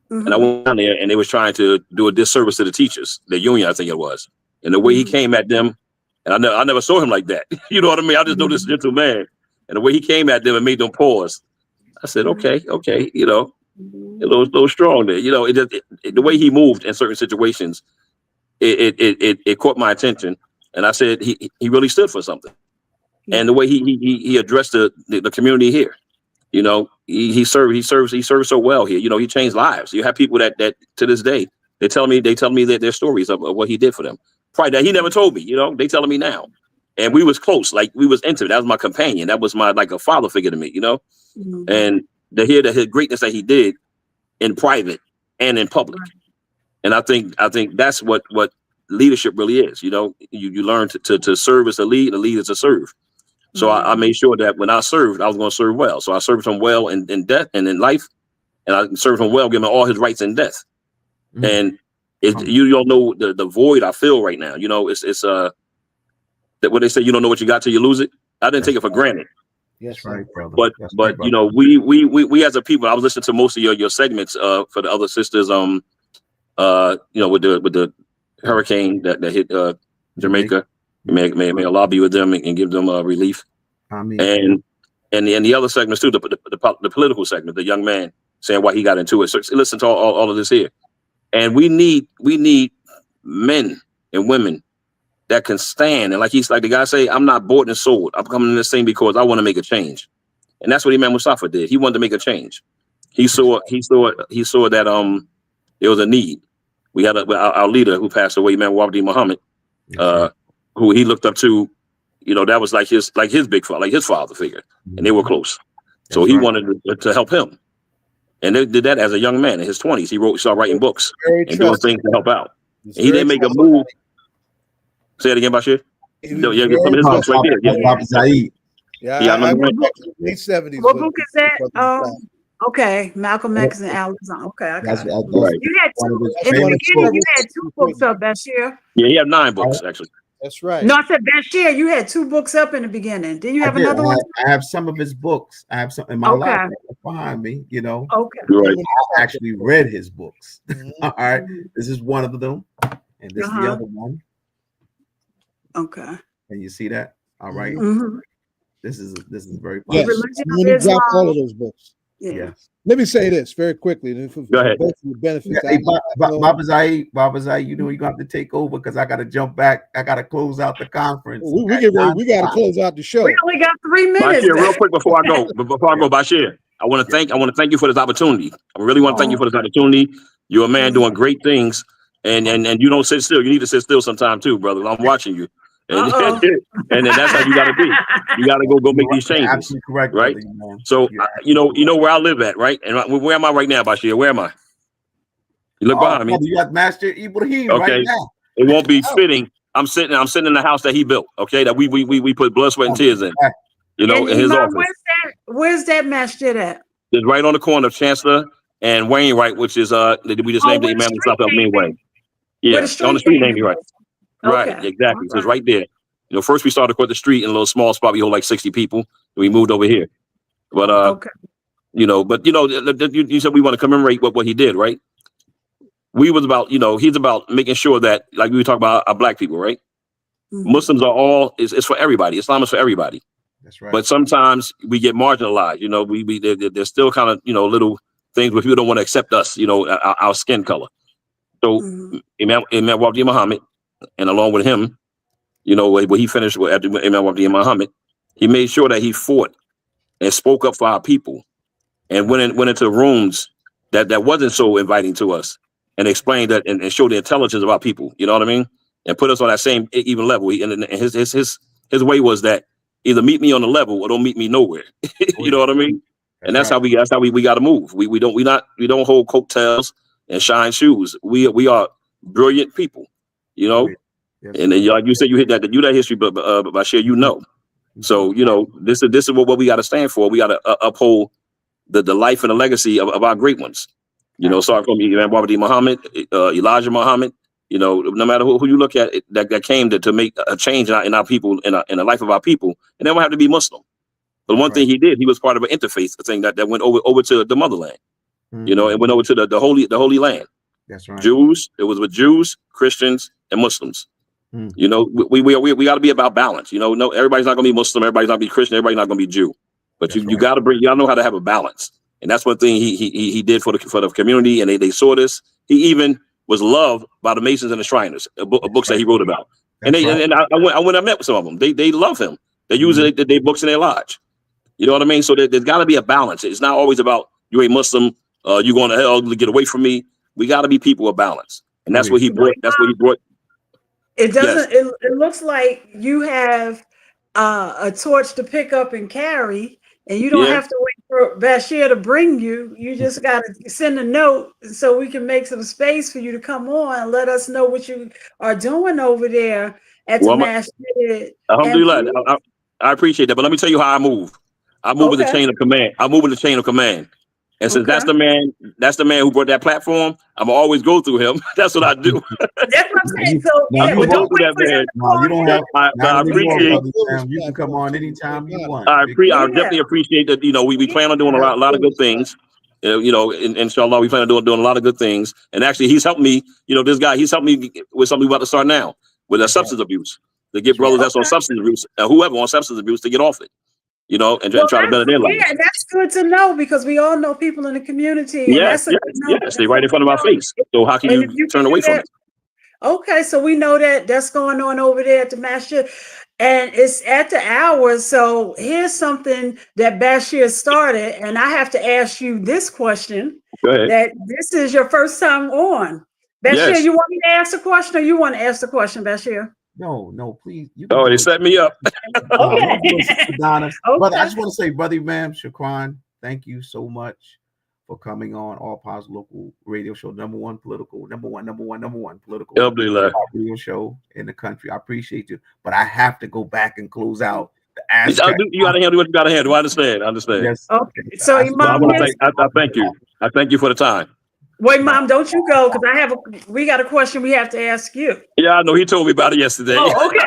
And I went down there and they was trying to do a disservice to the teachers, the union, I think it was. And the way he came at them, and I never saw him like that. You know what I mean? I just know this gentle man. And the way he came at them and made them pause, I said, okay, you know, a little strong there. You know, the way he moved in certain situations, it caught my attention. And I said, he really stood for something. And the way he addressed the community here, you know, he served so well here. You know, he changed lives. You have people that to this day, they tell me that their stories of what he did for them. Probably that he never told me, you know, they telling me now. And we was close, like we was intimate. That was my companion. That was my like a father figure to me, you know. And to hear his greatness that he did in private and in public. And I think that's what leadership really is. You know, you learn to serve as to lead, and lead as to serve. So I made sure that when I served, I was going to serve well. So I served him well in death and in life, and I served him well, giving him all his rights in death. And you don't know the void I feel right now. You know, it's that what they say, you don't know what you got till you lose it. I didn't take it for granted. Yes, right, brother. But you know, we as a people, I was listening to most of your segments for the other sisters. You know, with the hurricane that hit Jamaica. May Allah be with them and give them relief. And the other segments too, the political segment, the young man saying why he got into it. So listen to all of this here. And we need men and women that can stand. And like the guy say, I'm not bought and sold. I'm coming in this thing because I want to make a change. And that's what Imam Mustafa did. He wanted to make a change. He saw that there was a need. We had our leader who passed away, Imam Muhammad, who he looked up to. You know, that was like his big father, like his father figure, and they were close. So he wanted to help him, and they did that as a young man in his 20s. He started writing books and doing things to help out. And he didn't make a move. Say it again, Bashir. No, yeah, some of his books right there. Yeah, I went back to the 70s. What book is that? Okay, Malcolm X and Alexander. Okay, I got it. Right. You had two. In the beginning, you had 2 books up, Bashir. Yeah, he had 9 books actually. That's right. No, I said Bashir. You had 2 books up in the beginning. Didn't you have another one? I have some of his books. I have some in my library behind me. You know. Okay. Right. I actually read his books. All right. This is one of them, and this is the other one. Okay. And you see that? All right. This is very yes. I'm going to drop all of those books. Yeah. Let me say this very quickly. Go ahead. Benefits. Hey, Baba Zai, you know you're going to have to take over because I got to jump back. I got to close out the conference. We got to close out the show. We only got 3 minutes. Bashir, real quick before I go, Bashir, I want to thank you for this opportunity. I really want to thank you for this opportunity. You're a man doing great things, and you don't sit still. You need to sit still sometime too, brother. I'm watching you. And then that's how you got to be. You got to go make these changes. Absolutely correct, right? Brother, so you know where I live at, right? And where am I right now, Bashir? Where am I? You look behind me. You got Master Ibrahim right now. It won't be fitting. I'm sitting in the house that he built. Okay, that we put blood, sweat, and tears in. You know, in his office. Where's that masjid at? It's right on the corner of Chancellor and Wainwright, which is we just named the Imam Mustafa El-Amin way. Yeah, on the street name, you're right. Right, exactly. So it's right there. You know, first we started across the street in a little small spot. We hold like 60 people. We moved over here. But you said we want to commemorate what he did, right? We was about, he's about making sure that, like we were talking about our black people, right? Muslims are all it's for everybody. Islam is for everybody. That's right. But sometimes we get marginalized. You know, there's still kind of little things where people don't want to accept us. Our skin color. So Imam Muhammad. And along with him, when he finished after Imam Muhammad, he made sure that he fought and spoke up for our people, and went into rooms that wasn't so inviting to us, and explained that and showed the intelligence of our people. You know what I mean? And put us on that same even level. And his way was that either meet me on the level or don't meet me nowhere. You know what I mean? And that's how we got to move. We don't hold coattails and shine shoes. We are brilliant people. And then, like you said, you hit that history, but Bashir, So this is what we got to stand for. We got to uphold the life and the legacy of our great ones. Starting from Imam Muhammad, Elijah Muhammad, You know, no matter who you look at, that came to make a change in our people, in the life of our people, and they don't have to be Muslim. But one thing he did, he was part of an interfaith thing that went over to the motherland. You know, it went over to the holy land. That's right. Jews, it was with Jews, Christians, and Muslims. You know, we got to be about balance. You know, no, everybody's not going to be Muslim, everybody's not going to be Christian, everybody's not going to be Jew. But you got to bring, y'all know how to have a balance, and that's one thing he did for the community, and they saw this. He even was loved by the Masons and the Shriners, books that he wrote about. And I went and met with some of them. They love him. They use their books in their lodge. You know what I mean? So there's got to be a balance. It's not always about you ain't Muslim, you going to hell, get away from me. We got to be people of balance, and that's what he brought. That's what he brought. It doesn't. Yes. It looks like you have a torch to pick up and carry, and you don't have to wait for Bashir to bring you. You just got to send a note so we can make some space for you to come on and let us know what you are doing over there at the masjid. Alhamdulillah, I appreciate that, but let me tell you how I move. I move with the chain of command. I move with the chain of command. And since that's the man who brought that platform, I'm always go through him. That's what I do. That's what I'm saying. So you don't have. I appreciate. You can come on anytime you want. I definitely appreciate that. You know, we plan on doing a lot of good things. You know, inshallah, we plan on doing a lot of good things. And actually, he's helped me. You know, this guy, he's helped me with something we're about to start now with substance abuse, to get brothers that's on substance abuse, whoever on substance abuse, to get off it. You know, and try to better their life. Yeah, that's good to know, because we all know people in the community. Yes, they right in front of our face. So how can you turn away from it? Okay, so we know that's going on over there at the masjid, and it's at the hour. So here's something that Bashir started, and I have to ask you this question. Go ahead. That this is your first time on. Bashir, you want me to ask the question, or you want to ask the question, Bashir? No, please. They set me up. Okay. Brother, I just want to say, brother, ma'am, Shukran, thank you so much for coming on All Pause Local Radio Show, number one political radio show in the country. I appreciate you, but I have to go back and close out the aspect. You got to handle what you got to handle. I understand. Yes. Okay. So, Imam, I thank you. I thank you for the time. Wait, Mom, don't you go, because we got a question we have to ask you. Yeah, I know. He told me about it yesterday. Oh, okay.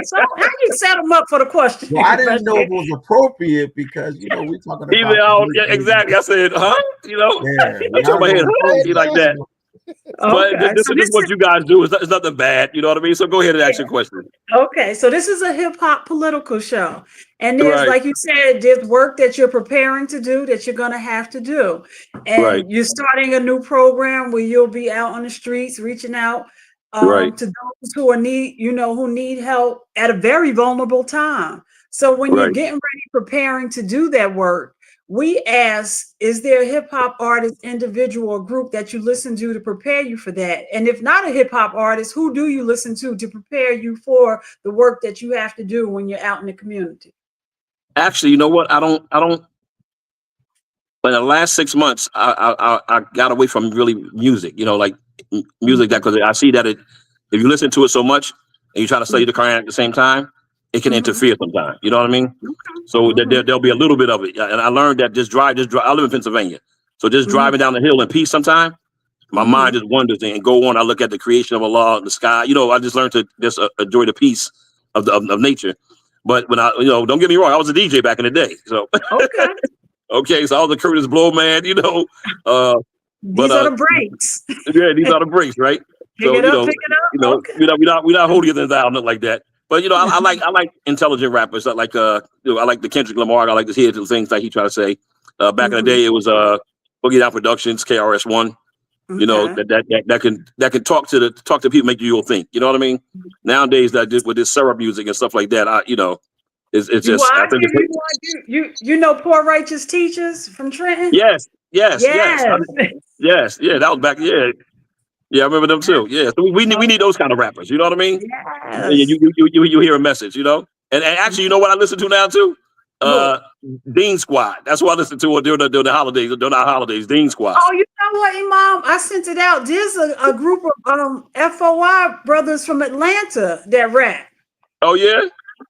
So how you set him up for the question? Well, I didn't know it was appropriate, because we're talking about. Exactly. I said, huh? I told my head like that. But this is what you guys do. It's nothing bad. You know what I mean? So go ahead and ask your question. Okay, so this is a hip hop political show. And there's, like you said, there's work that you're preparing to do that you're going to have to do. And you're starting a new program where you'll be out on the streets reaching out to those who need help at a very vulnerable time. So when you're getting ready, preparing to do that work, we ask, is there a hip hop artist, individual, or group that you listen to prepare you for that? And if not a hip hop artist, who do you listen to prepare you for the work that you have to do when you're out in the community? Actually, you know what? I don't. In the last 6 months, I got away from really music. You know, like music because I see that if you listen to it so much and you try to study the Quran at the same time, it can interfere sometimes. You know what I mean? So there'll be a little bit of it. And I learned that just drive. I live in Pennsylvania. So just driving down the hill in peace sometimes, my mind just wanders and go on. I look at the creation of Allah, the sky. You know, I just learned to just enjoy the peace of nature. But when don't get me wrong, I was a DJ back in the day. So okay, so I was a Curtis Blow man, These are the breaks. Yeah, these are the breaks, right? Pick it up. We're not holier than thou, nothing like that. But I like intelligent rappers. I like I like the Kendrick Lamar. I like to hear the things like he tried to say. Back in the day, it was Boogie Down Productions, KRS-One. You know that can talk to people, make you think. You know what I mean? Nowadays, with this syrup music and stuff like that, it's just. I think you know Poor Righteous Teachers from Trenton. Yes. Yeah, that was back. Yeah, I remember them too. Yeah, so we need those kind of rappers. You know what I mean? Yes. You hear a message, and actually, you know what I listen to now too? Dean Squad. That's what I listen to during the holidays. During our holidays, Dean Squad. Oh, you know what, Imam? I sent it out. There's a group of FOI brothers from Atlanta that rap. Oh yeah.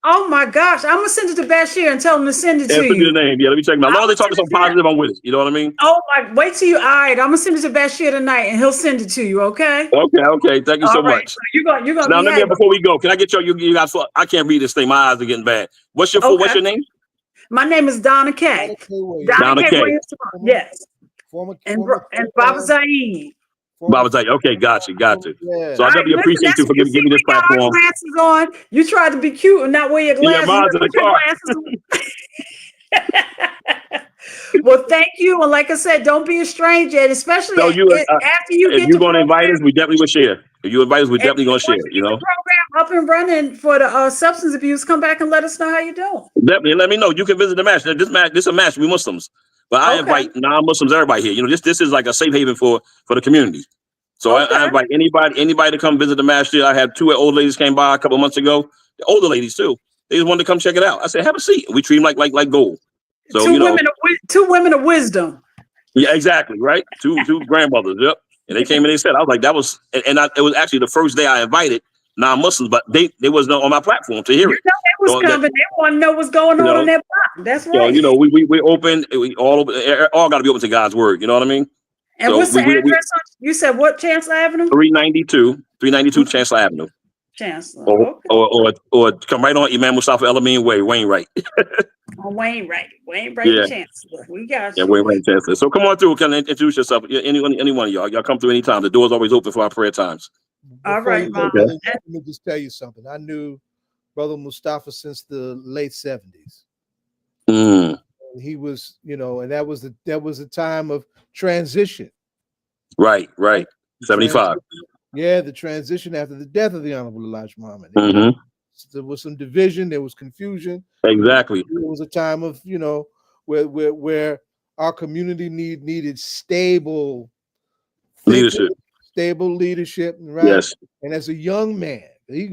Oh my gosh. I'm gonna send it to Bashir and tell him to send it to Send me you. the name. Yeah, let me check them out. As long as they're talking something positive, I'm with it. You know what I mean? Oh my, wait till you. All right, I'm gonna send it to Bashir tonight and he'll send it to you, okay? Okay. Thank you so All right. much. So you're gonna Now, be let me, happy. before we go, can I get you guys, I can't read this thing. My eyes are getting bad. What's your name? My name is Donna K. Donna K. Williams. Yes. And Baba Zaid. Baba Zaid. Okay, got you. Yeah. So I definitely appreciate you for giving me this platform. Glasses on. You tried to be cute and not wear your glasses. Yeah, mine's in the car. Well, thank you. And like I said, don't be a stranger, and especially So after you if get you're the going to invite program. us, we definitely will share. If you invite us, we're definitely going to share. You know, the program up and running for the substance abuse. Come back and let us know how you're doing. definitely let me know. You can visit the match. This is a match. We Muslims, but I invite non-Muslims, everybody here. You know, this is like a safe haven for the community. So I invite anybody to come visit the match. Here, I had 2 old ladies came by a couple of months ago. The older ladies too. They just wanted to come check it out. I said, have a seat. We treat them like gold. So two women of wisdom. Yeah, exactly. Right. Two grandmothers. Yep. And they came and they said, I was like, that was, it was actually the first day I invited non-Muslims, but they wasn't on my platform to hear it. They was coming. They want to know what's going on in their block. That's right. So, you know, we open. We all got to be open to God's word. You know what I mean? And so what's the address? You said what? Chancellor Avenue. 392 Chancellor Avenue. Chancellor. Or come right on Imam Mustafa El-Amin Way, Wainwright. Wainwright, yeah. Chancellor. We got you. Yeah, Wainwright Chancellor. So come on through. Can introduce yourself? Any one of y'all come through anytime. The door's always open for our prayer times. All right, Mom. Let me just tell you something. I knew Brother Mustafa since the late 70s. He was, you know, and that was a time of transition. Right. 75. Yeah, the transition after the death of the Honorable Elijah Muhammad. There was some division, there was confusion. Exactly. It was a time of, you know, where our community needed stable leadership. Stable leadership, right? Yes. And as a young man, we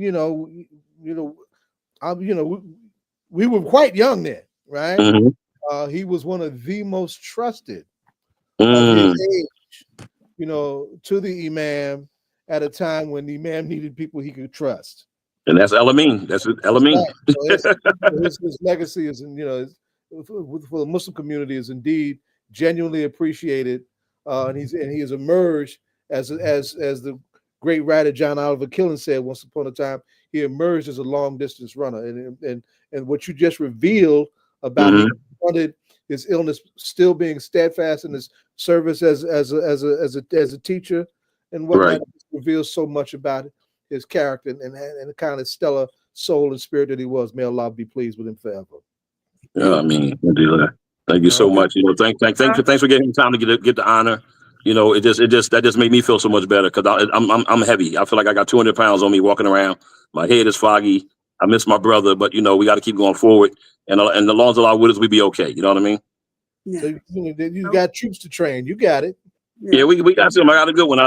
were quite young then, right? He was one of the most trusted of his age, you know, to the Imam at a time when the Imam needed people he could trust. And that's El-Amin. That's El-Amin. Right. So his legacy is, you know, for the Muslim community is indeed genuinely appreciated, and he has emerged as the great writer John Oliver Killen said once upon a time. He emerged as a long distance runner, and what you just revealed about his illness, still being steadfast in his service as a teacher and whatnot, reveals so much about his character and the kind of stellar soul and spirit that he was. May Allah be pleased with him forever. Yeah, I mean, thank you so much. You know, thanks for getting time to get the honor. You know, that just made me feel so much better because I'm heavy. I feel like I got 200 pounds on me walking around. My head is foggy. I miss my brother, but you know, we got to keep going forward. And the laws allow with us, we be okay. You know what I mean? Yeah. So you got troops to train. You got it. Yeah, we got some. I got a good one.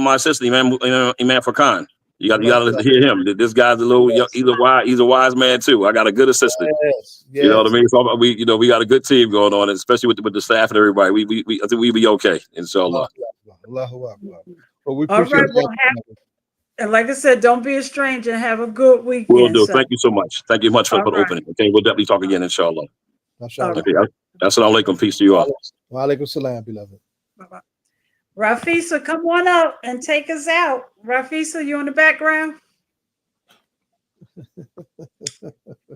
My sister, Imam Furqan. You got to hear him. This guy's he's a wise man too. I got a good assistant. Yes. You know what I mean? So we got a good team going on, and especially with the staff and everybody. I think we be okay, inshallah. Allahu Akbar. Well, we appreciate and like I said, don't be a stranger. Have a good weekend. Will do. Thank you so much. Thank you much for the opening. Okay, we'll definitely talk again, inshallah. Okay. Assalamu alaikum. Peace to you all. Wa alaikum salam, beloved. Bye-bye. Rafisa, come on up and take us out. Rafisa, you in the background?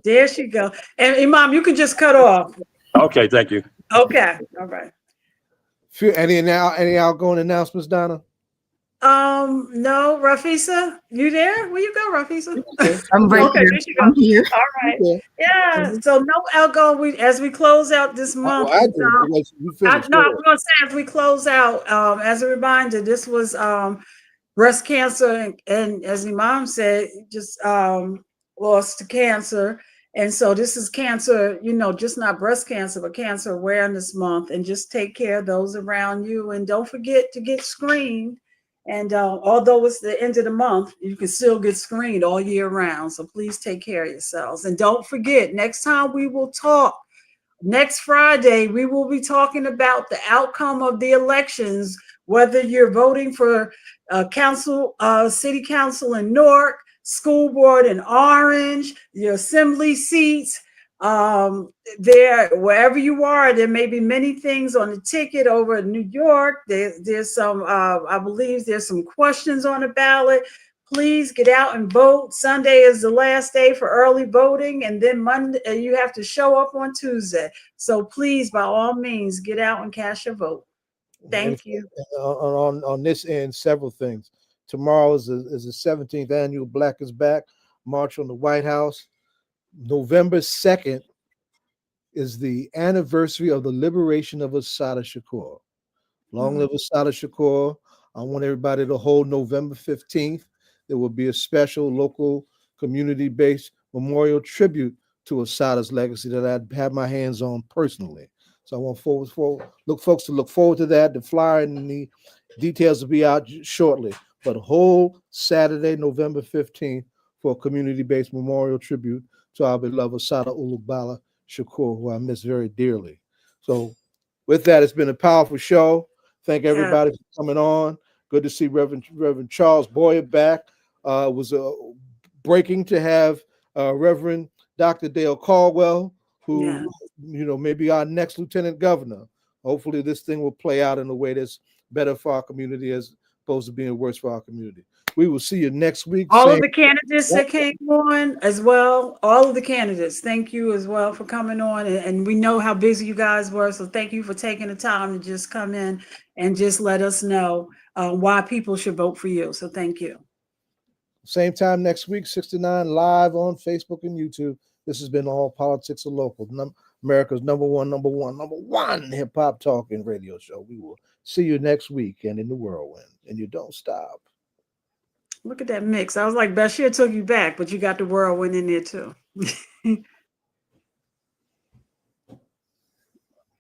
There she go. And Imam, you can just cut off. Okay, thank you. Okay, all right. Any outgoing announcements, Donna? No, Rafisa, you there? Where you go, Rafisa? Okay. I'm right here. There she goes. I'm here. All right. Okay. Yeah. So no outgoing. As we close out this month. I was going to say as we close out. As a reminder, this was breast cancer, and as Imam said, just lost to cancer. And so this is cancer, you know, just not breast cancer, but Cancer Awareness Month, and just take care of those around you, and don't forget to get screened. And although it's the end of the month, you can still get screened all year round. So please take care of yourselves. And don't forget, next time we will talk, next Friday, we will be talking about the outcome of the elections, whether you're voting for council, city council in Newark, school board in Orange, your assembly seats. There, wherever you are, there may be many things on the ticket. Over in New York, there's some, I believe there's some questions on the ballot. Please get out and vote. Sunday is the last day for early voting, and then Monday you have to show up on Tuesday. So please, by all means, get out and cast your vote. Thank you. On this end, several things. Tomorrow is the 17th annual Black is Back March on the White House. November 2nd is the anniversary of the liberation of Assata Shakur. Long live Assata Shakur. I want everybody to hold November 15th. There will be a special local community-based memorial tribute to Assata's legacy that I'd have my hands on personally. So I want folks to look forward to that. The flyer and the details will be out shortly. But whole Saturday, November 15th, for a community-based memorial tribute to our beloved Assata Ulugbala Shakur, who I miss very dearly. So with that, it's been a powerful show. Thank everybody for coming on. Good to see Reverend Charles Boyer back. It was breaking to have Reverend Dr. Dale Caldwell, who may be our next lieutenant governor. Hopefully this thing will play out in a way that's better for our community as opposed to being worse for our community. We will see you next week. All of the candidates that came on as well, all of the candidates, thank you as well for coming on. And we know how busy you guys were, so thank you for taking the time to just come in and just let us know why people should vote for you. So thank you. Same time next week, 69 live on Facebook and YouTube. This has been All Politics Are Local, America's number one hip hop talking radio show. We will see you next week and in the whirlwind, and you don't stop. Look at that mix. I was like, Bashir took you back, but you got the whirlwind in there too.